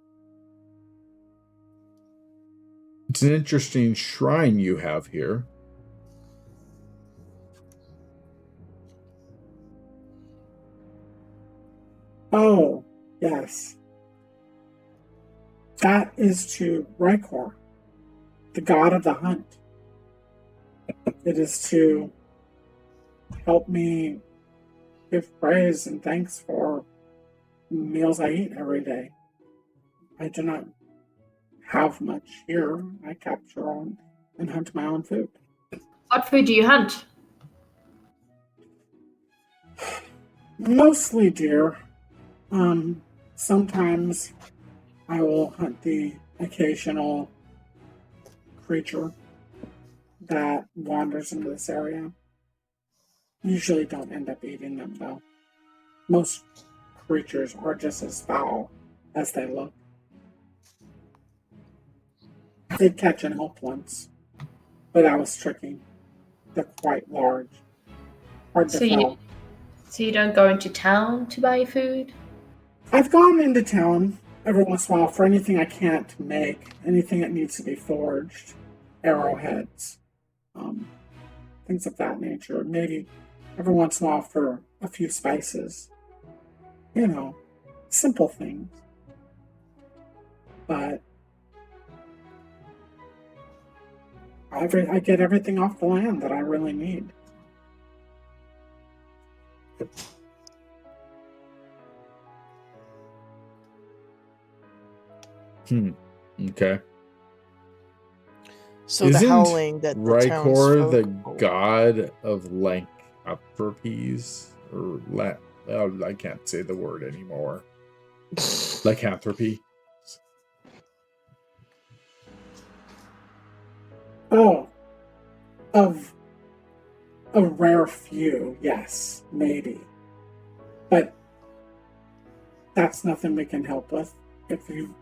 It's an interesting shrine you have here. Oh, yes. That is to Rykor, the god of the hunt. It is to help me give praise and thanks for meals I eat every day. I do not have much here. I capture and hunt my own food. What food do you hunt? Mostly deer. Sometimes I will hunt the occasional creature that wanders into this area. Usually don't end up eating them, though. Most creatures are just as foul as they look. I did catch an elk once. but that was tricky. They're quite large. Hard to tell. So you don't go into town to buy food? I've gone into town every once in a while for anything I can't make, anything that needs to be forged, arrowheads, things of that nature. Maybe every once in a while for a few spices. You know, simple things. But I get everything off the land that I really need. Okay. So Isn't the howling that the Rykor the townsfolk- god of lycanthropies? Or I can't say the word anymore. Lycanthropy. Oh, of a rare few, yes, maybe. But that's nothing we can help with. If you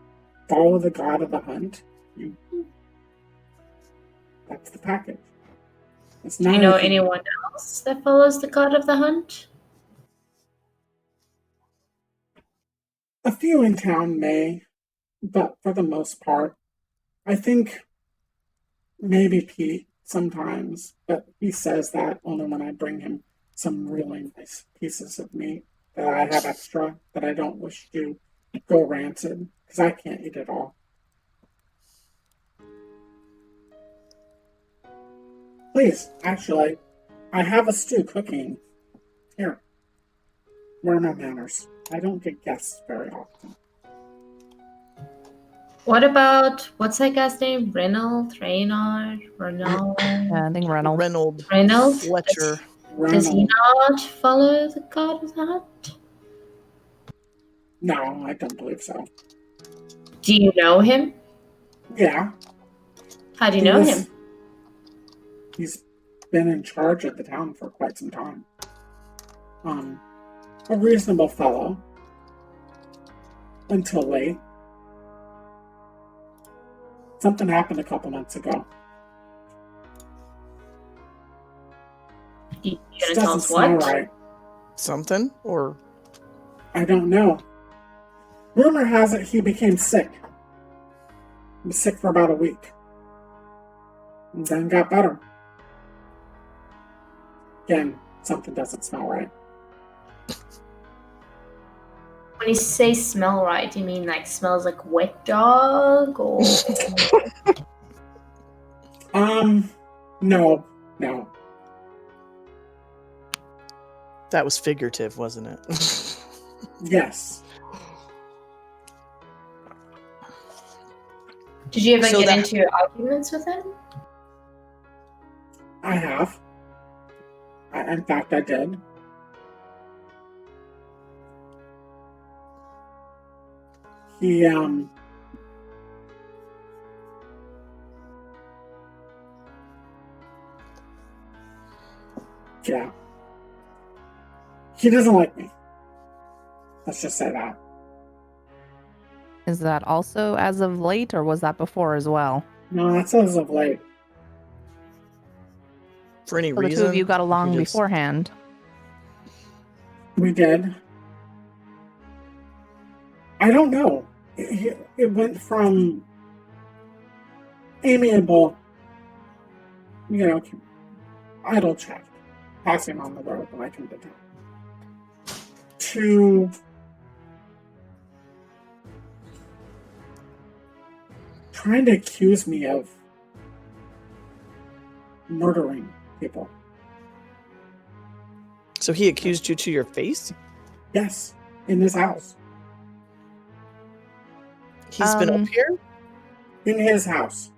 follow the god of the hunt, that's the package. It's Do not you know anything- anyone else that follows the god of the hunt? A few in town may, but for the most part, I think maybe Pete sometimes, but he says that only when I bring him some really nice pieces of meat that I have extra that I don't wish to go rancid because I can't eat it all. Please, actually, I have a stew cooking. Here. Where are my manners? I don't get guests very often. What about, what's that guy's name? Reynolds? Yeah, I think Reynolds. Reynolds? Fletcher. Does he Ronald. not follow the god of the hunt? No, I don't believe so. Do you know him? Yeah. How do you know him? He's been in charge of the town for quite some time. A reasonable fellow. Until late. Something happened a couple months ago. You It gonna tell doesn't us smell what? right. Something? Or I don't know. Rumor has it he became sick. He was sick for about a week. And then got better. Again, something doesn't smell right. When you say smell right, do you mean like smells like wet dog or No. that was figurative, wasn't it? Yes. did you ever So get that- into arguments with him? I have. In fact, I did. He, yeah. He doesn't like me. Let's just say that. Is that also as of late, or was that before as well? No, that's as of late. For any So the reason. two of you got along he just- beforehand. We did. I don't know. It went from amiable, idle chat, passing on the road when I come to town, to trying to accuse me of murdering people. So he accused you to your face? Yes, in his house. He's been up here? In his house.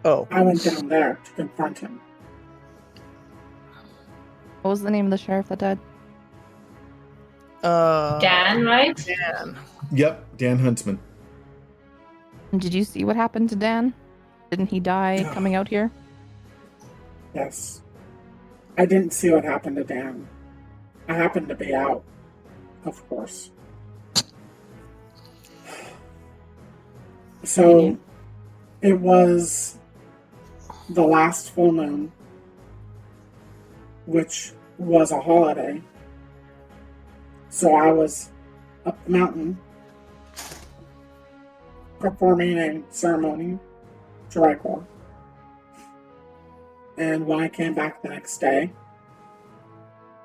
Oh. I went down there to confront him. What was the name of the sheriff that died? Dan, right? Dan. Yep, Dan Huntsman. And did you see what happened to Dan? Didn't he die coming out here? Yes. I didn't see what happened to Dan. I happened to be out, of course. So it was the last full moon, which was a holiday. So I was up the mountain performing a ceremony to Rykor. And when I came back the next day,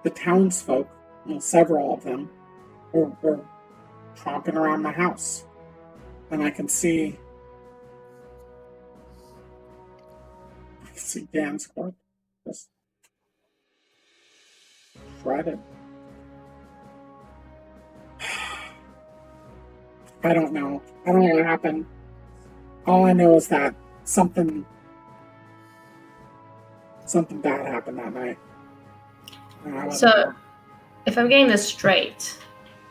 the townsfolk, several of them, were tromping around my house. And I can see Dan's corpse just shredded. I don't know. I don't know what happened. All I know is that something bad happened that night. So, if I'm getting this straight,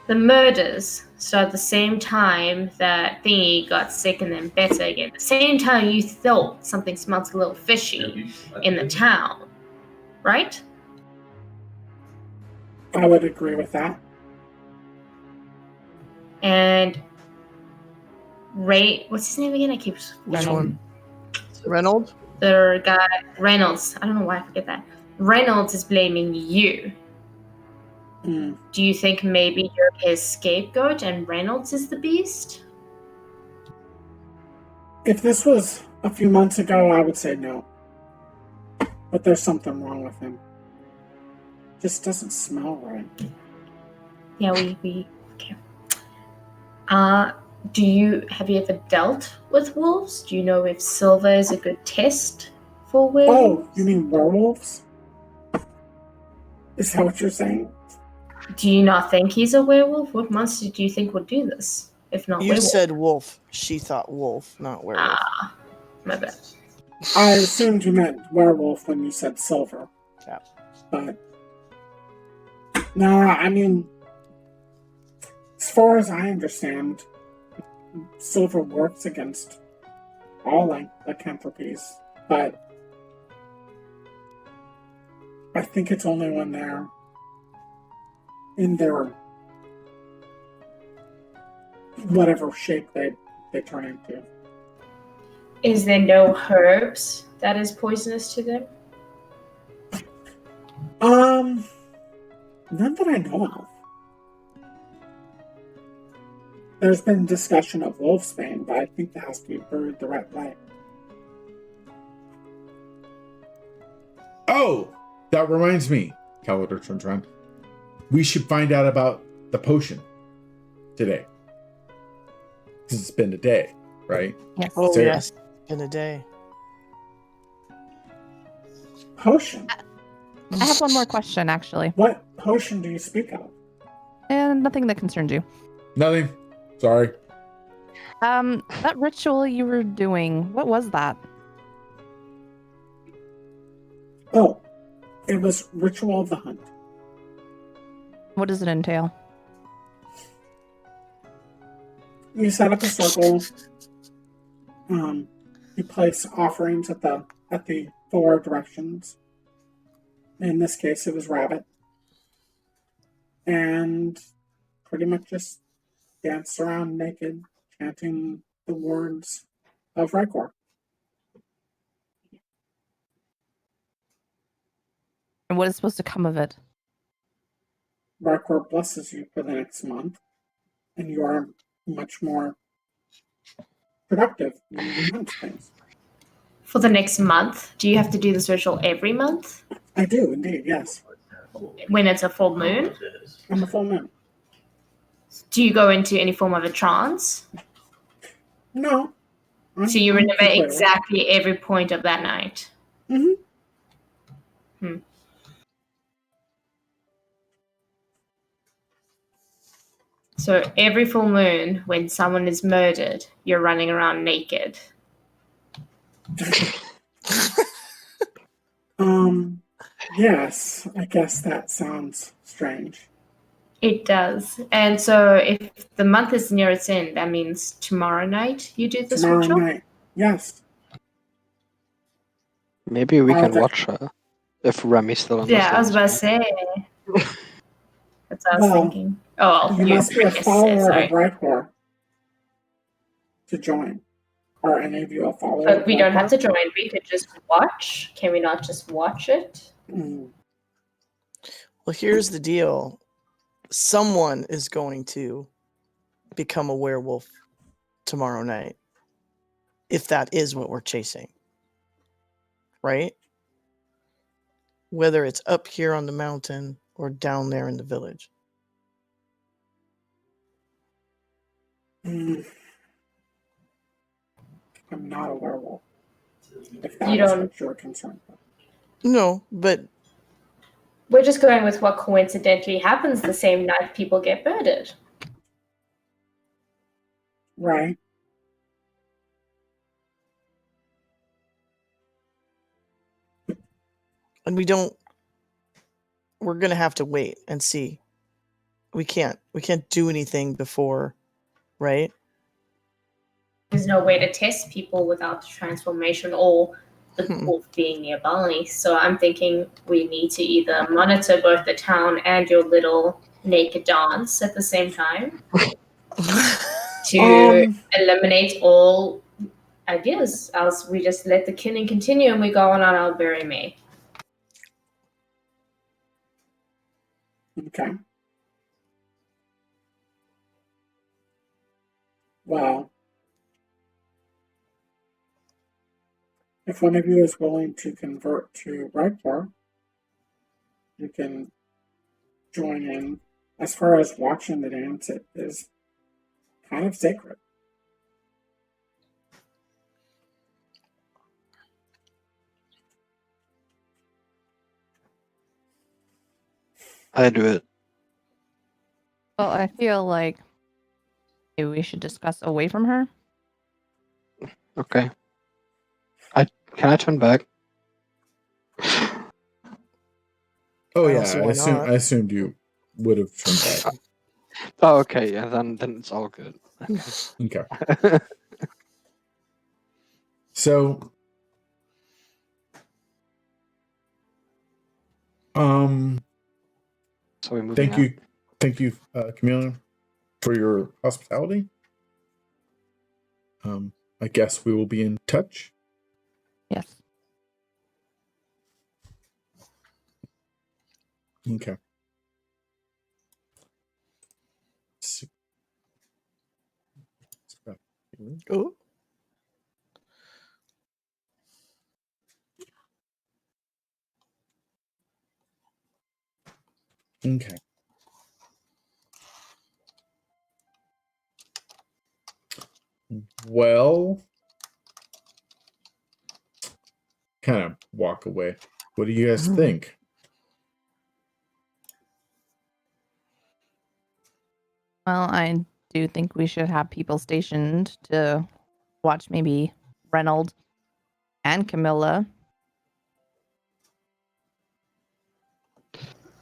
the murders started the same time that Thingy got sick and then better again. The same time you thought something smelled a little fishy in the town, right? I would agree with that. And what's his name again? I keep Reynolds? The guy, Reynolds. I don't know why I forget that. Reynolds is blaming you. Mm. Do you think maybe you're his scapegoat and Reynolds is the beast? If this was a few months ago, I would say no. But there's something wrong with him. Just doesn't smell right. Yeah, we okay. Have you ever dealt with wolves? Do you know if silver is a good test for werewolves? Oh, you mean werewolves? Is that what you're saying? Do you not think he's a werewolf? What monster do you think would do this, if not You werewolf? said wolf. She thought wolf, not werewolf. Ah, my bad. I assumed you meant werewolf when you said silver. Yeah. But no, I mean, as far as I understand, silver works against all lycanthropies, but I think it's only when they're in their whatever shape they turn into. Is there no herbs that is poisonous to them? None that I know of. There's been discussion of wolfsbane, but I think that has to be brewed the right way. Oh, that reminds me. Calidor turns around. We should find out about the potion today. Because it's been a day, right? Yes. Oh, Sarah. yes. In a day. Potion? I have one more question, actually. What potion do you speak of? And nothing that concerns you. Nothing. Sorry. That ritual you were doing, what was that? Oh, it was Ritual of the Hunt. What does it entail? You set up a circle. You place offerings at the 4 directions. In this case, it was rabbit. And pretty much just dance around naked, chanting the words of Rykor. And what is supposed to come of it? Rykor blesses you for the next month, and you are much more productive when you hunt things. For the next month? Do you have to do this ritual every month? I do, indeed, yes. When it's a full moon? On the full moon. Do you go into any form of a trance? No. So you remember completely. exactly every point of that night? Mm-hmm. So every full moon, when someone is murdered, you're running around naked. Yes, I guess that sounds strange. It does. And so if the month is near its end, that means tomorrow night you do this Tomorrow ritual? night, yes. Maybe we can Okay. watch her if Remy still understands. Yeah, I was about to say. That's what I was Well, thinking. Oh, You must be a yes, follower sorry. of Rykor to join. Are any of you a follower? But we don't have to join. We could just watch. Can we not just watch it? Mm. Well, here's the deal. Someone is going to become a werewolf tomorrow night. If that is what we're chasing. Right? Whether it's up here on the mountain or down there in the village. Mm. I'm not a werewolf. If that You is don't- what you're concerned with. No, but We're just going with what coincidentally happens the same night people get murdered. Right. and we're gonna have to wait and see. We can't do anything before, right? There's no way to test people without the transformation or the Hmm. wolf being nearby. So I'm thinking we need to either monitor both the town and your little naked dance at the same time to eliminate all ideas. Else we just let the killing continue and we go on our merry May. Okay. Well, if one of you is willing to convert to Riptor, you can join in. As far as watching the dance, it is kind of sacred. I do it. Well, I feel like maybe we should discuss away from her. Okay. Can I turn back? Oh I yeah, don't see why not. I assumed you would have turned back. Oh, okay. Yeah, then it's all good. Okay. So, So we're moving out. thank you, Camilla, for your hospitality. I guess we will be in touch. Yes. Okay. So- Oh. Okay. Well, kind of walk away. What do you guys think? Well, I do think we should have people stationed to watch maybe Reynolds and Camilla.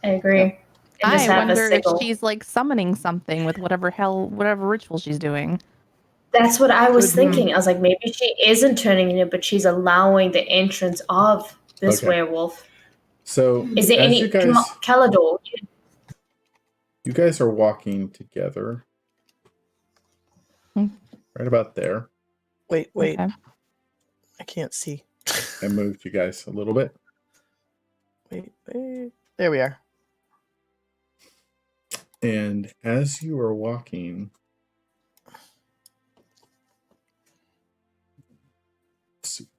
I agree. And just I have a wonder if signal. she's like summoning something with whatever ritual she's doing. That's what I was Could be. thinking. I was like, maybe she isn't turning it, but she's allowing the entrance of this Okay. werewolf. So, Is there as any you guys, Calador? you guys are walking together, Hmm. right about there. Wait. Okay. I can't see. I moved you guys a little bit. Wait. There we are. And as you are walking,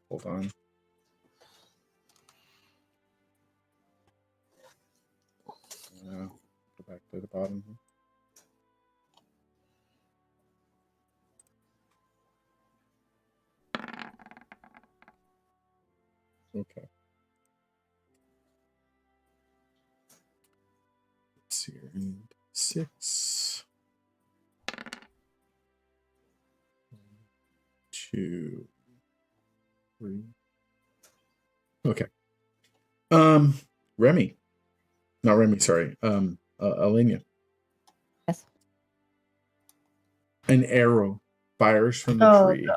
hold on. Go back to the bottom here. Okay. Let's see here. 6, 2, 3. Okay. Remy. Not Remy, sorry. Alenia. Yes. An arrow fires from the tree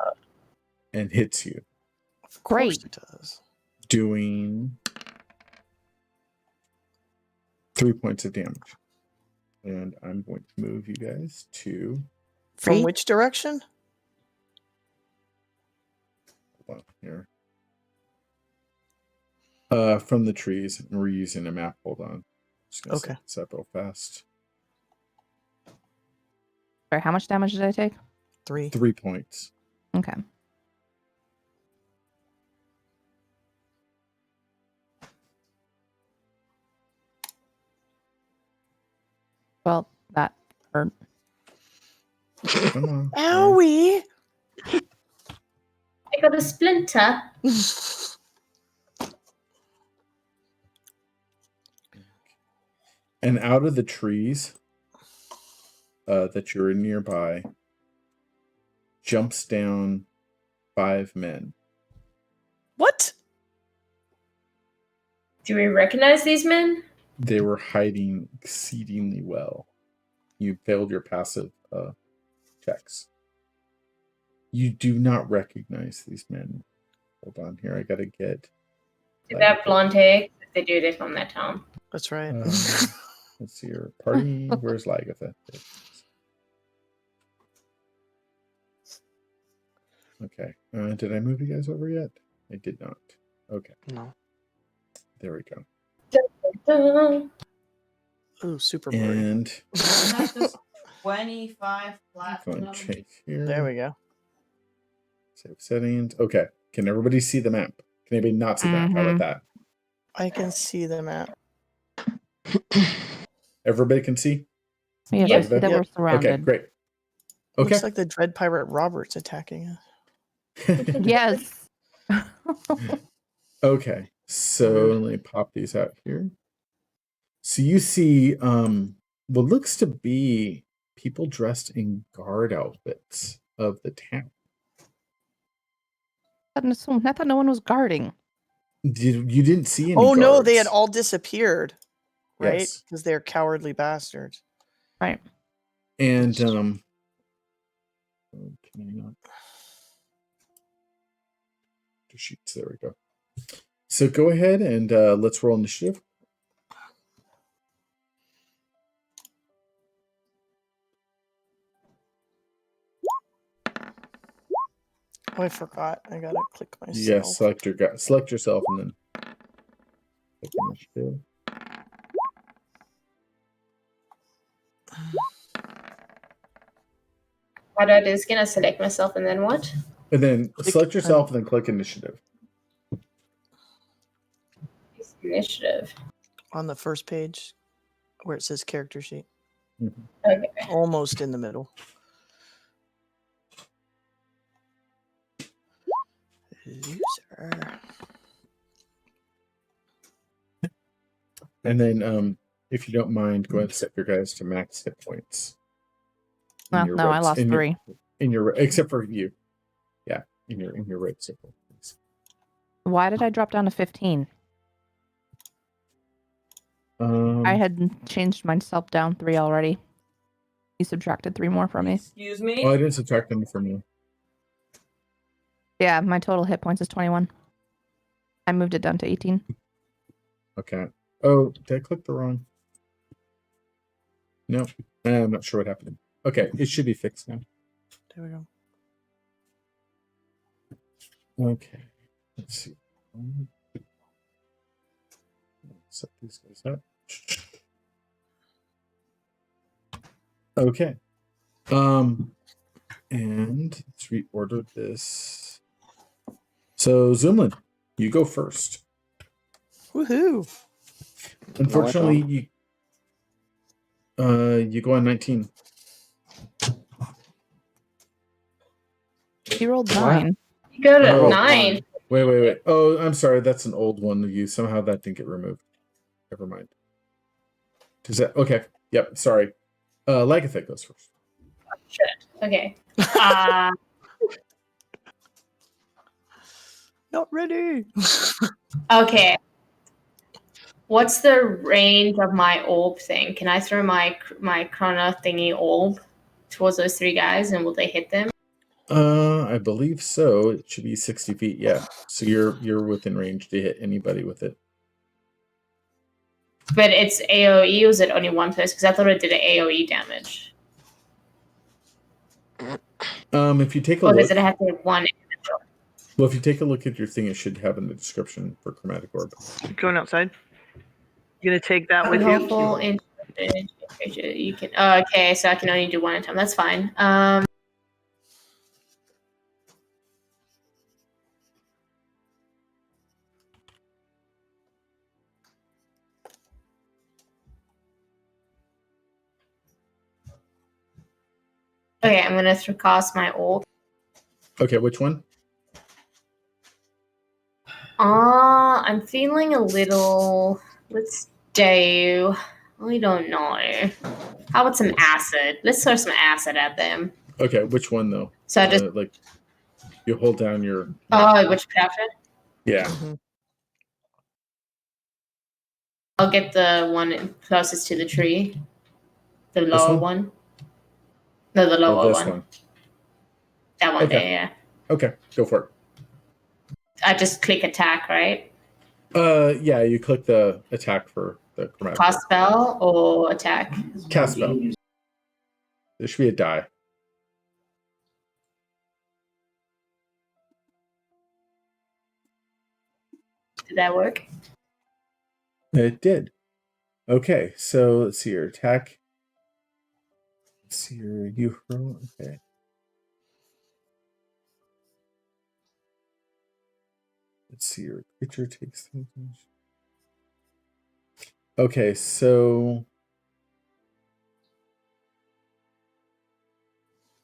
and hits you, Of course Great. it does. doing 3 points of damage. And I'm going to move you guys to From Great. which direction? on here. From the trees, and we're using a map. Hold on. Just gonna set this up real fast. Sorry, how much damage did I take? 3. 3 points. Okay. Well, that hurt. Come on. Owie! I got a splinter. And out of the trees that you're nearby jumps down 5 men. What? Do we recognize these men? They were hiding exceedingly well. You failed your passive checks. You do not recognize these men. Hold on here. I gotta get. Do they have blonde hair? If they do, they're from that town. That's right. Let's see your party. Where's Lagatha? Okay. Did I move you guys over yet? I did not. Okay. No. There we go. Ooh, super blurry. And 25 going platinum. to change here. There we go. Save settings. Okay. Can everybody see the map? Can anybody not see the map? How about that? I can see the map. Everybody can see? Yeah, Yep. I see that we're surrounded. Okay, great. Okay. Looks like the Dread Pirate Robert's attacking us. Yes. Okay. So let me pop these out here. So you see what looks to be people dressed in guard outfits of the town. I thought no one was guarding. You didn't see any Oh no, they had guards. all disappeared. Right? Yes. Because they're cowardly bastards. Right. And can I not? Sheets. There we go. So go ahead and let's roll initiative. Oh, I forgot. I gotta click myself. Yes, select yourself and then click initiative. I just gonna select myself and then what? And then Click select yourself and then click initiative. Initiative. On the first page where it says character sheet. Mhm. Okay. Almost in the middle. Loser. And then if you don't mind, go ahead and set your guys to max hit points. In Well, your no, I red- lost in your- 3. In your except for you. Yeah, in your red circle. Please. Why did I drop down to 15? I had changed myself down 3 already. You subtracted 3 more from me. Excuse me? Oh, I didn't subtract them from you. Yeah, my total hit points is 21. I moved it down to 18. Okay. Oh, did I click the wrong? No, I'm not sure what happened. Okay, it should be fixed now. There we go. Okay, let's see. Set these guys up. Okay. And let's reorder this. So Zoomlin, you go first. Woohoo! Unfortunately, you go on 19. You rolled 9. You go to Oh, 9. Wait. Oh, I'm sorry. That's an old one of you. Somehow that didn't get removed. Never mind. Does that? Okay. Yep. Sorry. Lagatha goes first. Shit. Okay. Not ready. Okay. What's the range of my orb thing? Can I throw my chrono thingy orb towards those 3 guys, and will they hit them? I believe so. It should be 60 feet. Yeah. So you're within range to hit anybody with it. But it's AOE, or is it only one person? Because I thought it did an AOE damage. If you take a Or look, does it have to hit one individual? Well, if you take a look at your thing, it should have in the description for chromatic orb. Going outside. You gonna take that with Helpful you? you can. Oh, okay, so I can only do one at a time. That's fine. Okay, I'm gonna cast my orb. Okay, which one? I'm feeling a little. Let's do. We don't know. How about some acid? Let's throw some acid at them. Okay, which one though? So I just. Like, you hold down your. Oh, which perception? Yeah. Mm-hmm. I'll get the one closest to the tree. The This lower one? one. No, the lower This one. one. That one Okay. there, yeah. Okay, go for it. I just click attack, right? Yeah, you click the attack for the chromatic. Cast spell or attack? Cast spell. There should be a die. Did that work? It did. Okay, so let's see your attack. Let's see your Euro. Okay. Let's see your creature takes damage. Okay, so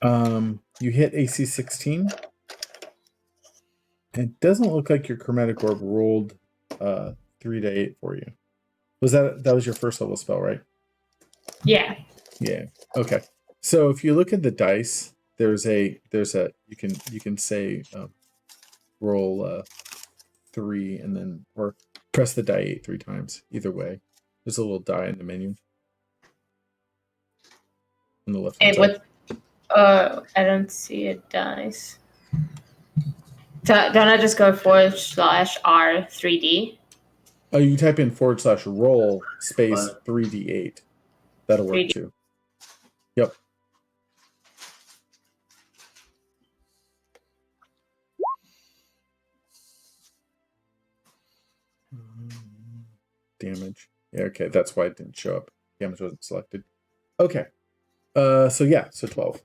you hit AC 16. It doesn't look like your chromatic orb rolled 3 to 8 for you. That was your first level spell, right? Yeah. Yeah. Okay. So if you look at the dice, there's a you can say roll 3 and then or press the die 8 3 times. Either way, there's a little die in the menu on the left hand side. I don't see a dice. Don't I just go /R3D? Oh, you type in /roll space 3d8. That'll work 3D. too. Yep. Damage. Yeah, okay, that's why it didn't show up. Damage wasn't selected. Okay. So 12.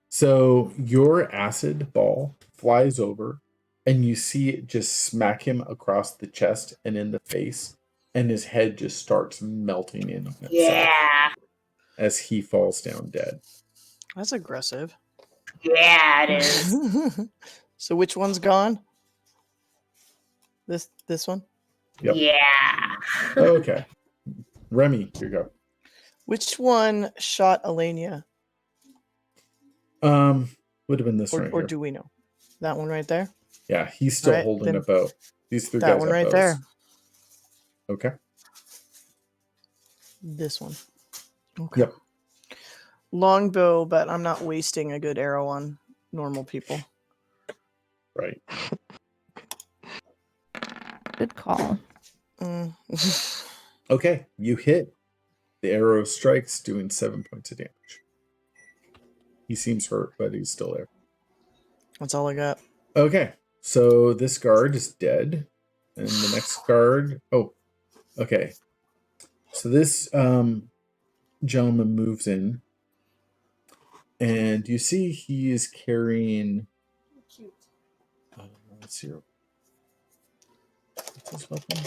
So your acid ball flies over and you see it just smack him across the chest and in the face, and his head just starts melting in on itself. Yeah. As he falls down dead. That's aggressive. Yeah, it is. So which one's gone? This one? Yep. Yeah. Okay. Remy, here you go. Which one shot Alania? Would have been this right Or here. do we know? That one right there? Yeah, he's still Right, holding then a bow. These 3 that guys one have right bows. there. Okay. This one. Okay. Yep. Longbow, but I'm not wasting a good arrow on normal people. Right. Good call. Okay, you hit. The arrow strikes, doing 7 points of damage. He seems hurt, but he's still there. That's all I got. Okay, so this guard is dead. And the next guard... Oh, okay. So this gentleman moves in. And you see he is carrying... let's see. What's his weapon?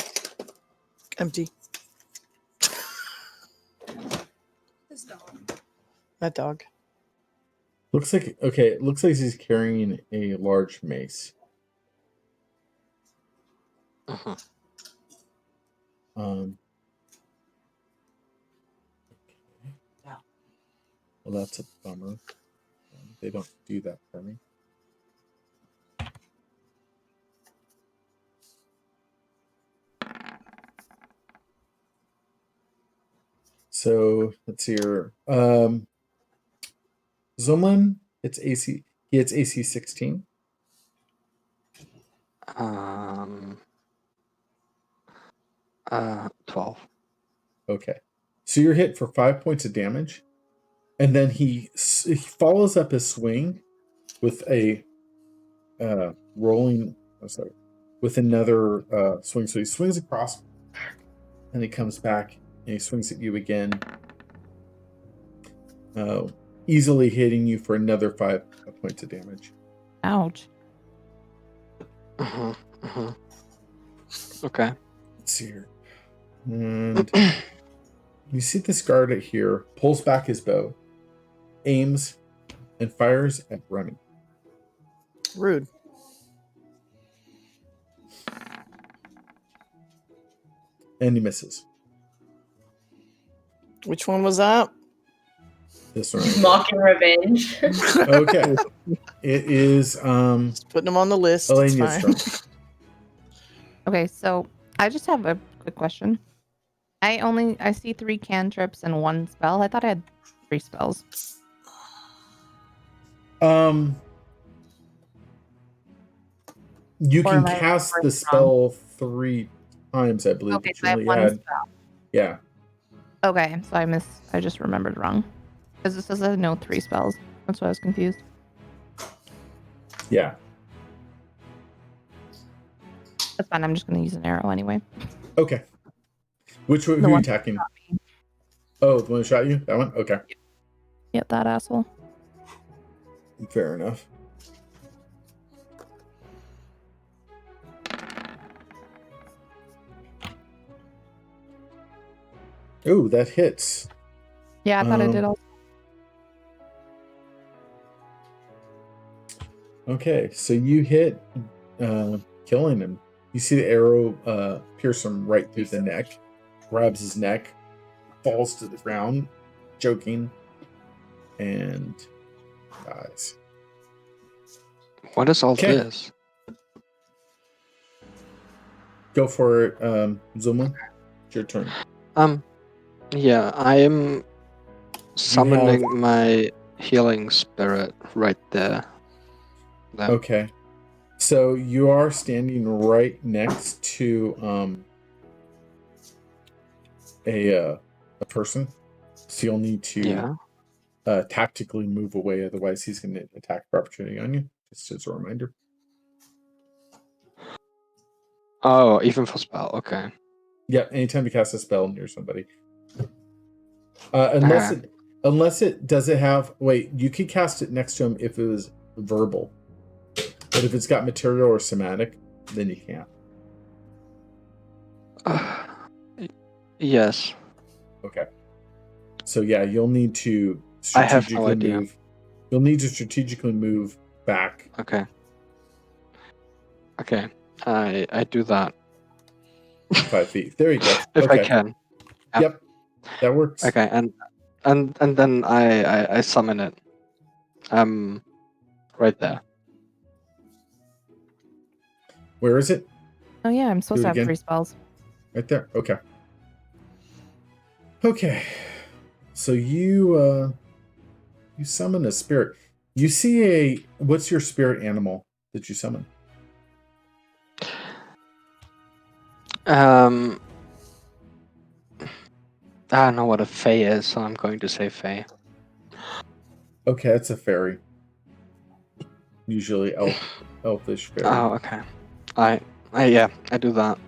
Empty. This dog. That dog. Looks like he's carrying a large mace. Uh-huh. Okay. Well, that's a bummer. They don't do that for me. So let's see here. Zumlin, it's AC. He hits AC 16. 12. Okay. So you're hit for 5 points of damage. And then he follows up his swing with a rolling. Oh, sorry, with another swing. So he swings across, and he comes back and he swings at you again, easily hitting you for another 5 points of damage. Ouch. Okay. Let's see here. And you see this guard here pulls back his bow, aims, and fires at Running. Rude. And he misses. Which one was that? This one. Mocking revenge. Okay. It is Just putting them on the list. It's Elenia's fine. turn. Okay, so I just have a quick question. I see 3 cantrips and 1 spell. I thought I had 3 spells. You Or can am I cast the remembering spell 3 times, I believe. Okay, but so you I have only 1 had- spell. Yeah. Okay, so I just remembered wrong. Because this says I had no 3 spells. That's why I was confused. Yeah. That's fine. I'm just going to use an arrow anyway. Okay. Who are you one attacking? Oh, the one who shot you? That one? Okay. Yep, that asshole. Fair enough. Oh, that hits. Yeah, I thought I did also. Okay, so you hit, killing him. You see the arrow pierce him right through the neck, grabs his neck, falls to the ground, choking, and dies. What is all Okay. this? Go for it, Zuma. It's your turn. Yeah, I am summoning my healing spirit right there. Then. Okay. So you are standing right next to a person. So you'll need to tactically move away, otherwise he's going to attack for opportunity on you. Just as a reminder. Oh, even for spell. Okay. Yeah, anytime you cast a spell near somebody. Unless it doesn't have. Wait, you could cast it next to him if it was verbal. But if it's got material or somatic, then you can't. Yes. Okay. So yeah, you'll need to I have strategically no idea. move. You'll need to strategically move back. Okay. Okay. I do that. 5 feet. There you go. If okay. I can. Yeah. Yep. That works. Okay, and then I summon it. Right there. Where is it? Oh yeah, I'm supposed Do to it have again. 3 spells. Right there. Okay. Okay. So you summon a spirit. You see what's your spirit animal that you summon? I don't know what a fae is, so I'm going to say fae. Okay, it's a fairy. Usually elfish fairy. Oh, okay. I do that.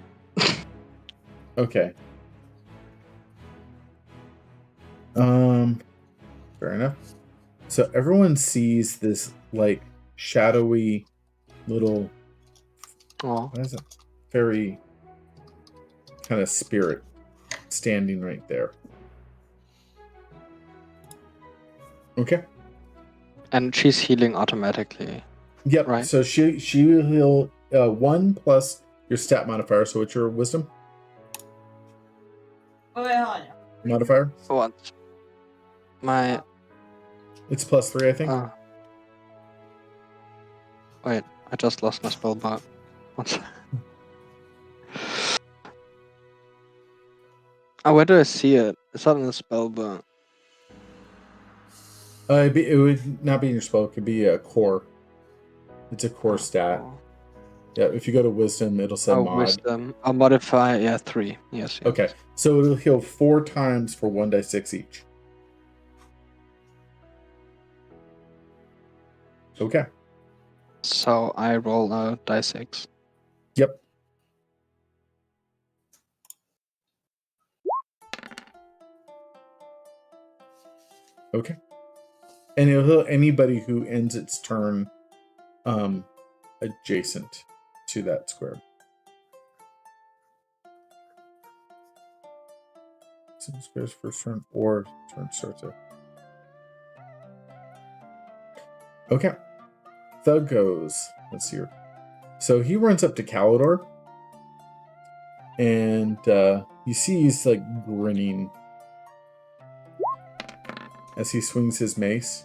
Okay. Fair enough. So everyone sees this like shadowy little Oh. what is it? Fairy kind of spirit standing right there. Okay. And she's healing automatically. Yep. Right. So she will heal 1 plus your stat modifier. So what's your wisdom modifier? What? My It's +3, I think. wait, I just lost my spell bar. Oh, where do I see it? It's not in the spell bar. It would not be in your spell. It could be a core. It's a core stat. Oh. Yeah, if you go to wisdom, it'll say mod. Wisdom. I'll modify, 3. Yes. Okay, so it'll heal 4 times for 1d6 each. Okay. So I roll a die 6. Yep. Okay. And it'll anybody who ends its turn adjacent to that square. So square's first turn or turn starts there. Okay. Thug goes. Let's see here. So he runs up to Calidor. And you see he's like grinning as he swings his mace.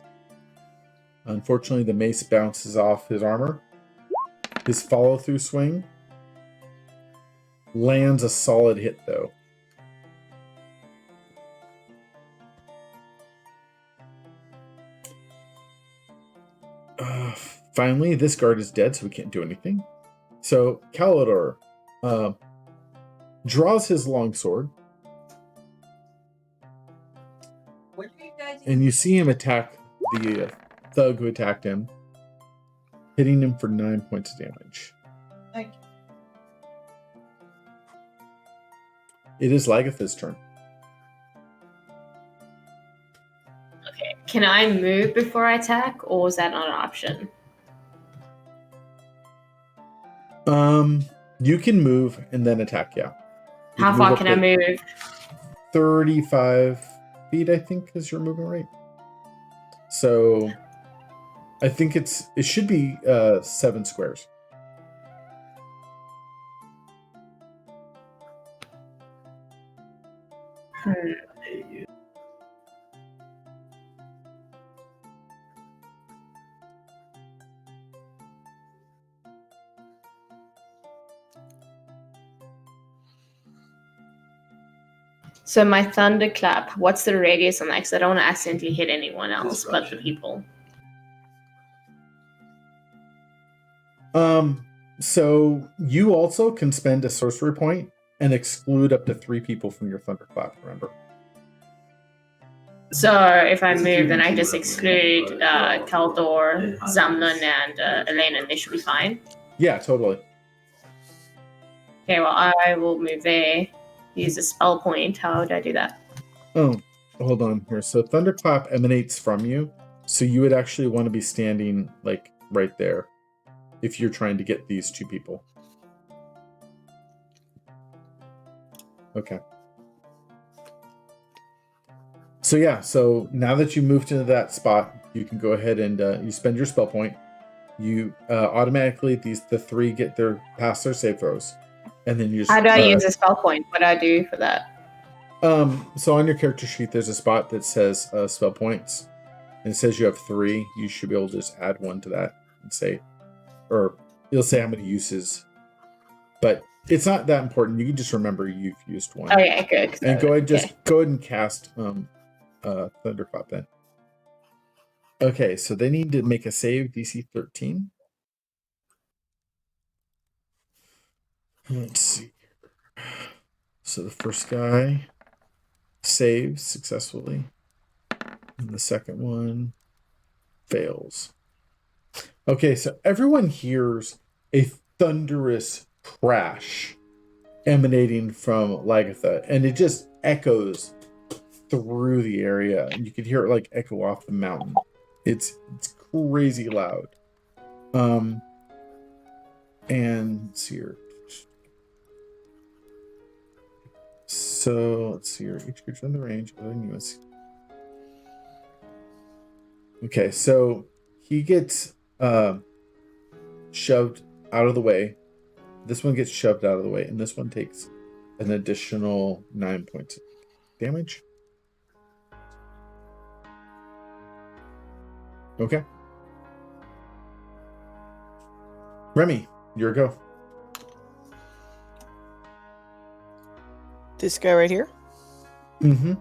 Unfortunately, the mace bounces off his armor. His follow-through swing lands a solid hit, though. Finally, this guard is dead, so we can't do anything. So Calidor draws his longsword. And you see him attack the thug who attacked him, hitting him for 9 points of damage. Thank you. It is Lagatha's turn. Okay. Can I move before I attack, or is that not an option? You can move and then attack, yeah. You How far can I move? 35 feet, I think, is your movement rate. So I think it should be 7 squares. So my thunderclap, what's the radius on that? Because I don't want to accidentally hit anyone else but the people. So you also can spend a sorcery point and exclude up to 3 people from your thunderclap, remember? So if I move, then I just exclude Kaldor, Zamlin, and Elena, and they should be fine. Yeah, totally. Okay, well, I will move there. Use a spell point. How would I do that? Oh, hold on here. So thunderclap emanates from you, so you would actually want to be standing like right there if you're trying to get these 2 people. Okay. So yeah, so now that you moved into that spot, you can go ahead and you spend your spell point. You automatically the 3 get their pass their save throws, and then you just. How do I use a spell point? What do I do for that? So on your character sheet, there's a spot that says spell points, and it says you have 3. You should be able to just add 1 to that and say, or it'll say how many uses, but it's not that important. You can just remember you've used 1. Oh yeah, good. And go ahead and cast Thunderclap then. Okay, so they need to make a save, DC 13. Let's see. So the first guy saves successfully, and the second one fails. Okay, so everyone hears a thunderous crash emanating from Lagatha, and it just echoes through the area, and you can hear it like echo off the mountain. It's crazy loud. And let's see here. So let's see here. Each creature in the range other than US. Okay, so he gets shoved out of the way. This one gets shoved out of the way, and this one takes an additional 9 points of damage. Okay. Remy, your go. This guy right here? Mm-hmm.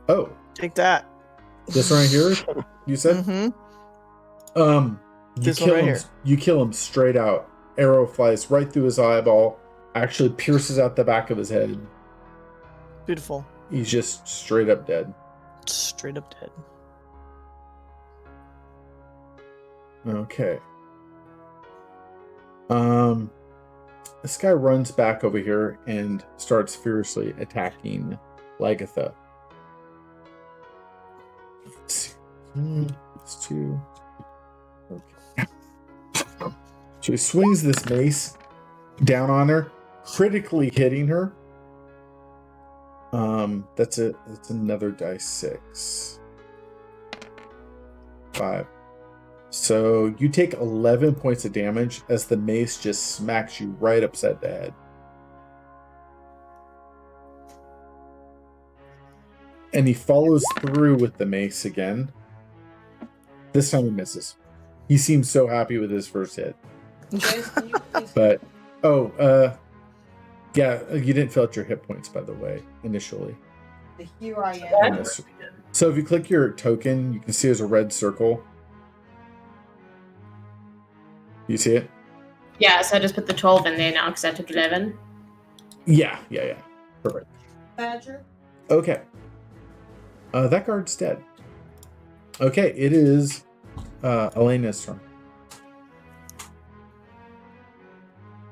Oh. Take that. This right here, you said? Mm-hmm. This one right here. You kill him straight out. Arrow flies right through his eyeball, actually pierces out the back of his head. Beautiful. He's just straight up dead. Straight up dead. Okay. This guy runs back over here and starts fiercely attacking Lagatha. Let's see. It's 2. Okay. So he swings this mace down on her, critically hitting her. That's another dice 6. 5. So you take 11 points of damage as the mace just smacks you right upside the head. And he follows through with the mace again. This time he misses. He seems so happy with his first hit. But, yeah, you didn't fill out your hit points, by the way, initially. Here I am. So if you click your token, you can see there's a red circle. You see it? Yeah, so I just put the 12 in there now because I took 11. Yeah. Perfect. Badger. Okay. That guard's dead. Okay, it is Elena's turn.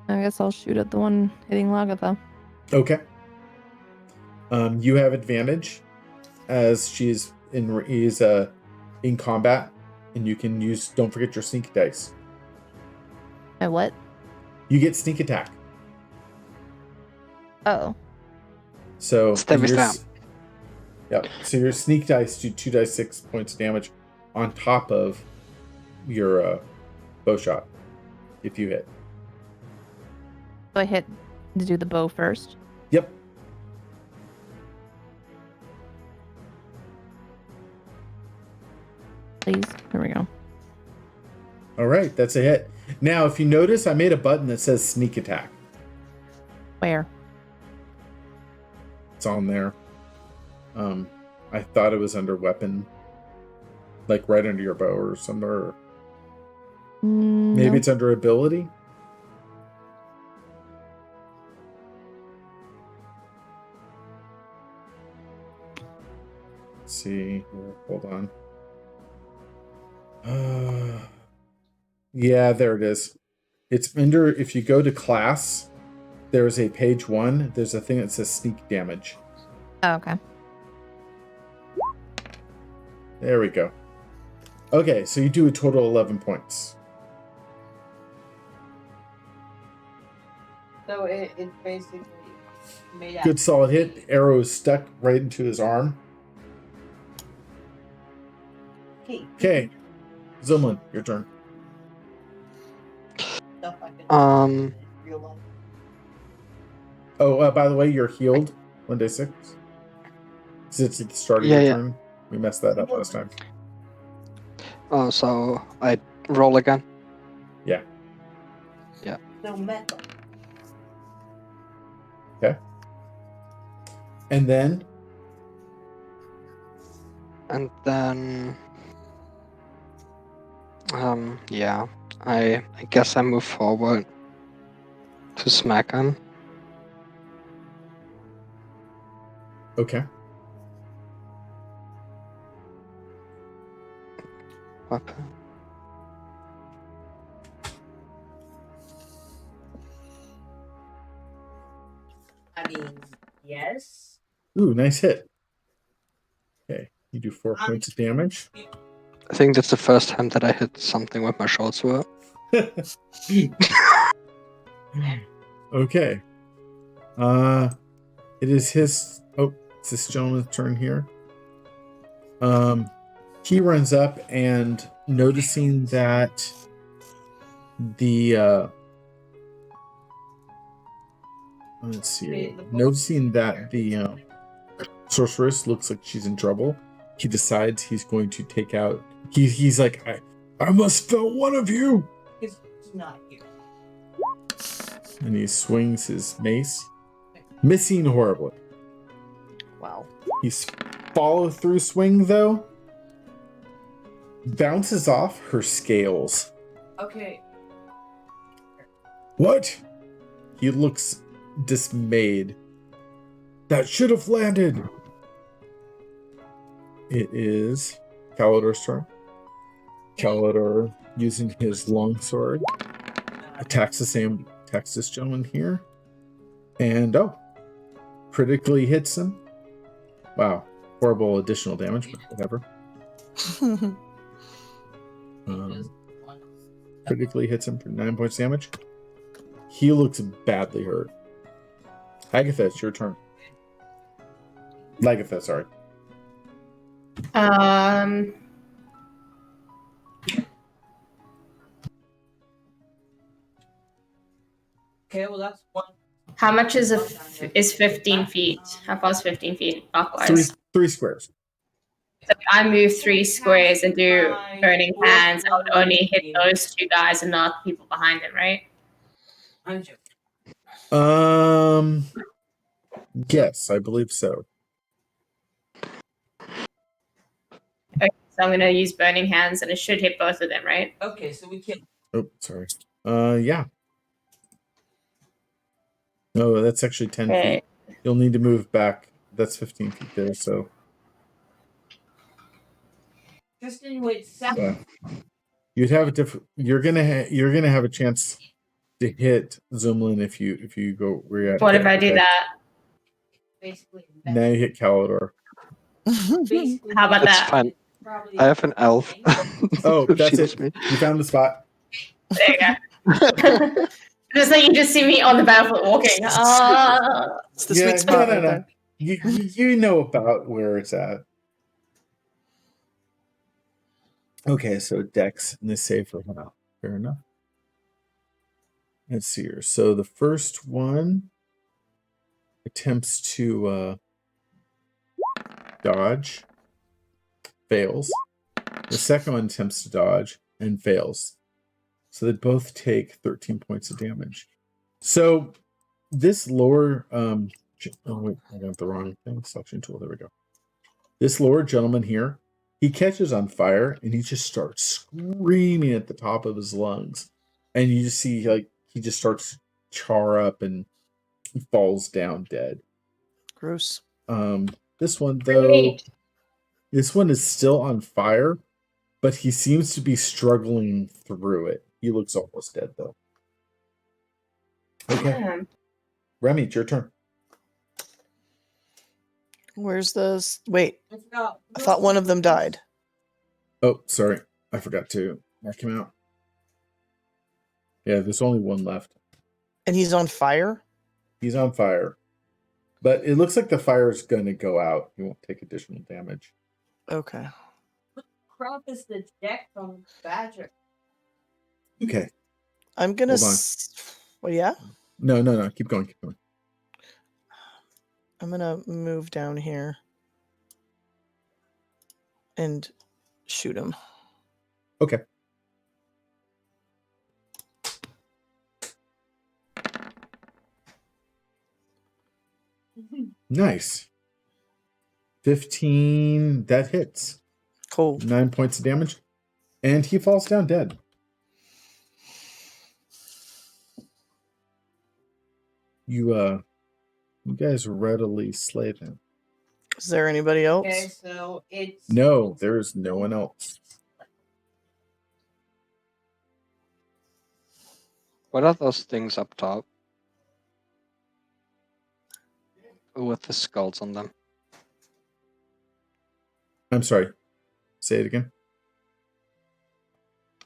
I guess I'll shoot at the one hitting Lagatha. Okay. You have advantage as she's in combat, and you can use. Don't forget your sneak dice. My what? You get sneak attack. Oh. So Step by your step. Yep. So your sneak dice do 2d6 points of damage on top of your bow shot if you hit. So I hit to do the bow first. Yep. Please. Here we go. All right, that's a hit. Now, if you notice, I made a button that says sneak attack. Where? It's on there. I thought it was under weapon, like right under your bow or somewhere. Maybe No. it's under ability. Let's see here. Hold on. Yeah, there it is. It's under, if you go to class, there's a page 1. There's a thing that says sneak damage. Oh, okay. There we go. Okay, so you do a total of 11 points. So it's basically made out. Good solid hit. Arrow is stuck right into his arm. Okay. Zumlin, your turn. Stuff I can in real life. Oh, by the way, you're healed 1d6. Because it's at the start of your turn. We messed that up last time. Oh, so I roll again? Yeah. No metal. Okay. And then? And then... yeah. I guess I move forward to smack him. Okay. Weapon. I mean, yes. Ooh, nice hit. Okay. You do 4 points of damage. I think that's the first time that I hit something with my short sword. Okay. It is his. Oh, it's this gentleman's turn here. He runs up and noticing that the let's see, noticing that the sorceress looks like she's in trouble, he decides he's going to take out. He's like, I must fell one of you. He's not here. And he swings his mace, missing horribly. Wow. He's follow through swing though. Bounces off her scales. Okay. What? He looks dismayed. That should have landed. It is Kalidor's turn. Kalidor, using his longsword, attacks this gentleman here. And critically hits him. Wow. Horrible additional damage, but whatever. Critically hits him for 9 points damage. He looks badly hurt. Agatha, it's your turn. Lagatha, sorry. Okay, well that's one. How much is 15 feet? How far is 15 feet clockwise? Three squares. So if I move 3 squares and do burning hands, I would only hit those 2 guys and not the people behind them, right? Yes, I believe so. Okay, so I'm gonna use burning hands and it should hit both of them, right? Okay, so we can. Oh, sorry. Yeah. No, that's actually 10 feet. You'll need to move back. That's 15 feet there, so. Just anyway, second. You'd have a different. You're gonna have a chance to hit Zumlin if you go where you're at. What if I do that? Basically. Now you hit Kalidor. How about That's that? fine. I have an elf. Oh, that's Shields it. me. You found the spot. There you go. Just like you just see me on the battlefield walking. It's the sweet spot right there. You know about where it's at. Okay, so Dex and the save for now. Fair enough. Let's see here. So the first one attempts to dodge, fails. The second one attempts to dodge and fails. So they both take 13 points of damage. So this lower oh wait, I got the wrong thing. Selection tool. There we go. This lower gentleman here, he catches on fire and he just starts screaming at the top of his lungs. And you just see like he just starts to char up and he falls down dead. Gross. This one though, this one is still on fire, but he seems to be struggling through it. He looks almost dead though. Okay. Remy, it's your turn. Where's those? Wait, I thought one of them died. Oh, sorry. I forgot to mark him out. Yeah, there's only one left. And he's on fire? He's on fire. But it looks like the fire is going to go out. He won't take additional damage. Okay. What crap is the deck from Badger? Okay. I'm going to... Well, yeah? No. Keep going. I'm going to move down here and shoot him. Okay. Nice. 15. That hits. Cool. 9 points of damage. And he falls down dead. You guys readily slay them. Is there anybody else? Okay, so it's... No, there's no one else. What are those things up top? With the skulls on them. I'm sorry. Say it again.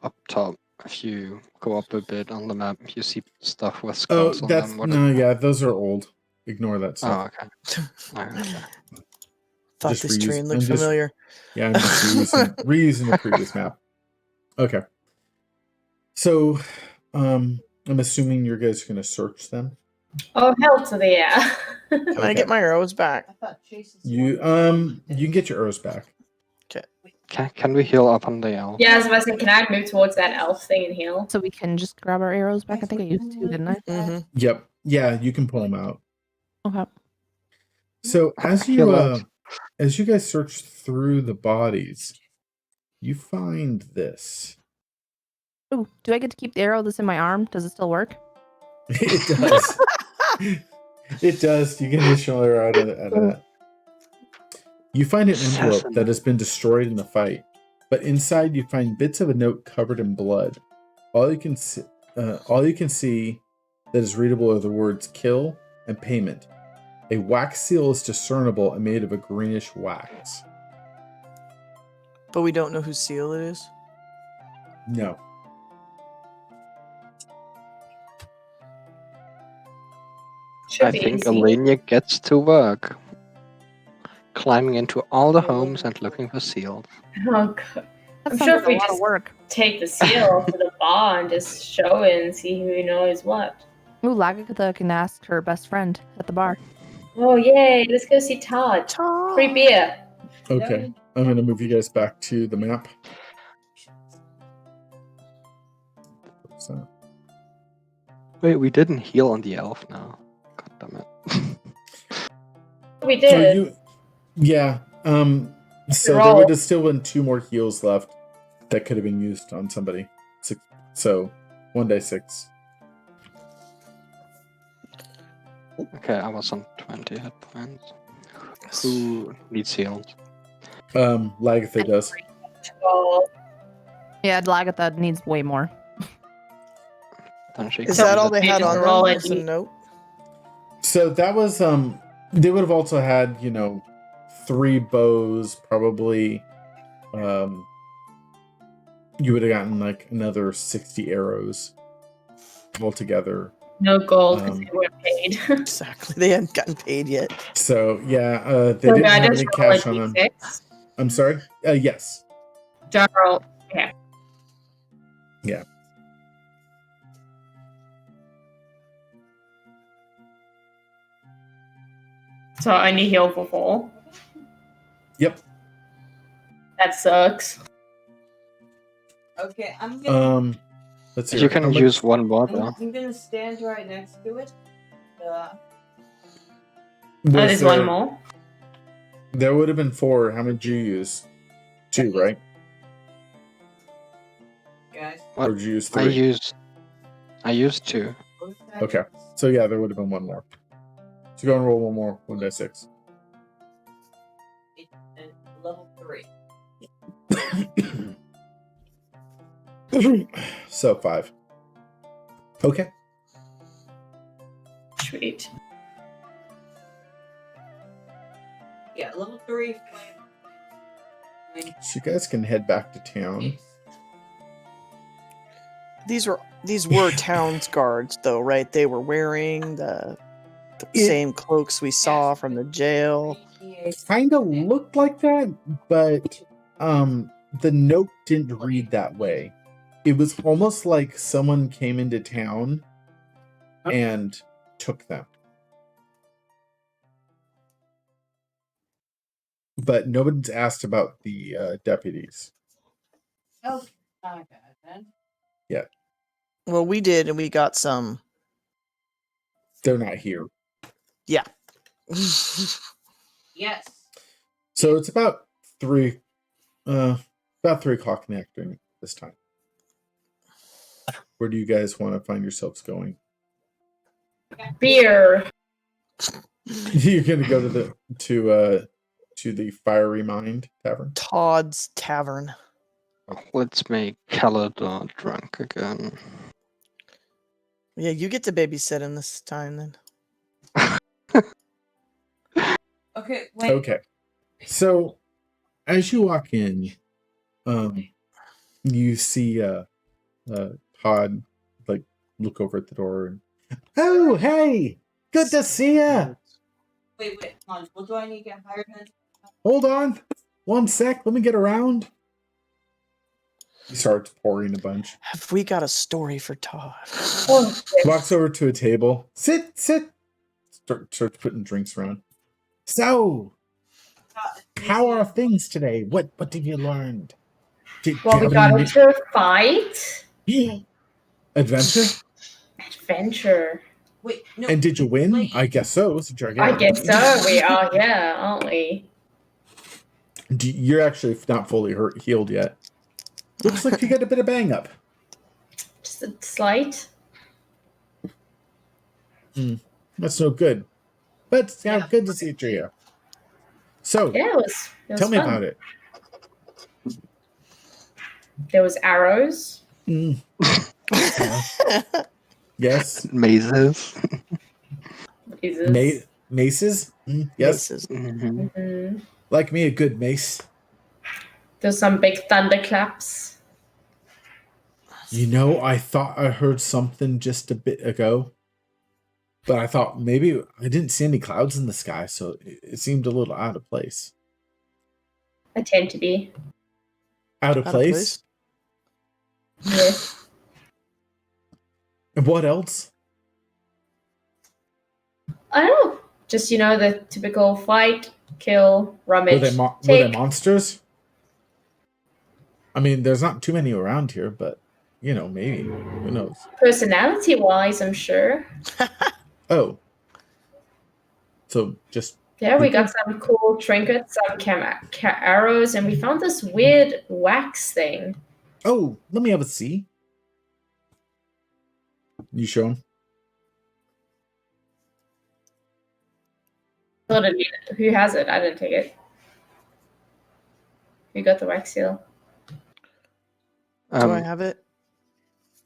Up top, if you go up a bit on the map, you see stuff with skulls on that's them. yeah, those are old. Ignore that stuff. Oh, okay. Alright, okay. Thought Just this reuse- terrain looked I'm just- familiar. Yeah, I'm just reusing the previous map. Okay. So, I'm assuming you guys are going to search them. Oh, hell to the yeah. Can I get my arrows back? I thought Chase's You can get your arrows back. Can we heal up on the elf? Yeah, I was about to say, can I move towards that elf thing and heal? So we can just grab our arrows back. I think I used to, didn't I? Mm-hmm. Yep. Yeah, you can pull them out. Okay. So as you guys search through the bodies, you find this. Oh, do I get to keep the arrow that's in my arm? Does it still work? It does. It does. You get additional arrow out of that. You find an envelope Assassin. that has been destroyed in a fight, but inside you find bits of a note covered in blood. All you can see that is readable are the words "kill" and "payment." A wax seal is discernible and made of a greenish wax. But we don't know whose seal it is. No. Should I be think easy. Alenia gets to work. Climbing into all the homes and looking for seals. Oh, God. That I'm sounds sure like if we a lot of just work. take the seal to the bar and just show it and see who knows what. Ooh, Lagatha can ask her best friend at the bar. Oh, yay. Let's go see Todd. Todd. Free beer. Okay. I'm going to move you guys back to the map. So, Wait, we didn't heal on the elf now. God damn it. We did. Yeah. So there would have still been 2 more heals left that could have been used on somebody. So 1d6. Okay, I was on 20 hit points. Who needs heals? Lagatha does. Oh, Yeah, Lagatha needs way more. Then she Is can that use all it. they had on Roll them? it. Was a note? So that was they would have also had, 3 bows, probably. You would have gotten like another 60 arrows altogether. no gold because they weren't paid. Exactly. They hadn't gotten paid yet. So yeah, they So didn't I have just any roll a cash on them. d6. I'm sorry. Yes. Don't roll. Yeah. Yeah. So I only heal for 4. Yep. That sucks. Okay, I'm gonna. Let's see. You can use one more though. I'm gonna stand right next to it. Oh, there's one more. There would have been 4. How many did you use? 2, right? Guys. What? Or did you use I 3? used 2. Okay. So yeah, there would have been 1 more. So go and roll 1 more. 1d6. And level 3. So 5. Okay. Sweet. Yeah, level 3. So you guys can head back to town. These were town's guards, though, right? They were wearing the same cloaks we saw from the jail. Kind of looked like that, but the note didn't read that way. It was almost like someone came into town and took them. But nobody's asked about the deputies. Oh, I got it then. Yeah. Well, we did, and we got some. They're not here. Yeah. Yes. So it's about 3 o'clock in the afternoon this time. Where do you guys want to find yourselves going? Beer. You're gonna go to the Fiery Mind Tavern? Todd's Tavern. Let's make Calador drunk again. Yeah, you get to babysit him this time then. Okay, wait. Okay. So as you walk in, you see Todd like look over at the door and, oh, hey, good to see ya. Wait, Hans, what do I need to get hired in? Hold on 1 sec, let me get around. He starts pouring a bunch. Have we got a story for Todd? Walks over to a table. Sit. Starts putting drinks around. So, how are things today? What did you learn? Well, we got into a fight. Adventure? Adventure. Wait, no. And did you win? Wait. I guess so. It's a dragon. I guess so. We are, yeah, aren't we? You're actually not fully healed yet. Looks like you got a bit of bang up. Just a slight. That's no good. But it's good to see you, Trio. So, Yeah, it was tell me fun. about it. There was arrows. Mm. Yes. Mazes. Jesus. Maces? Yes. Maces. Mhm. hmm Like me, a good mace. There's some big thunderclaps. You know, I thought I heard something just a bit ago, but I thought maybe I didn't see any clouds in the sky, so it seemed a little out of place. I tend to be. Out of Out of place? Yeah. And what else? I don't know. Just, the typical fight, kill, rummage, Were they take. monsters? I mean, there's not too many around here, but, maybe. Who knows? Personality-wise, I'm sure. Oh. So, just... Yeah, we got some cool trinkets, some arrows, and we found this weird wax thing. Oh, let me have a see. You show him? Who has it? I didn't take it. Who got the wax seal? Do I have it?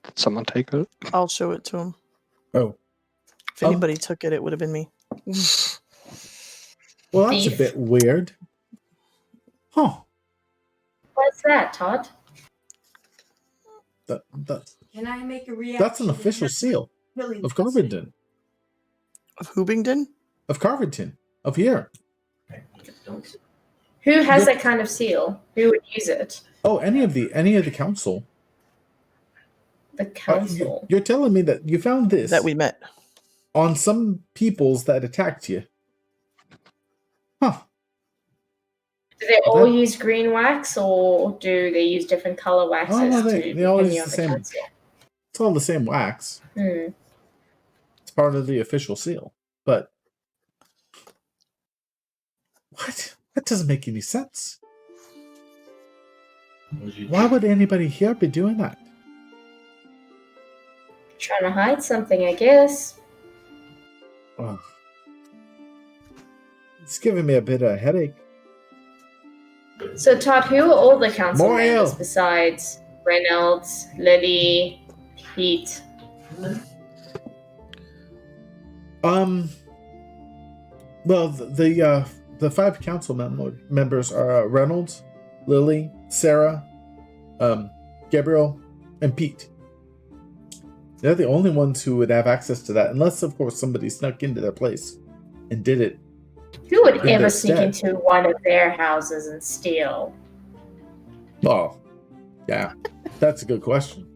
Did someone take it? I'll show it to him. Oh. If anybody took it, it would have been me. Well, that's a Thief. bit weird. Huh. What's that, Todd? That Can I make a reaction? That's an official seal of Carvington. Of Hoobington? Of Carvington. Of here. Who has that kind of seal? Who would use it? Oh, any of the council. The council. You're telling me that you found this That we met. on some peoples that attacked you. Huh. Do they all use green wax, or do they use different color waxes? Oh, no, they all depending use on the same. council? It's all the same wax. Hmm. It's part of the official seal. But what? That doesn't make any sense. Why would anybody here be doing that? Trying to hide something, I guess. Oh. It's giving me a bit of a headache. So, Todd, who are all the council More members ale. besides Reynolds, Lily, Pete? Well, the 5 council members are Reynolds, Lily, Sarah, Gabriel, and Pete. They're the only ones who would have access to that, unless, of course, somebody snuck into their place and did it. Who would In ever their sneak stead. into one of their houses and steal? Oh, yeah, that's a good question.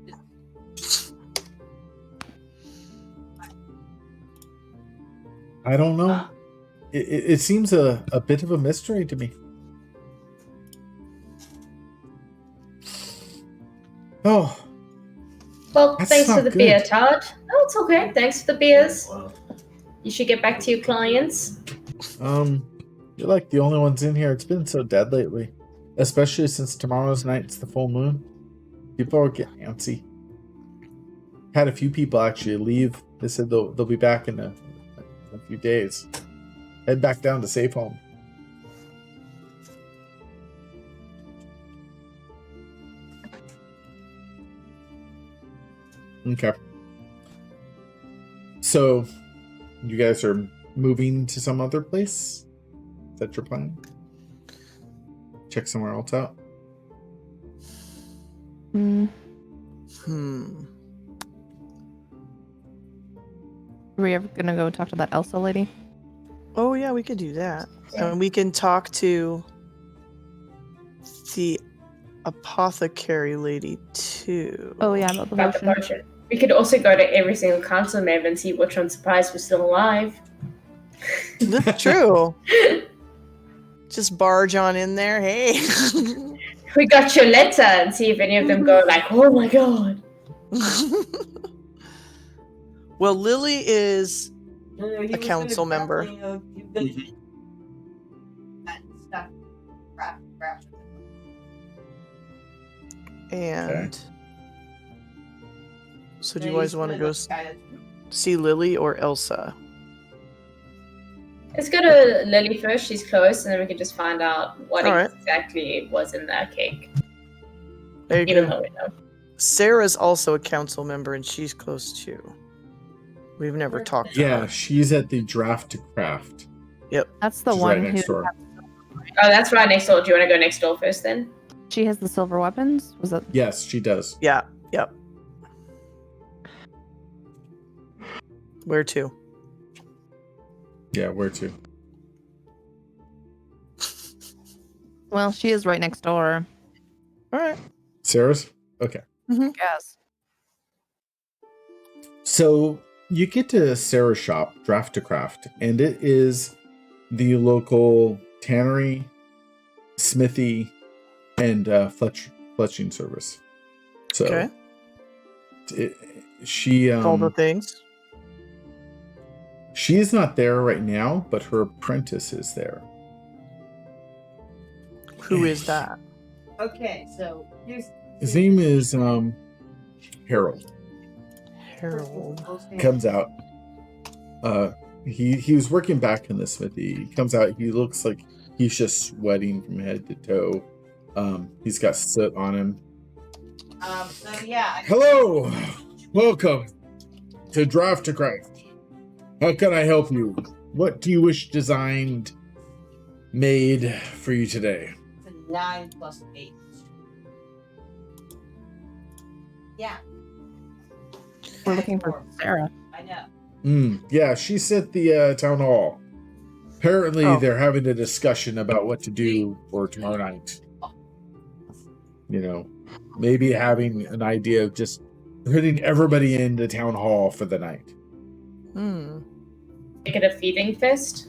I don't know. It seems a bit of a mystery to me. Oh, Well, That's thanks for not the good. beer, Todd. Oh, it's okay. Thanks for the beers. You should get back to your clients. you're like the only ones in here. It's been so dead lately, especially since tomorrow's night's the full moon. People are getting antsy. Had a few people actually leave. They said they'll be back in a few days. Head back down to safe home. Okay. So, you guys are moving to some other place? Is that your plan? Check somewhere else out? Hmm. Are we ever gonna go talk to that Elsa lady? Oh, yeah, we could do that. And we can talk to the apothecary lady, too. Oh yeah, about the About the potion. potion. We could also go to every single council member and see which one's surprised we're still alive. That's true. Just barge on in there. Hey. We got your letter and see if any of them go like, oh my god. Well, Lily is No, he a was council gonna member. That stuff. Crap. And so do you Then guys he's want to gonna go look at it. see Lily or Elsa? Let's go to Lily first. She's close, and then we can just find out what All right. exactly was in that cake. There you Even go. though we know. Sarah's also a council member, and she's close too. We've never talked to Yeah, her. she's at the Draft to Craft. That's the Which is one right next who door. Oh, that's right next door. Do you want to go next door first then? she has the silver weapons. Was it? Yes, she does. Yeah. Yep. Where to? Yeah, where to? Well, she is right next door. All right. Sarah's? Okay. Yes. So you get to Sarah's shop, Draft to Craft, and it is the local tannery, smithy, and fletching service. So Okay. she All the things. she is not there right now, but her apprentice is there. Who is that? Okay, so here's His name is Harold. Harold. Comes out. He was working back in the smithy. He comes out. He looks like he's just sweating from head to toe. He's got soot on him. So yeah. Hello, welcome to Draft to Craft. How can I help you? What do you wish designed, made for you today? It's a 9 plus 8. Yeah. We're looking for Sarah. I know. Yeah, she's at the town hall. Apparently, they're having a discussion about what to do for tomorrow night. You know, maybe having an idea of just putting everybody in the town hall for the night. Make it a feeding fest.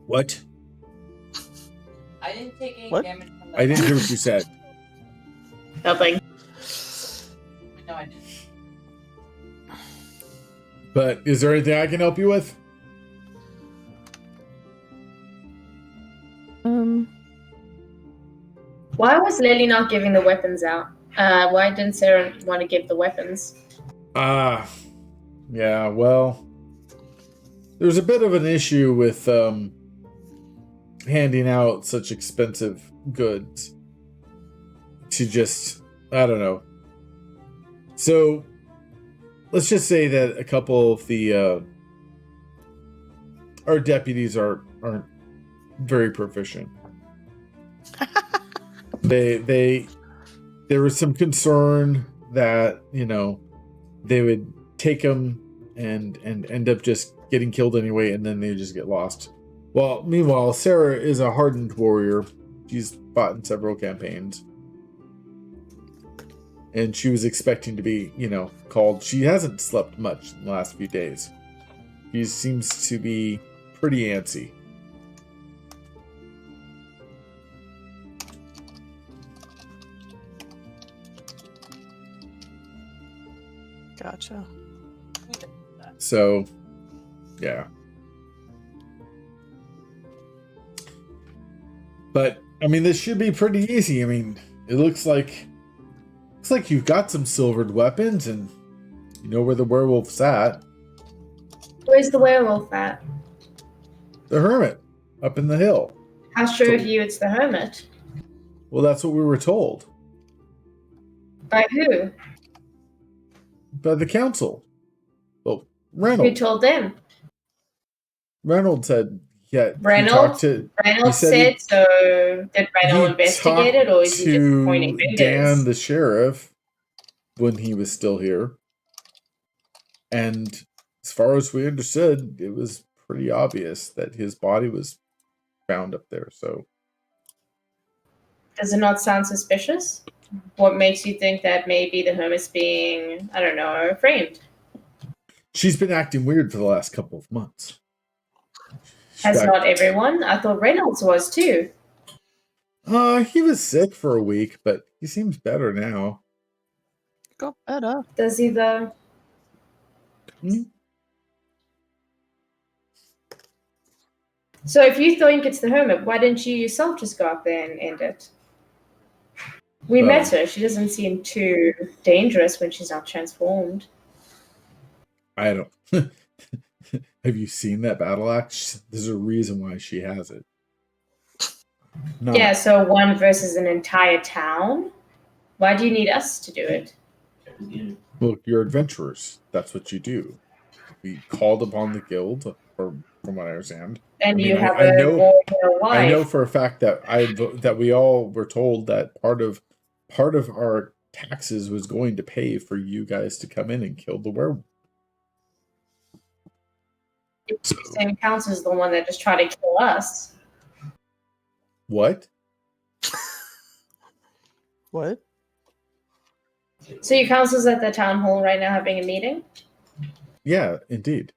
What? I didn't take any What? damage from the I didn't hear what you said. Nothing. No, I didn't. But is there anything I can help you with? Why was Lily not giving the weapons out? Why didn't Sarah want to give the weapons? Yeah, well, there's a bit of an issue with handing out such expensive goods to just, I don't know. So let's just say that a couple of the our deputies aren't very proficient. There was some concern that, you know, they would take them and end up just getting killed anyway, and then they just get lost. Well, meanwhile, Sarah is a hardened warrior. She's fought in several campaigns. And she was expecting to be, you know, called. She hasn't slept much in the last few days. She seems to be pretty antsy. Gotcha. So, yeah. But I mean, this should be pretty easy. I mean, it looks like you've got some silvered weapons, and you know where the werewolf's at. Where's the werewolf at? The hermit up in the hill. How sure of you it's the hermit? Well, that's what we were told By who? by the council. Well, Who Reynolds. told them? Reynolds said, yeah. Reynolds? Reynolds said, so did Reynolds investigate it, or is he just pointing fingers? Dan, the sheriff, when he was still here. And as far as we understood, it was pretty obvious that his body was found up there. So, Does it not sound suspicious? What makes you think that maybe the hermit's being, I don't know, framed? she's been acting weird for the last couple of months. Has not everyone? I thought Reynolds was too. He was sick for a week, but he seems better now. Got better. Does he though? So if you think it's the hermit, why didn't you yourself just go up there and end it? We met her. She doesn't seem too dangerous when she's not transformed. I don't. Have you seen that battle axe? There's a reason why she has it. No. Yeah, so one versus an entire town? Why do you need us to do it? Look, you're adventurers. That's what you do. We called upon the guild, or from what I understand. And you have I a know, warrior wife. I know for a fact that that we all were told that part of our taxes was going to pay for you guys to come in and kill the werewolf. The same council is the one that just tried to kill us. What? What? So your council's at the town hall right now having a meeting? Yeah, indeed.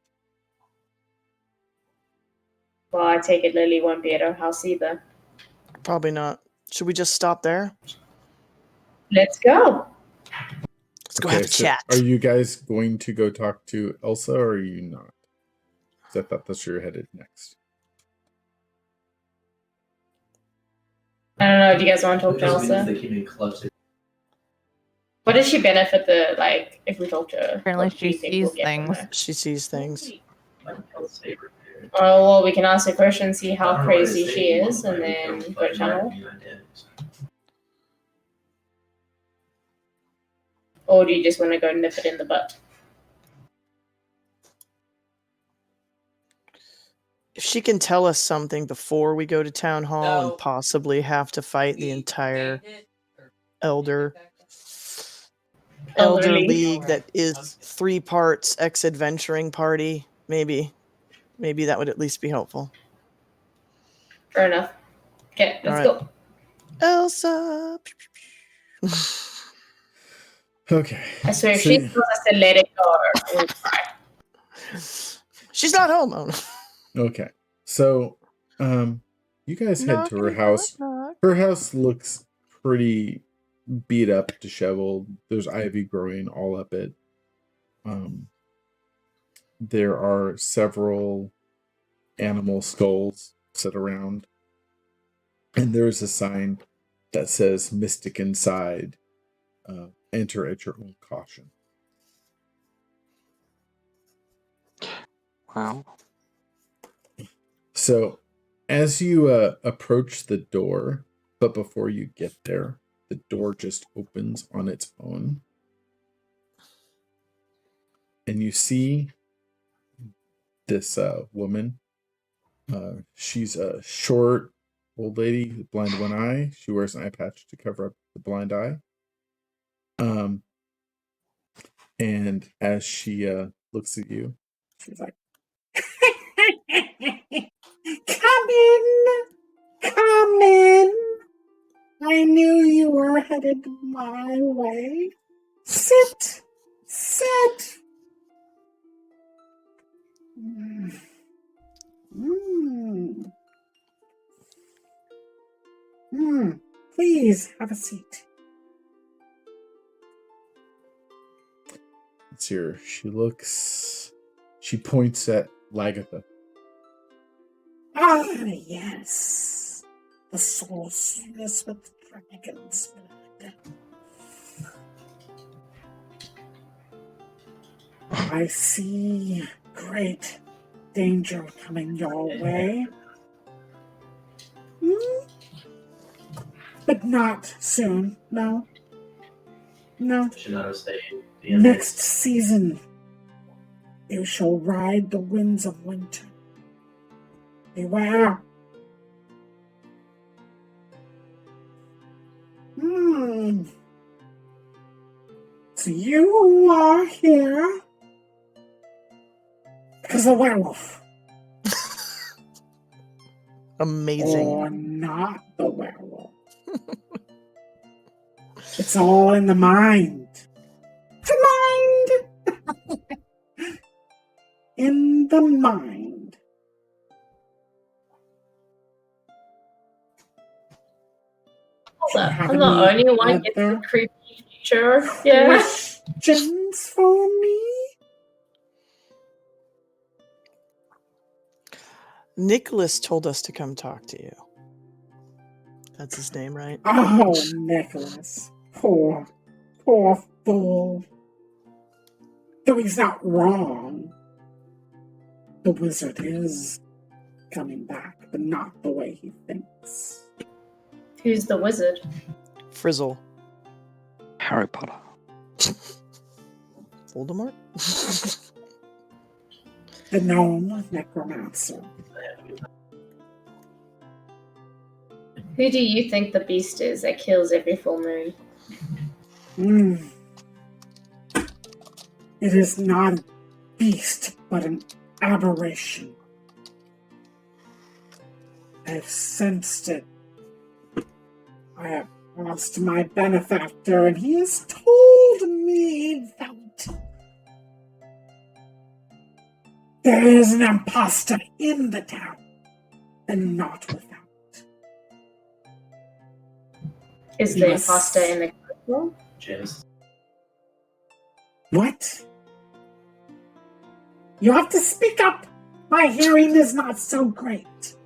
Well, I take it Lily won't be at her house either. Probably not. Should we just stop there? Let's go. Let's go have a chat. Are you guys going to go talk to Elsa, or are you not? Because I thought that's where you're headed next. I don't know if you guys want to talk to Elsa. What does she benefit if we talk to her? Apparently she sees things. She sees things. Oh, well, we can ask her a question, see how crazy she is, and then go to town hall. Or do you just want to go nip it in the butt? If she can tell us something before we go to town hall and possibly have to fight the entire elder league that is 3 parts ex-adventuring party, maybe that would at least be helpful. Fair enough. Okay, let's go. Elsa. Okay. I swear, if she tells us to let it go, we'll cry. She's not home. Oh, no. Okay. So, you guys head to her house. Her house looks pretty beat up, disheveled. There's ivy growing all up it. There are several animal skulls set around. And there's a sign that says Mystic Inside. Enter at your own caution. Wow. So, as you approach the door, but before you get there, the door just opens on its own. And you see this woman. She's a short old lady, blind one eye. She wears an eye patch to cover up the blind eye. And as she looks at you, she's like, "Come in, come in. I knew you were headed my way. Sit, sit. Please have a seat." it's here. She points at Lagatha. Ah, yes. The sorceress with dragon's blood. I see great danger coming your way. But not soon, no. No. Next season, you shall ride the winds of winter. Beware. So you are here because of the werewolf. Amazing. Or not the werewolf. It's all in the mind. The mind! In the mind. I'm the only one getting the creepy future. Yeah. Questions for me? Nicholas told us to come talk to you. That's his name, right? Oh, Nicholas. Poor fool. Though he's not wrong. The wizard is coming back, but not the way he thinks. Who's the wizard? Frizzle. Harry Potter. Voldemort? The gnome necromancer. Who do you think the beast is that kills every full moon? It is not a beast, but an aberration. I have sensed it. I have asked my benefactor, and he has told me that there is an imposter in the town, and not without. Is the Yes. imposter in the castle? What? You have to speak up. My hearing is not so great.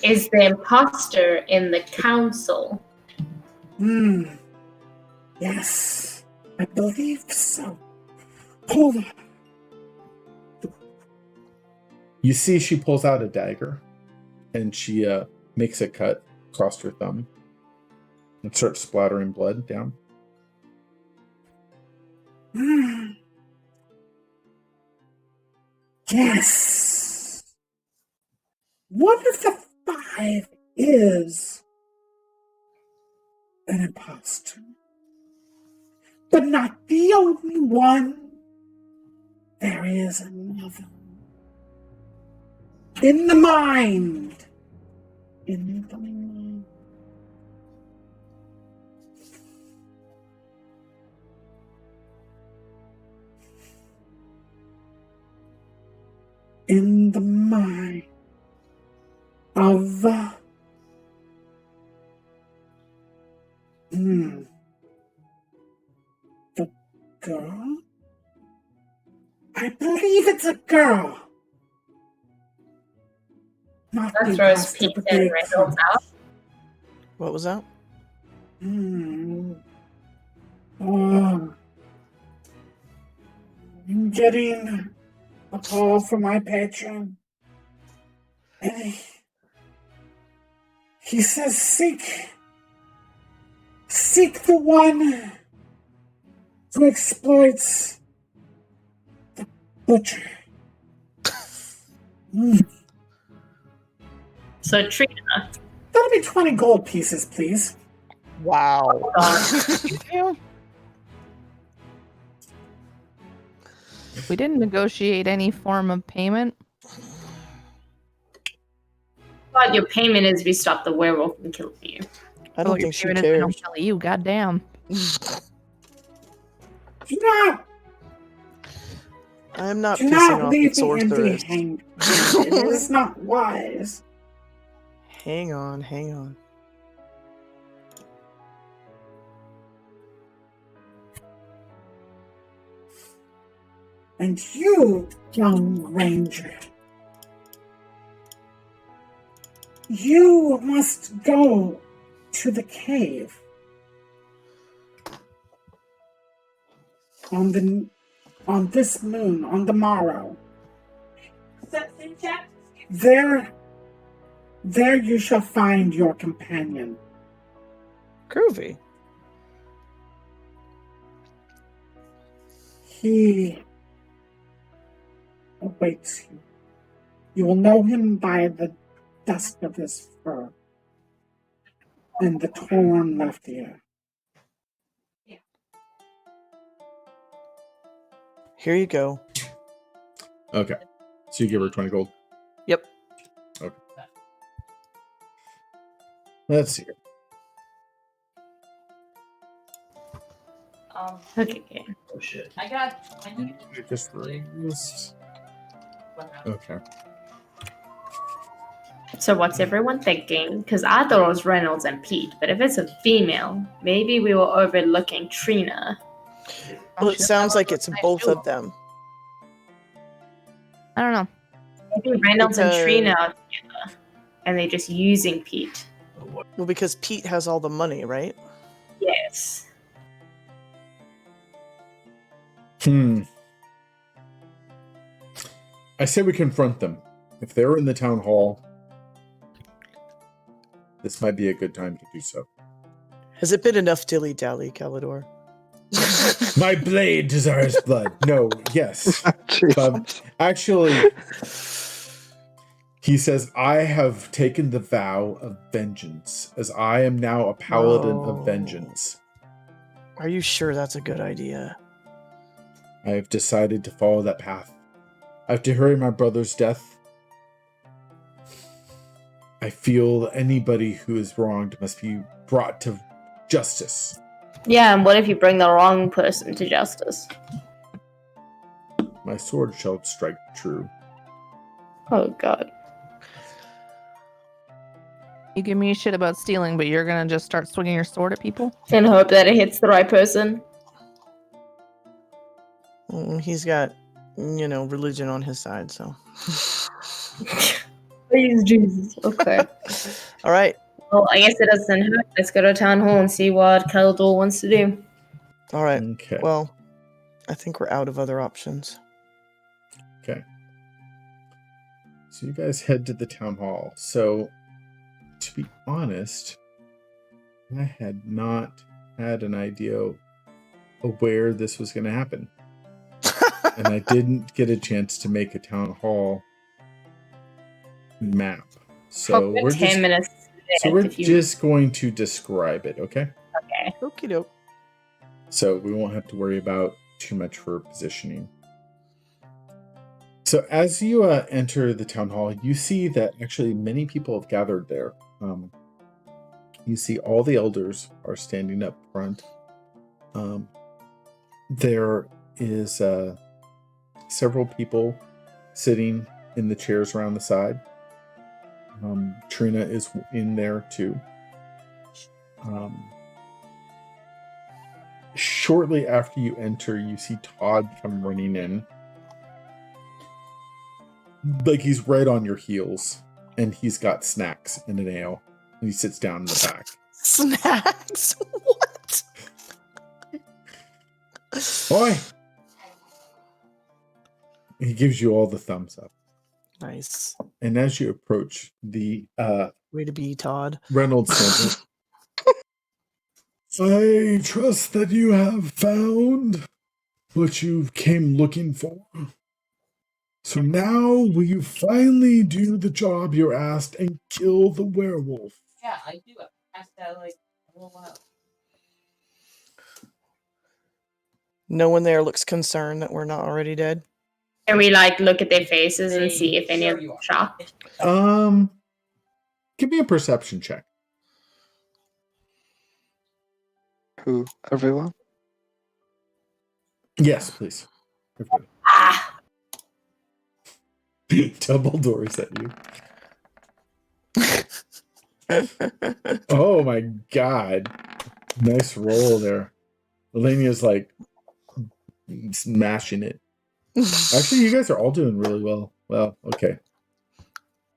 Is the imposter in the council? Yes, I believe so. Hold on. You see, she pulls out a dagger, and she makes a cut across her thumb, and starts splattering blood down. Yes. One of the 5 is an imposter. But not the only one. There is another. In the mind. In the mind. In the mind of the girl? I believe it's a girl. Not That the throws imposter, Pete but and the Reynolds out. What was that? Oh, I'm getting a call from my patron. And he says, seek the one who exploits the butcher. So Trina. That'll be 20 gold pieces, please. Wow. We didn't negotiate any form of payment. But your payment is we stop the werewolf from killing you. I don't your think she payment is we don't cares. kill you. Goddamn. No! I'm not Do pissing not off the leave me sorceress. empty-handed. It is not wise. Hang on, hang on. And you, young ranger, you must go to the cave on this moon, on the morrow. There you shall find your companion. Groovy. He awaits you. You will know him by the dust of his fur and the torn left ear. Here you go. Okay. So you give her 20 gold. Yep. Okay. Let's see. Okay. Oh shit. I need You just raised. Okay. So what's everyone thinking? Because I thought it was Reynolds and Pete, but if it's a female, maybe we were overlooking Trina. Well, it sounds like it's both of them. I don't know. Maybe Reynolds and Because- Trina are together, and they're just using Pete. Well, because Pete has all the money, right? Yes. I say we confront them. If they're in the town hall, this might be a good time to do so. Has it been enough dilly-dally, Calidor? My blade desires blood. No, yes. Jesus. Actually, he says, I have taken the vow of vengeance, as I am now a paladin Whoa. of vengeance. Are you sure that's a good idea? I have decided to follow that path. After hearing my brother's death, I feel anybody who is wronged must be brought to justice. Yeah, and what if you bring the wrong person to justice? My sword shall strike true. Oh god. You give me shit about stealing, but you're gonna just start swinging your sword at people? And hope that it hits the right person. He's got, religion on his side, so. Praise Jesus. Okay. All right. Well, I guess it doesn't hurt. Let's go to town hall and see what Calidor wants to do. All right. Okay. Well, I think we're out of other options. Okay. So you guys head to the town hall. So, to be honest, I had not had an idea of where this was going to happen. And I didn't get a chance to make a town hall map. So we're 10 minutes. just going to describe it, okay? Okay. Okie doke. So we won't have to worry about too much for positioning. So as you enter the town hall, you see that actually many people have gathered there. You see all the elders are standing up front. There is several people sitting in the chairs around the side. Trina is in there too. Shortly after you enter, you see Todd come running in. Like he's right on your heels, and he's got snacks and an ale, and he sits down in the back. Snacks? What? Oi! He gives you all the thumbs up. Nice. And as you approach the Way to be, Todd. Reynolds Center, I trust that you have found what you came looking for. So now will you finally do the job you're asked and kill the werewolf? Yeah, I do it. Ask that like a little while. No one there looks concerned that we're not already dead. Can we look at their faces and see if any of them are shocked? Give me a perception check. Who? Everyone? Yes, please. Everybody. Ah! Dumbledore is at you. Oh my god. Nice roll there. Elenia's like smashing it. Actually, you guys are all doing really well. Well, okay.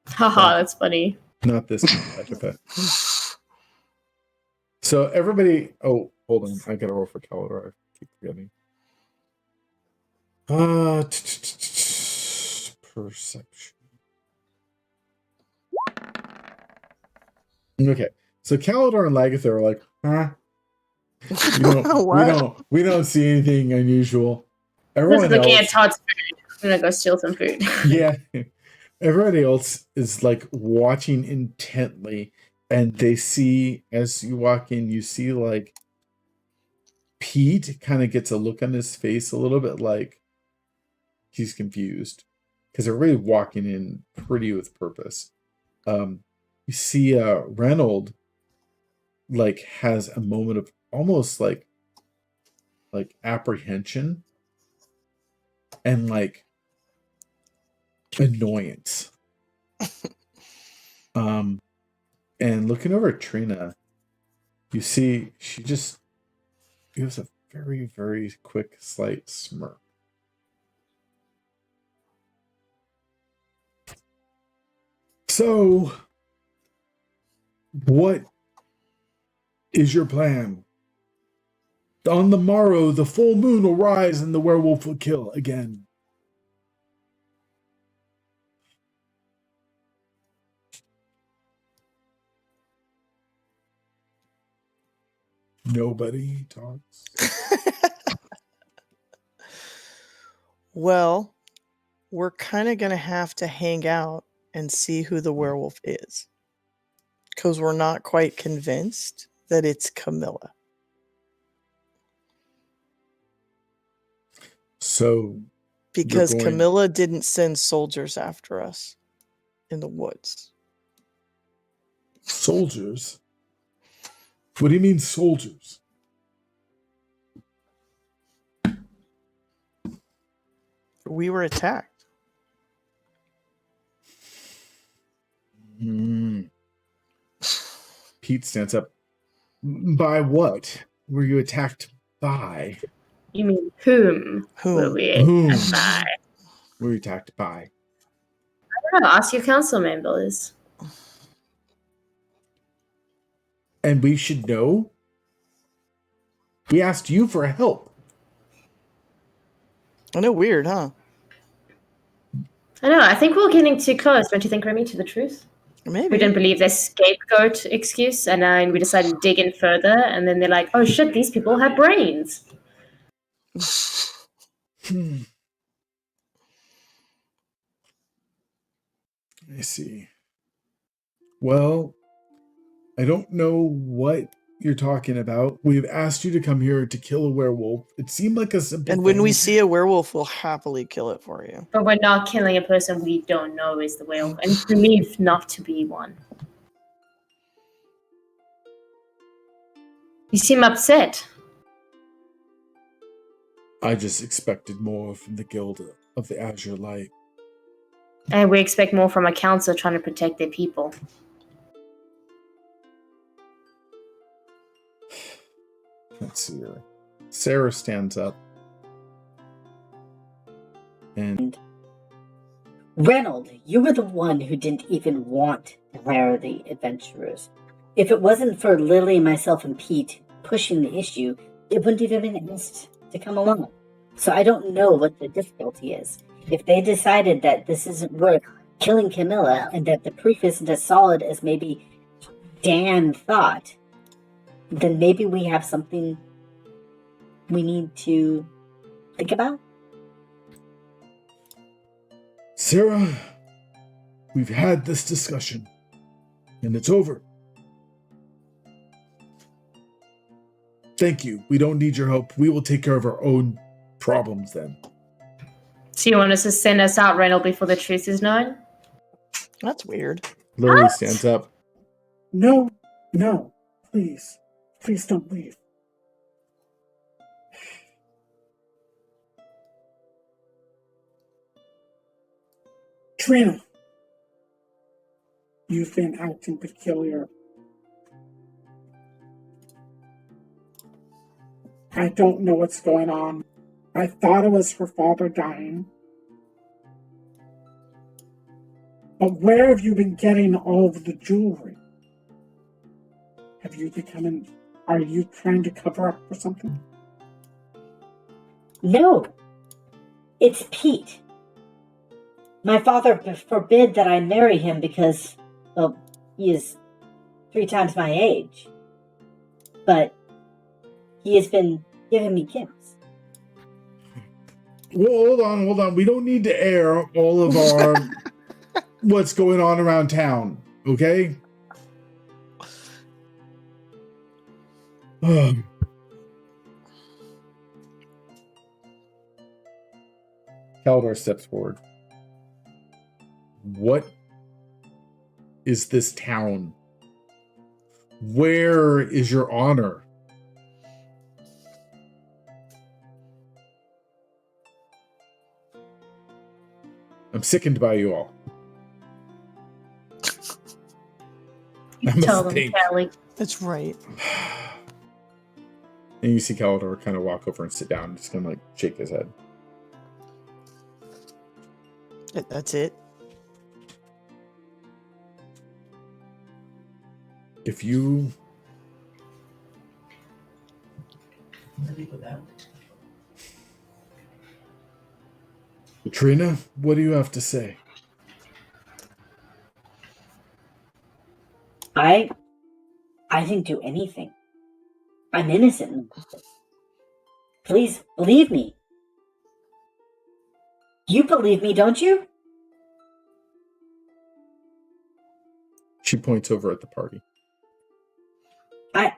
Haha, that's funny. Not this much of it. So everybody, oh, hold on. I gotta roll for Calidor. I keep forgetting. Perception. Okay. So Calidor and Lagatha are like, huh? We don't see anything unusual. Everyone Just looking else, at Todd's food. I'm gonna go steal some food. yeah. Everybody else is like watching intently, and they see as you walk in, you see like Pete kind of gets a look on his face a little bit like he's confused because they're really walking in pretty with purpose. You see Reynold like has a moment of almost like apprehension and like annoyance. And looking over at Trina, you see she just gives a very, very quick, slight smirk. So, what is your plan? On the morrow, the full moon will rise and the werewolf will kill again. Nobody talks. Well, we're kind of going to have to hang out and see who the werewolf is. Because we're not quite convinced that it's Camilla. So, Because going- Camilla didn't send soldiers after us in the woods. soldiers? What do you mean, soldiers? We were attacked. Pete stands up. By what were you attacked by? You mean whom? Were Whom? we Whom attacked by? were you attacked by? I don't know. Ask your council members. And we should know? We asked you for help. I know, weird, huh? I know. I think we're getting too close. Don't you think, Remy, to the truth? Maybe. We didn't believe their scapegoat excuse, and then we decided to dig in further, and then they're like, oh shit, these people have brains. I see. Well, I don't know what you're talking about. We've asked you to come here to kill a werewolf. It seemed like a simple And when we thing. see a werewolf, we'll happily kill it for you. But we're not killing a person we don't know is the werewolf, and believe not to be one. You seem upset. I just expected more from the Guild of the Azure Light. And we expect more from a council trying to protect their people. Let's see here. Sarah stands up. And Reynold, you were the one who didn't even want to hire the adventurers. If it wasn't for Lily, myself, and Pete pushing the issue, it wouldn't even have been asked to come along. So I don't know what the difficulty is. If they decided that this isn't worth killing Camilla and that the proof isn't as solid as maybe Dan thought, then maybe we have something we need to think about. Sarah, we've had this discussion, and it's over. Thank you. We don't need your help. We will take care of our own problems then. So you want us to send us out, Reynold, before the truth is known? That's weird. Lily What? stands up. No, please. Please don't leave. Trina, you've been acting peculiar. I don't know what's going on. I thought it was her father dying. But where have you been getting all of the jewelry? Are you trying to cover up for something? No, it's Pete. My father forbid that I marry him because, well, he is 3 times my age. But he has been giving me gifts. Well, hold on. We don't need to air all of our what's going on around town, okay? Caldor steps forward. What is this town? Where is your honor? I'm sickened by you all. I must Tell them, think. Kelly. That's right. And you see Caldor kind of walk over and sit down, just gonna like shake his head. That's it. If you Trina, what do you have to say? I didn't do anything. I'm innocent. Please, believe me. You believe me, don't you? She points over at the party. I'm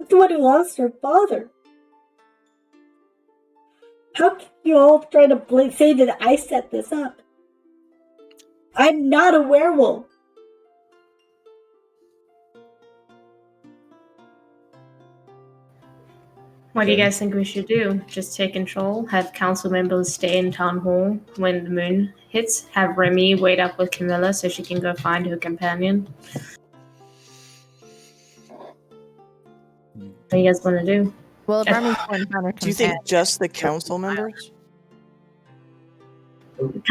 the one who lost her father. How can you all try to say that I set this up? I'm not a werewolf. What do you guys think we should do? Just take control, have council members stay in town hall when the moon hits, have Remy wait up with Camilla so she can go find her companion? What do you guys want to do? Well, if Remy's going to find her Do you think companion- just the council members?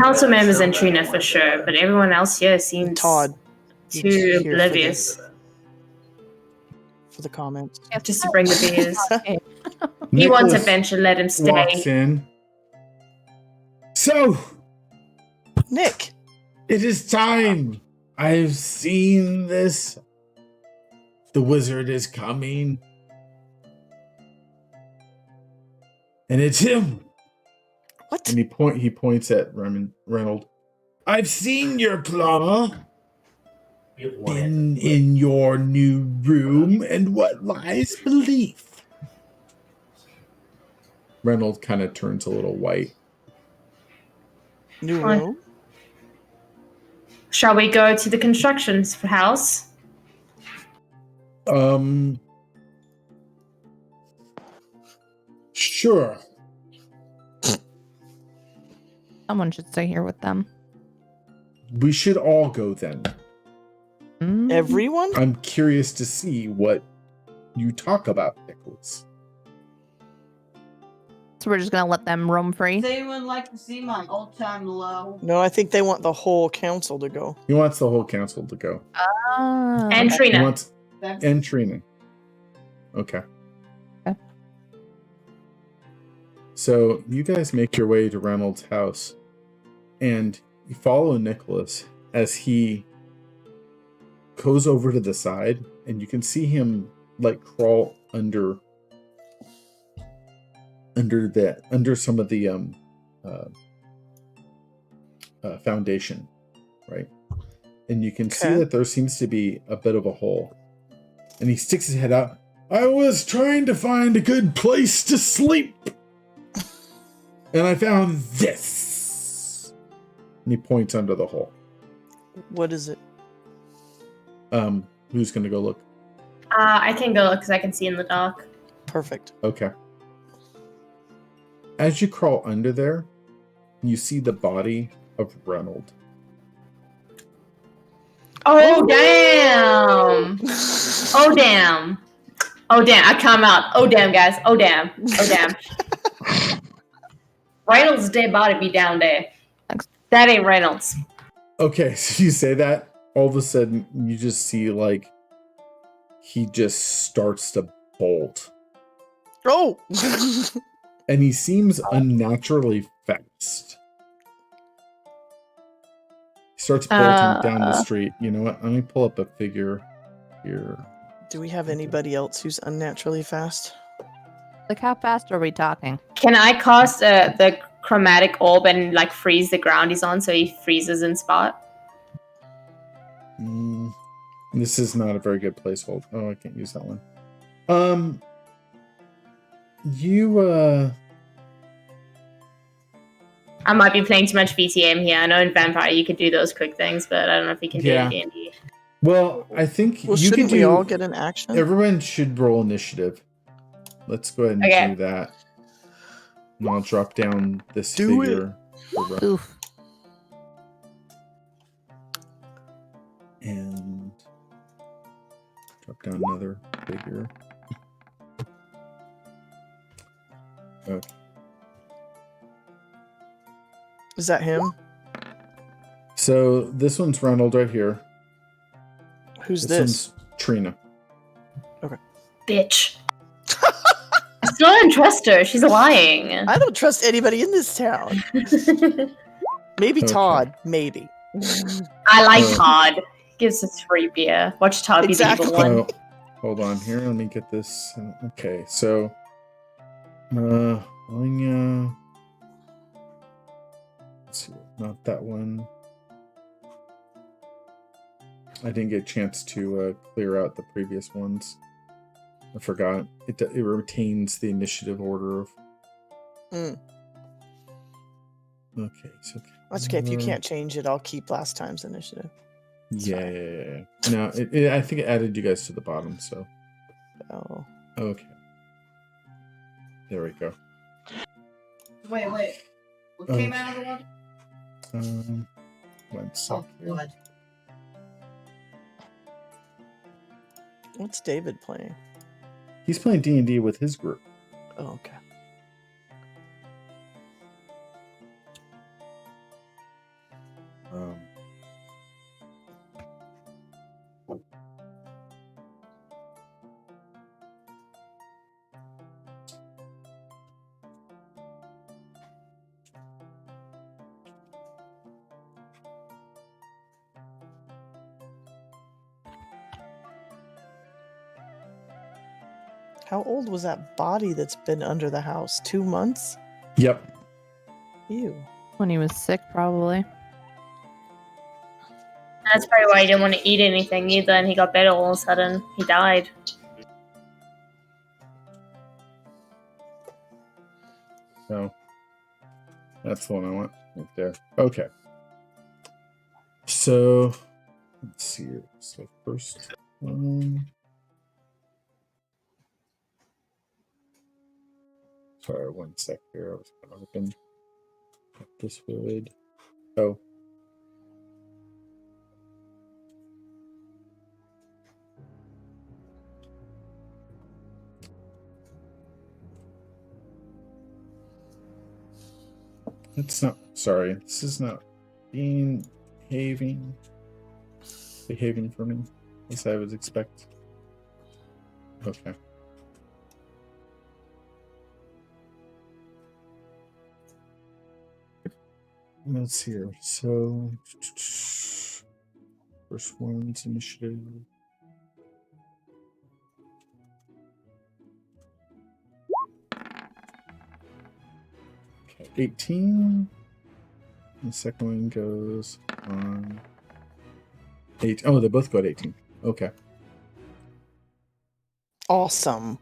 Council members and Trina for sure, but everyone else here seems Todd, too here for oblivious. For the comments. Just to bring the beers. Okay. He wants Nicholas adventure, let him walks stay. in. So, Nick, it is time. I've seen this. The wizard is coming. And it's him. what? And he points at Reynolds. I've seen your claw in your new room, and what lies beneath? Reynolds kind of turns a little white. New Fine. room? Shall we go to the construction house? Sure. Someone should stay here with them. We should all go then. Mm. Everyone? I'm curious to see what you talk about, Nicholas. So we're just gonna let them roam free. Does anyone like to see my old-time low? No, I think they want the whole council to go. He wants the whole council to go. Ah. And He Trina. wants That's and Trina. Okay. Okay. So you guys make your way to Reynolds' house, and you follow Nicholas as he goes over to the side, and you can see him like crawl under some of the foundation, right? And you can see Okay. that there seems to be a bit of a hole. And he sticks his head out. I was trying to find a good place to sleep. And I found this. And he points under the hole. What is it? Who's gonna go look? I can go because I can see in the dark. Perfect. Okay. As you crawl under there, you see the body of Reynolds. Oh, damn! Oh, damn. Oh, damn. I come out. Oh, damn, guys. Oh, damn. Oh, damn. Reynolds' dead body be down there. That ain't Reynolds. Okay, so you say that, all of a sudden you just see like he just starts to bolt. Oh! And he seems unnaturally fast. He starts bolting down the street. You know what? Let me pull up a figure here. Do we have anybody else who's unnaturally fast? Like, how fast are we talking? Can I cast the chromatic orb and like freeze the ground he's on so he freezes in spot? This is not a very good placeholder. Oh, I can't use that one. I might be playing too much VTM here. I know in Vampire you could do those quick things, but I don't know if you can do it in D&D. Well, I think Well, you can shouldn't we do. all get an action? Everyone should roll initiative. Let's go ahead and Okay. do that. And I'll drop down this Do it. figure. for Ren. Oof. And drop down another figure. Okay. Is that him? So this one's Ronald right here. Who's this? one's Trina. Bitch. I still don't trust her. She's lying. I don't trust anybody in this town. Maybe Okay. Todd. Maybe. I like Oh. Todd. gives us free beer. Watch Tar be the Exactly. evil one. Oh, hold on here. Let me get this. Okay, so Anya. Let's see, not that one. I didn't get a chance to clear out the previous ones. I forgot. It retains the initiative order of. Okay, so That's okay. If you can't change it, I'll keep last time's initiative. Yeah. No, I think it added you guys to the bottom. So. Oh. Okay. There we go. Wait. What came out of the water? One second. Oh, God. What's David playing? He's playing D&D with his group. Oh, okay. How old was that body that's been under the house? 2 months? Yep. Ew. When he was sick, probably. That's probably why he didn't want to eat anything either, and he got better all of a sudden. He died. So that's the one I want right there. Okay. So let's see here. So first one. Sorry, one sec here. I was kind of looking at this wood. Oh. It's not. Sorry, this is not behaving for me as I would expect. Okay. Let's see here. So, first one's initiative. Okay, 18. The second one goes on 8. Oh, they both go at 18. Okay. Awesome.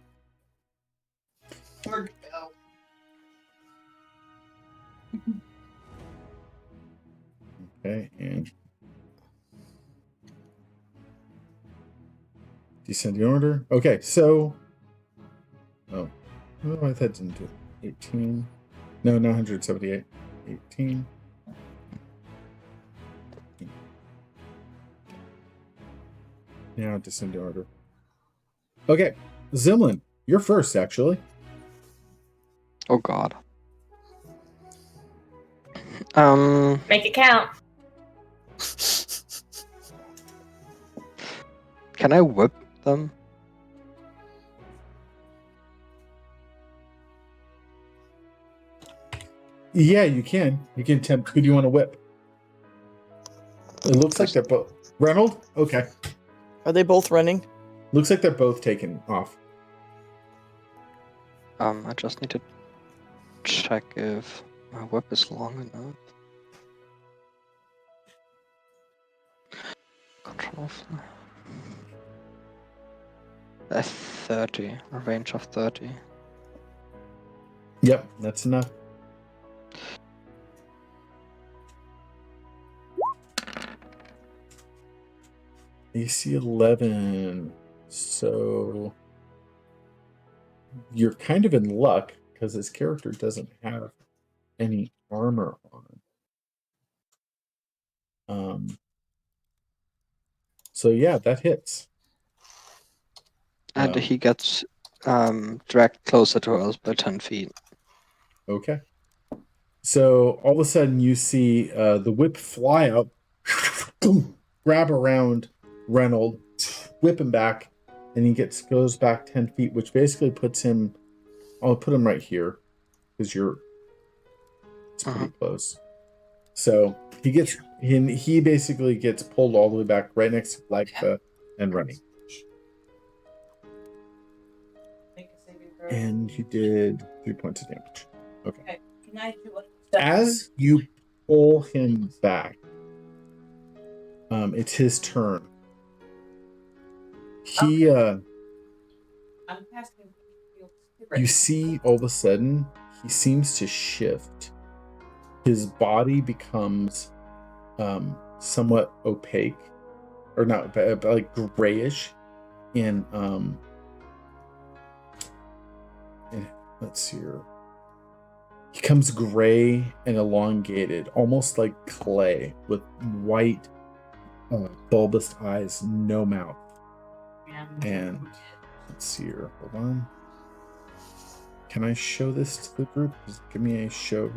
Where'd it go? Okay, and descending order. Okay, so I that didn't do it. 18. No, 178. 18. Now descending order. Okay, Zimlin, you're first, actually. Oh God. Make it count. Can I whip them? Yeah, you can. You can attempt. Who do you want to whip? It looks like they're both. Reynold? Okay. Are they both running? Looks like they're both taken off. I just need to check if my whip is long enough. Control. A 30, a range of 30. Yep, that's enough. AC 11. So you're kind of in luck because this character doesn't have any armor on. So yeah, that hits. And he gets dragged closer to us by 10 feet. Okay. So all of a sudden you see the whip fly out, grab around Reynold, whip him back, and he goes back 10 feet, which basically puts him. I'll put him right here because it's pretty close. So he basically gets pulled all the way back right next to Blagtha and Rennie. And you did 3 points of damage. Okay. Can I do As you pull him back, it's his turn. I'm casting. You see all of a sudden he seems to shift. His body becomes somewhat opaque, or not, but like grayish, and let's see here. He becomes gray and elongated, almost like clay, with white, bulbous eyes, no mouth. And let's see here. Hold on. Can I show this to the group? Does it give me a show?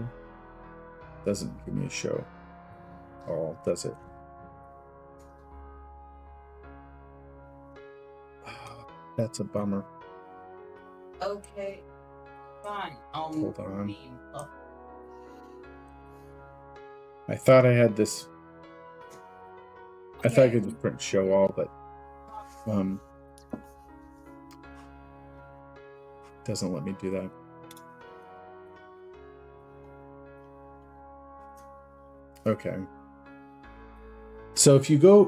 Doesn't give me a show. Oh, does it? That's a bummer. Okay. Fine. Hold on. I thought I had this. I thought I could just print show all, but doesn't let me do that. Okay. So if you go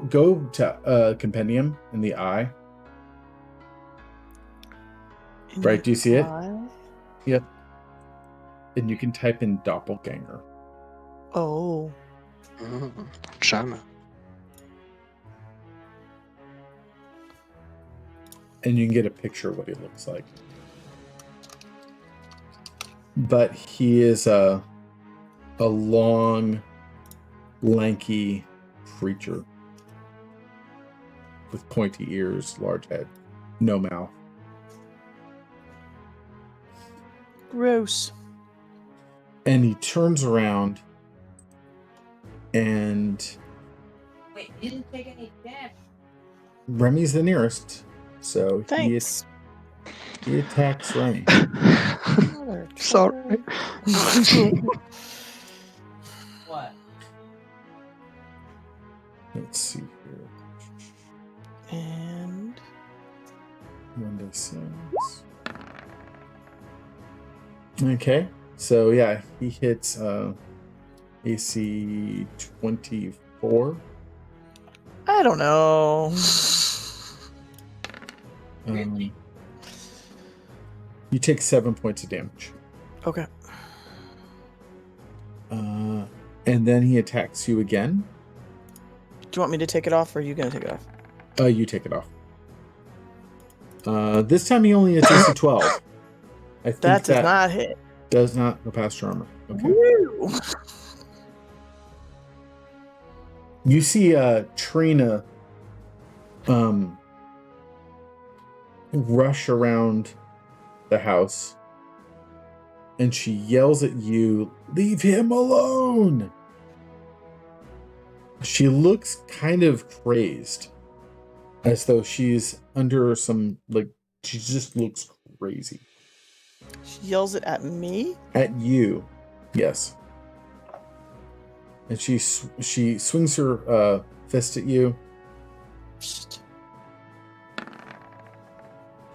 to compendium in the eye, right? Do you see it? Yep. And you can type in doppelganger. Oh. Schade. And you can get a picture of what he looks like. But he is a long, lanky creature with pointy ears, large head, no mouth. Gross. And he turns around and Wait, you didn't take any damage. Remy's the nearest, so Thanks. he attacks Remy. Sorry. What? Let's see here. And 1d6. Okay, so yeah, he hits AC 24. I don't know. You take 7 points of damage. Okay. And then he attacks you again. Do you want me to take it off, or are you gonna take it off? You take it off. This time he only hits AC 12. I think That does not hit. Does not go past your armor. Okay. Woo! You see Trina rush around the house, and she yells at you, "Leave him alone!" She looks kind of crazed, as though she's under some, like, she just looks crazy. She yells it at me? At you, yes. And she swings her fist at you,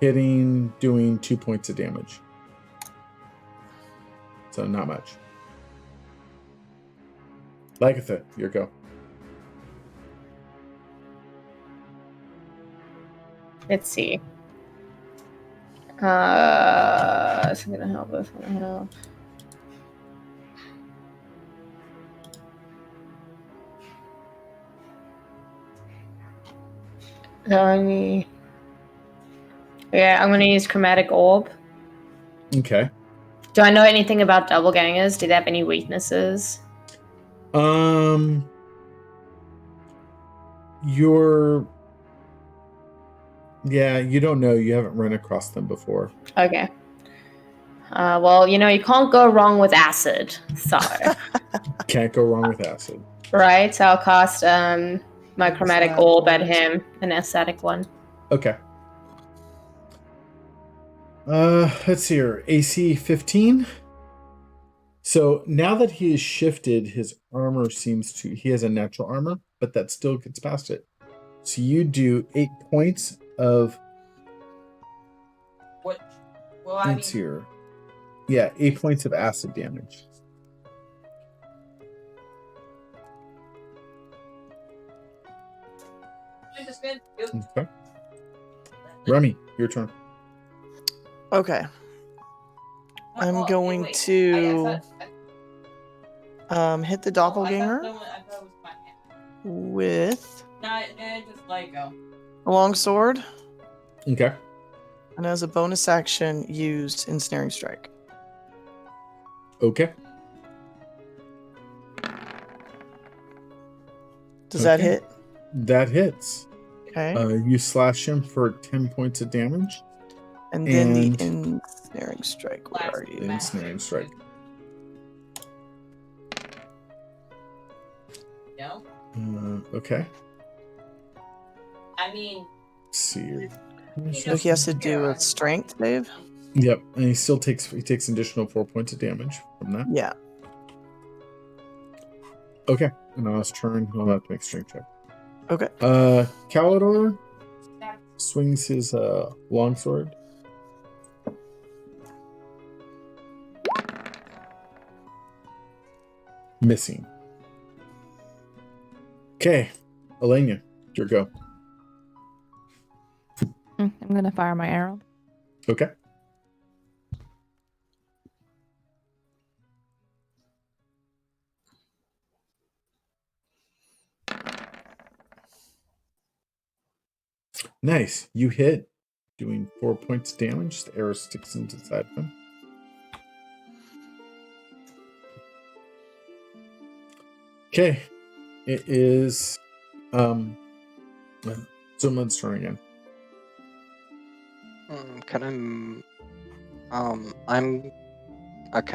doing 2 points of damage. So not much. Lagatha, your go. Let's see. It's gonna help. It's gonna help. Yeah, I'm gonna use Chromatic Orb. Okay. Do I know anything about doublegangers? Do they have any weaknesses? You don't know. You haven't run across them before. Okay. Well, you can't go wrong with acid, so. Can't go wrong with acid. Right, so I'll cast my Chromatic Orb at him, an aesthetic one. Okay. Let's see here. AC 15. So now that he has shifted, his armor seems to. He has a natural armor, but that still gets past it. So you do 8 points of. What? Well, I Let's mean, here. Yeah, 8 points of acid damage. Okay. Remy, your turn. Okay. I'm going to hit the doppelganger with just let go. a long sword, Okay. and as a bonus action, use ensnaring strike. Okay. Does that Okay. hit? That hits. Okay. You slash him for 10 points of damage. And then the and- ensnaring strike. Where are you? Ensnaring strike. No. Okay. I mean, Let's see. So he has to do a strength save? Yep, and he takes an additional 4 points of damage from that. Yeah. Okay, and on his turn, he'll have to make a strength check. Okay. Calidor swings his longsword. Missing. Okay, Elena, your go. I'm gonna fire my arrow. Okay. Nice. You hit, doing 4 points damage. The arrow sticks into the side of him. Okay. It is someone's turn again. Can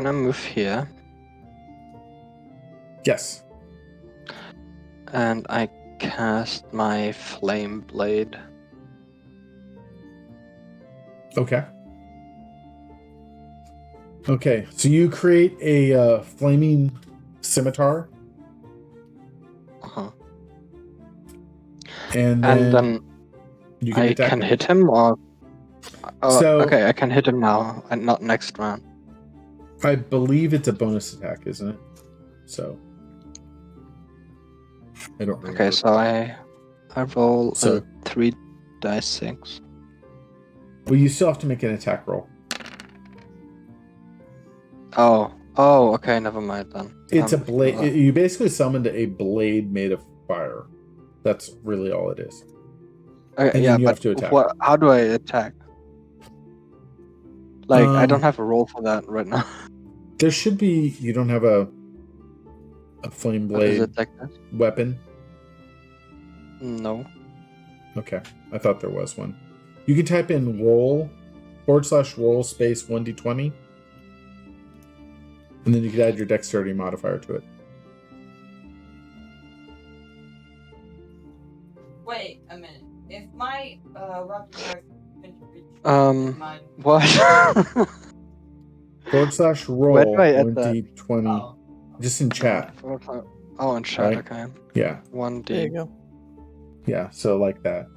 I move here? Yes. And I cast my flame blade. Okay. Okay. So you create a flaming scimitar, Uh-huh. and And then then you I attack can him. hit him, or So- okay, I can hit him now and not next round. I believe it's a bonus attack, isn't it? So I don't remember. Okay, so I roll So- a 3d6. Well, you still have to make an attack roll. Oh, okay, never mind then. It's a blade. You basically summoned a blade made of fire. That's really all it is. Okay, and yeah, then you but have to attack. how do I attack? Like, I don't Um, have a roll for that right now. There should be. You don't have a flame Is blade it like this? weapon. No. Okay, I thought there was one. You can type in roll /roll space 1d20, and then you could add your dexterity modifier to it. wait a minute. If my rocket drive What? /roll Where do I add that? 1d20, just in chat. Oh, in chat, Right. okay. Yeah, 1d. There you go. yeah. So like that.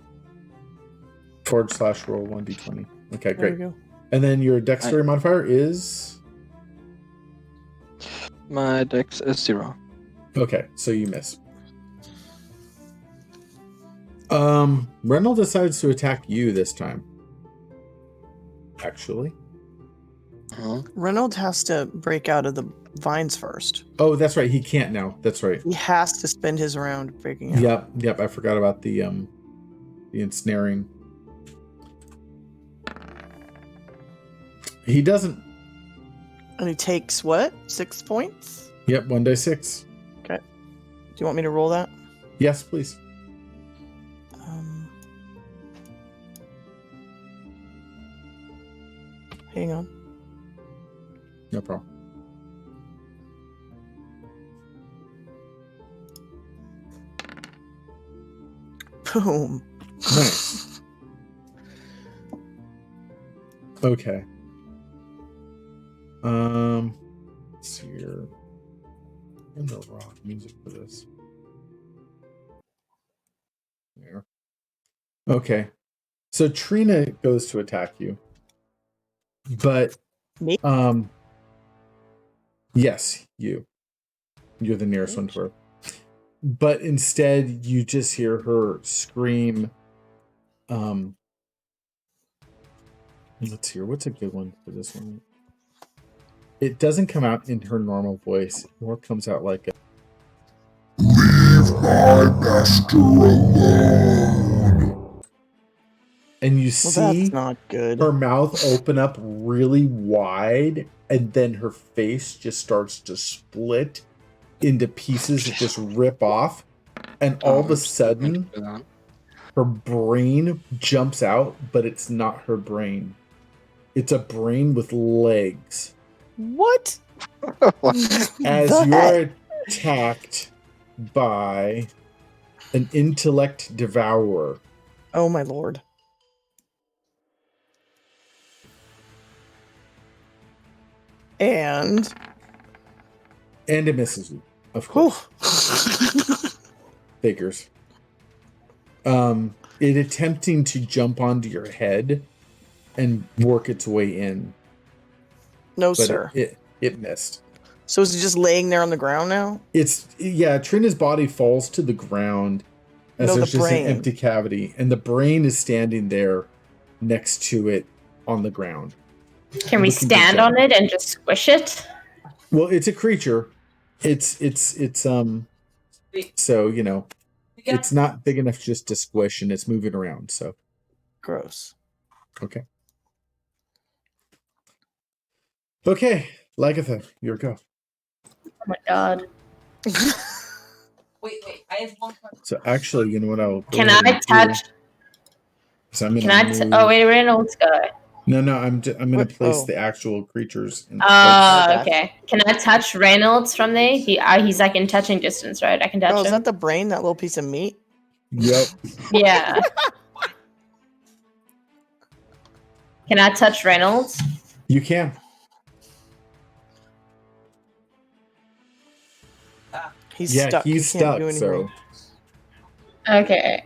/roll 1d20. Okay, There great. we go. And then your dexterity modifier is My dex is 0. okay. So you miss. Reynold decides to attack you this time. Actually. Uh-huh. Reynolds has to break out of the vines first. Oh, that's right. He can't now. That's right. He has to spend his round breaking out. Yep. I forgot about the ensnaring. He doesn't. And he takes what? 6 points? Yep, 1d6. Do you want me to roll that? Yes, please. Hang on. No problem. Boom. Nice. Okay. Let's see here. In the rock music for this. There. Okay. So Trina goes to attack you. But Me? yes, you. You're the nearest one to her. But instead you just hear her scream. Let's hear what's a good one for this one. It doesn't come out in her normal voice. It more comes out like a "Leave my master alone." And you see that's not good. her mouth open up really wide, and then her face just starts to split into pieces that just rip off. And all of a sudden, her brain jumps out, but it's not her brain. It's a brain with legs. What? As you're attacked by an intellect devourer. Oh my lord. And it misses you, of course. Figures. It attempting to jump onto your head and work its way in. No, but sir. It missed. So is he just laying there on the ground now? Trina's body falls to the ground as there's just an empty cavity, and the brain is standing there next to it on the ground. Can we stand on it and just squish it? Well, it's a creature. It's so, you know, it's not big enough just to squish, and it's moving around, so. Gross. Okay. Okay, Lagatha, your go. Oh my god. Wait, I have one question. So actually, you know what I'll Can I touch? So I'm Can I? Oh wait, Reynolds go. No, I'm gonna place the actual creatures. Okay. Can I touch Reynolds from there? He's like in touching distance, right? I can touch him. Is that the brain? That little piece of meat? Yep. Yeah. Can I touch Reynolds? You can. He's stuck. He's stuck. So. Okay.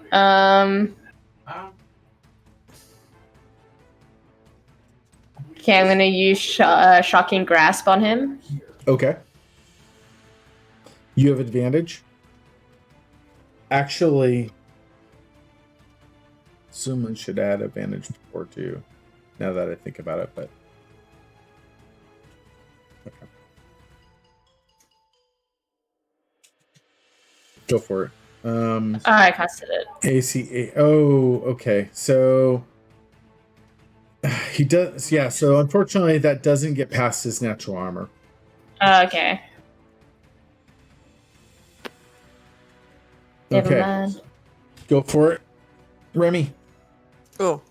Okay, I'm gonna use shocking grasp on him. Okay. You have advantage. Actually, someone should add advantage before too. Now that I think about it, but okay. Go for it. I casted it. ACA. Oh, okay. So he does. Yeah. So unfortunately, that doesn't get past his natural armor. Okay. Never Okay. mind. Go for it, Remy. Oh.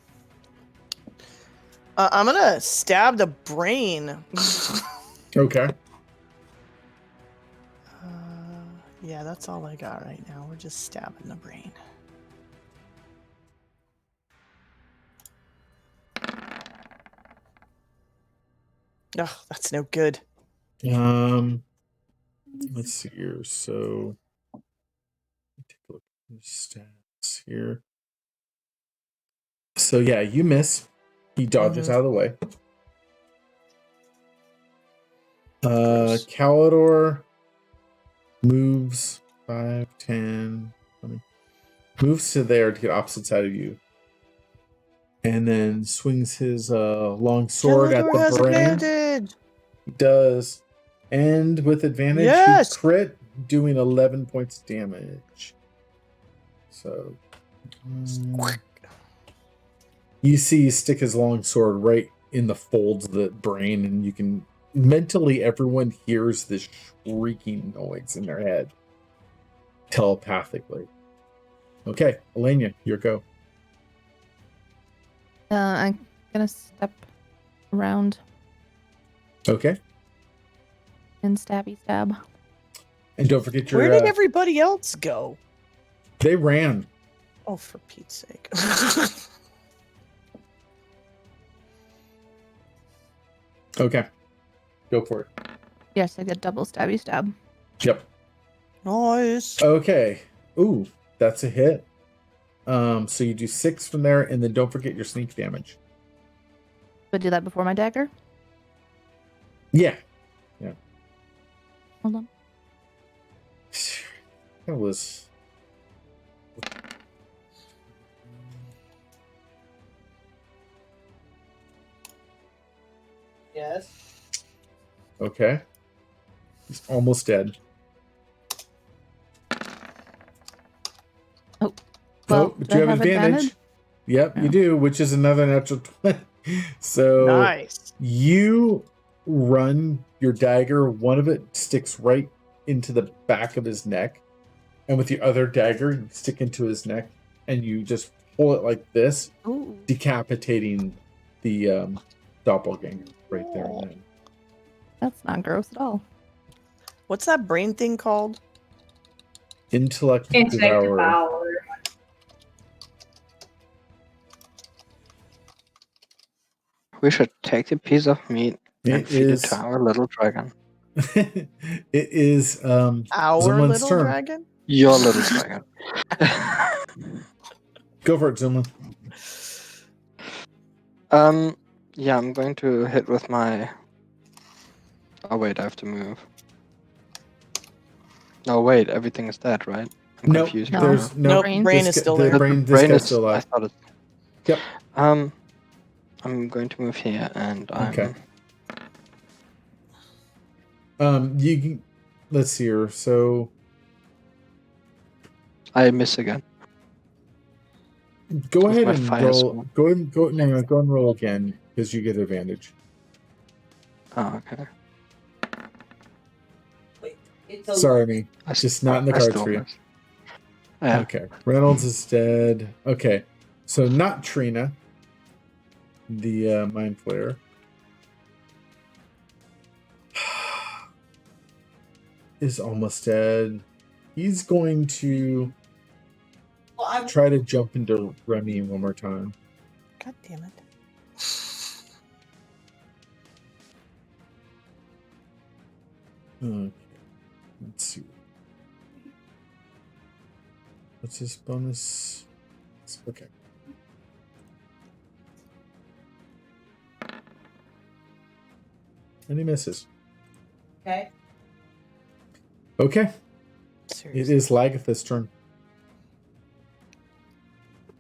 I'm gonna stab the brain. Okay. Yeah, that's all I got right now. We're just stabbing the brain. Oh, that's no good. Let's see here. So, take a look at your stats here. So yeah, you miss. He dodges out of the way. Calidor moves 5, 10, 20. Moves to there to get opposite side of you. And then swings his long sword at the brain. Advantage. He does. And with advantage, Yes! he crit, doing 11 points damage. So you see stick his long sword right in the folds of the brain, and you can mentally, everyone hears this shrieking noise in their head telepathically. Okay, Elenia, your go. I'm gonna step around Okay. and stabby stab. And don't forget your... Where did everybody else go? They ran. Oh, for Pete's sake. Okay. Go for it. Yes, I get double stabby stab. Yep. Nice. Okay. Ooh, that's a hit. So you do 6 from there, and then don't forget your sneak damage. But do that before my dagger? Yeah. Hold on. That was. Yes. Okay. He's almost dead. Well, But you have advantage. Yep, Yeah. you do, which is another natural 20. So Nice. you run your dagger, one of it sticks right into the back of his neck, and with the other dagger, you stick into his neck, and you just pull it like this, Ooh. decapitating the doppelganger right there and then. That's not gross at all. What's that brain thing called? Intellect Intellect Devourer. Devourer. We should take the piece of meat and It feed it is. to our little dragon. It is Our Zumlin's little turn. dragon? Your little dragon. Go for it, Zumlin. Yeah, I'm going to hit with my... Oh wait, I have to move. No, wait, everything is dead, right? I'm Nope, confused. No. right there's now. no Nope, brain is still there. This Brain guy's is- still I alive. thought it... Yep. I'm going to move here, and I'm... Okay. You can. Let's see here. So I miss again. go With ahead my and fire roll. sword. Go and roll again because you get advantage. Oh, okay. It's a Sorry, me. I s- Just not in the I cards still for you. miss. Yeah. Okay. Reynolds is dead. Okay. So not Trina, the mind flayer. Is almost dead. He's going to try to jump into Remy one more time. God damn it. Okay. Let's see. What's his bonus? Okay. And he misses. Okay. Okay. Seriously. It is Lagatha's turn.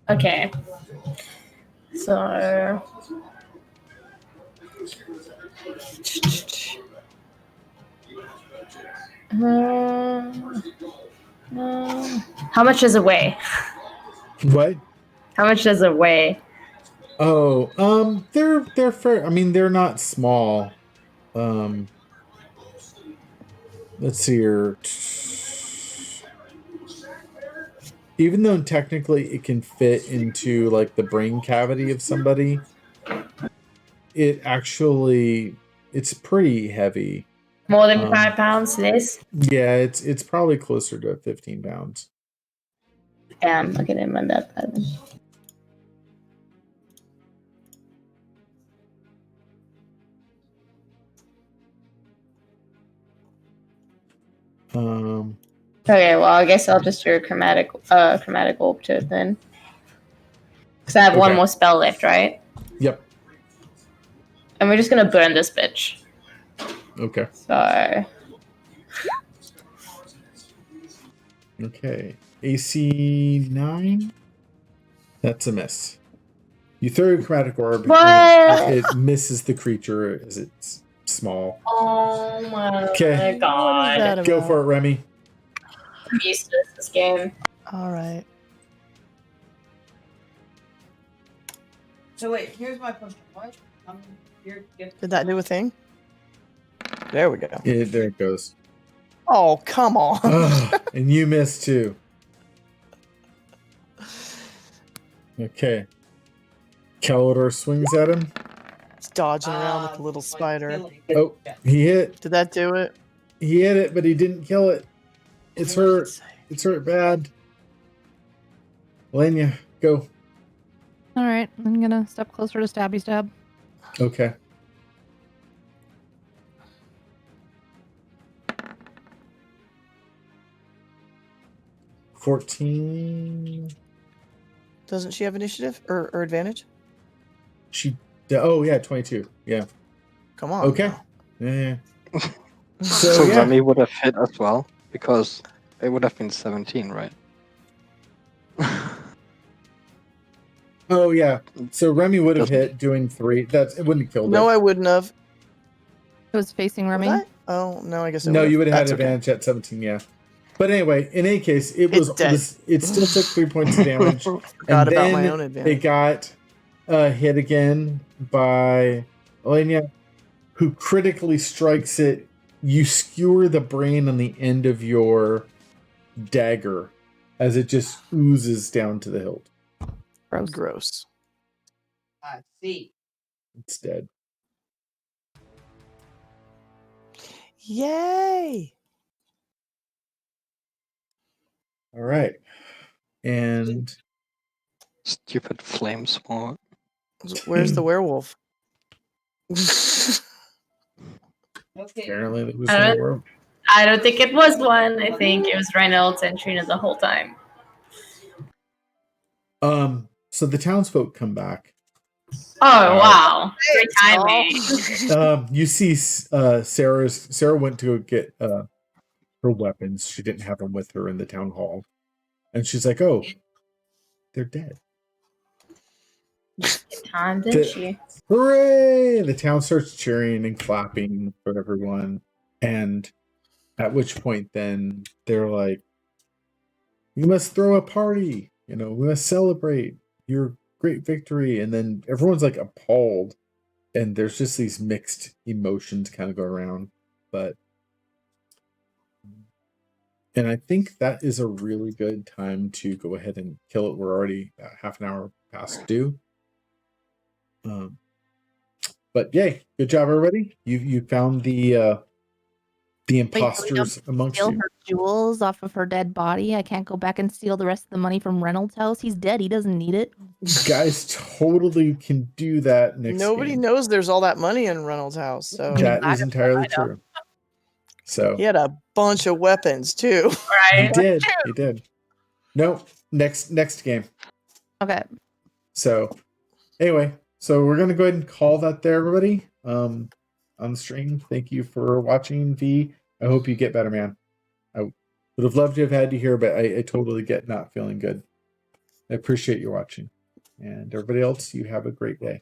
Okay. So. How much does it weigh? What? How much does it weigh? Oh, they're fair. I mean, they're not small. Let's see here. Even though technically it can fit into like the brain cavity of somebody, it's pretty heavy. More than 5 pounds, less? Yeah, it's probably closer to 15 pounds. Damn, I didn't mind that bad. Okay, well, I guess I'll just do a chromatic orb to it then. Because I have one Okay. more spell left, right? Yep. And we're just gonna burn this bitch. Okay. So. Okay. AC 9. That's a miss. You throw your chromatic orb, What? and it misses the creature as it's small. Oh my Okay. god. What is that Go about? for it, Remy. I'm used to this game. All right. So wait, here's my question. What? You're Did that do a thing? There we go. Yeah, there it goes. Oh, come on. Ugh, and you missed too. Okay. Kalidor swings at him. It's dodging around like a little spider. Oh, he hit. Did that do it? He hit it, but he didn't kill it. It's What did it hurt. say? It's hurt bad. Lenya, go. All right, I'm gonna step closer to stabby stab. Okay. 14. Doesn't she have initiative or advantage? Oh yeah, 22. Yeah. Come on. Okay. now. Yeah. So So yeah. Remy would have hit as well because it would have been 17, right? Oh yeah. So Remy would have hit doing 3. It wouldn't have killed No, it. I wouldn't have. It was facing Would Remy. I? Oh no, I guess I No, would've. you would have had That's okay. advantage at 17. Yeah. But anyway, in any case, it dead. still took 3 points of damage. Forgot about my own It advantage. got hit again by Elenia, who critically strikes it. You skewer the brain on the end of your dagger as it just oozes down to the hilt. Gross. I see. It's dead. Yay! All right. And Stupid flame sword. Where's the werewolf? Okay. apparently there was I no don't- world. I don't think it was one. I think it was Reynolds and Trina the whole time. So the townsfolk come back. Oh, wow. Great timing. You see Sarah went to go get her weapons. She didn't have them with her in the town hall. And she's like, oh, they're dead. Good time, didn't she? Hooray! The town starts cheering and clapping for everyone. And at which point then they're like, we must throw a party. We must celebrate your great victory. And then everyone's like appalled. And there's just these mixed emotions kind of go around. And I think that is a really good time to go ahead and kill it. We're already half an hour past due. But yay, good job, everybody. You found the imposters amongst Steal you. her jewels off of her dead body. I can't go back and steal the rest of the money from Reynolds' house. He's dead. He doesn't need it. Guys totally can do that next Nobody game. knows there's all that money in Reynolds' house. So That is entirely true. So he had a bunch of weapons too. he Right. did. He did. No, next game. Okay. So anyway, so we're gonna go ahead and call that there, everybody. On the stream. Thank you for watching, V. I hope you get better, man. I would have loved to have had you here, but I totally get not feeling good. I appreciate you watching. And everybody else, you have a great day.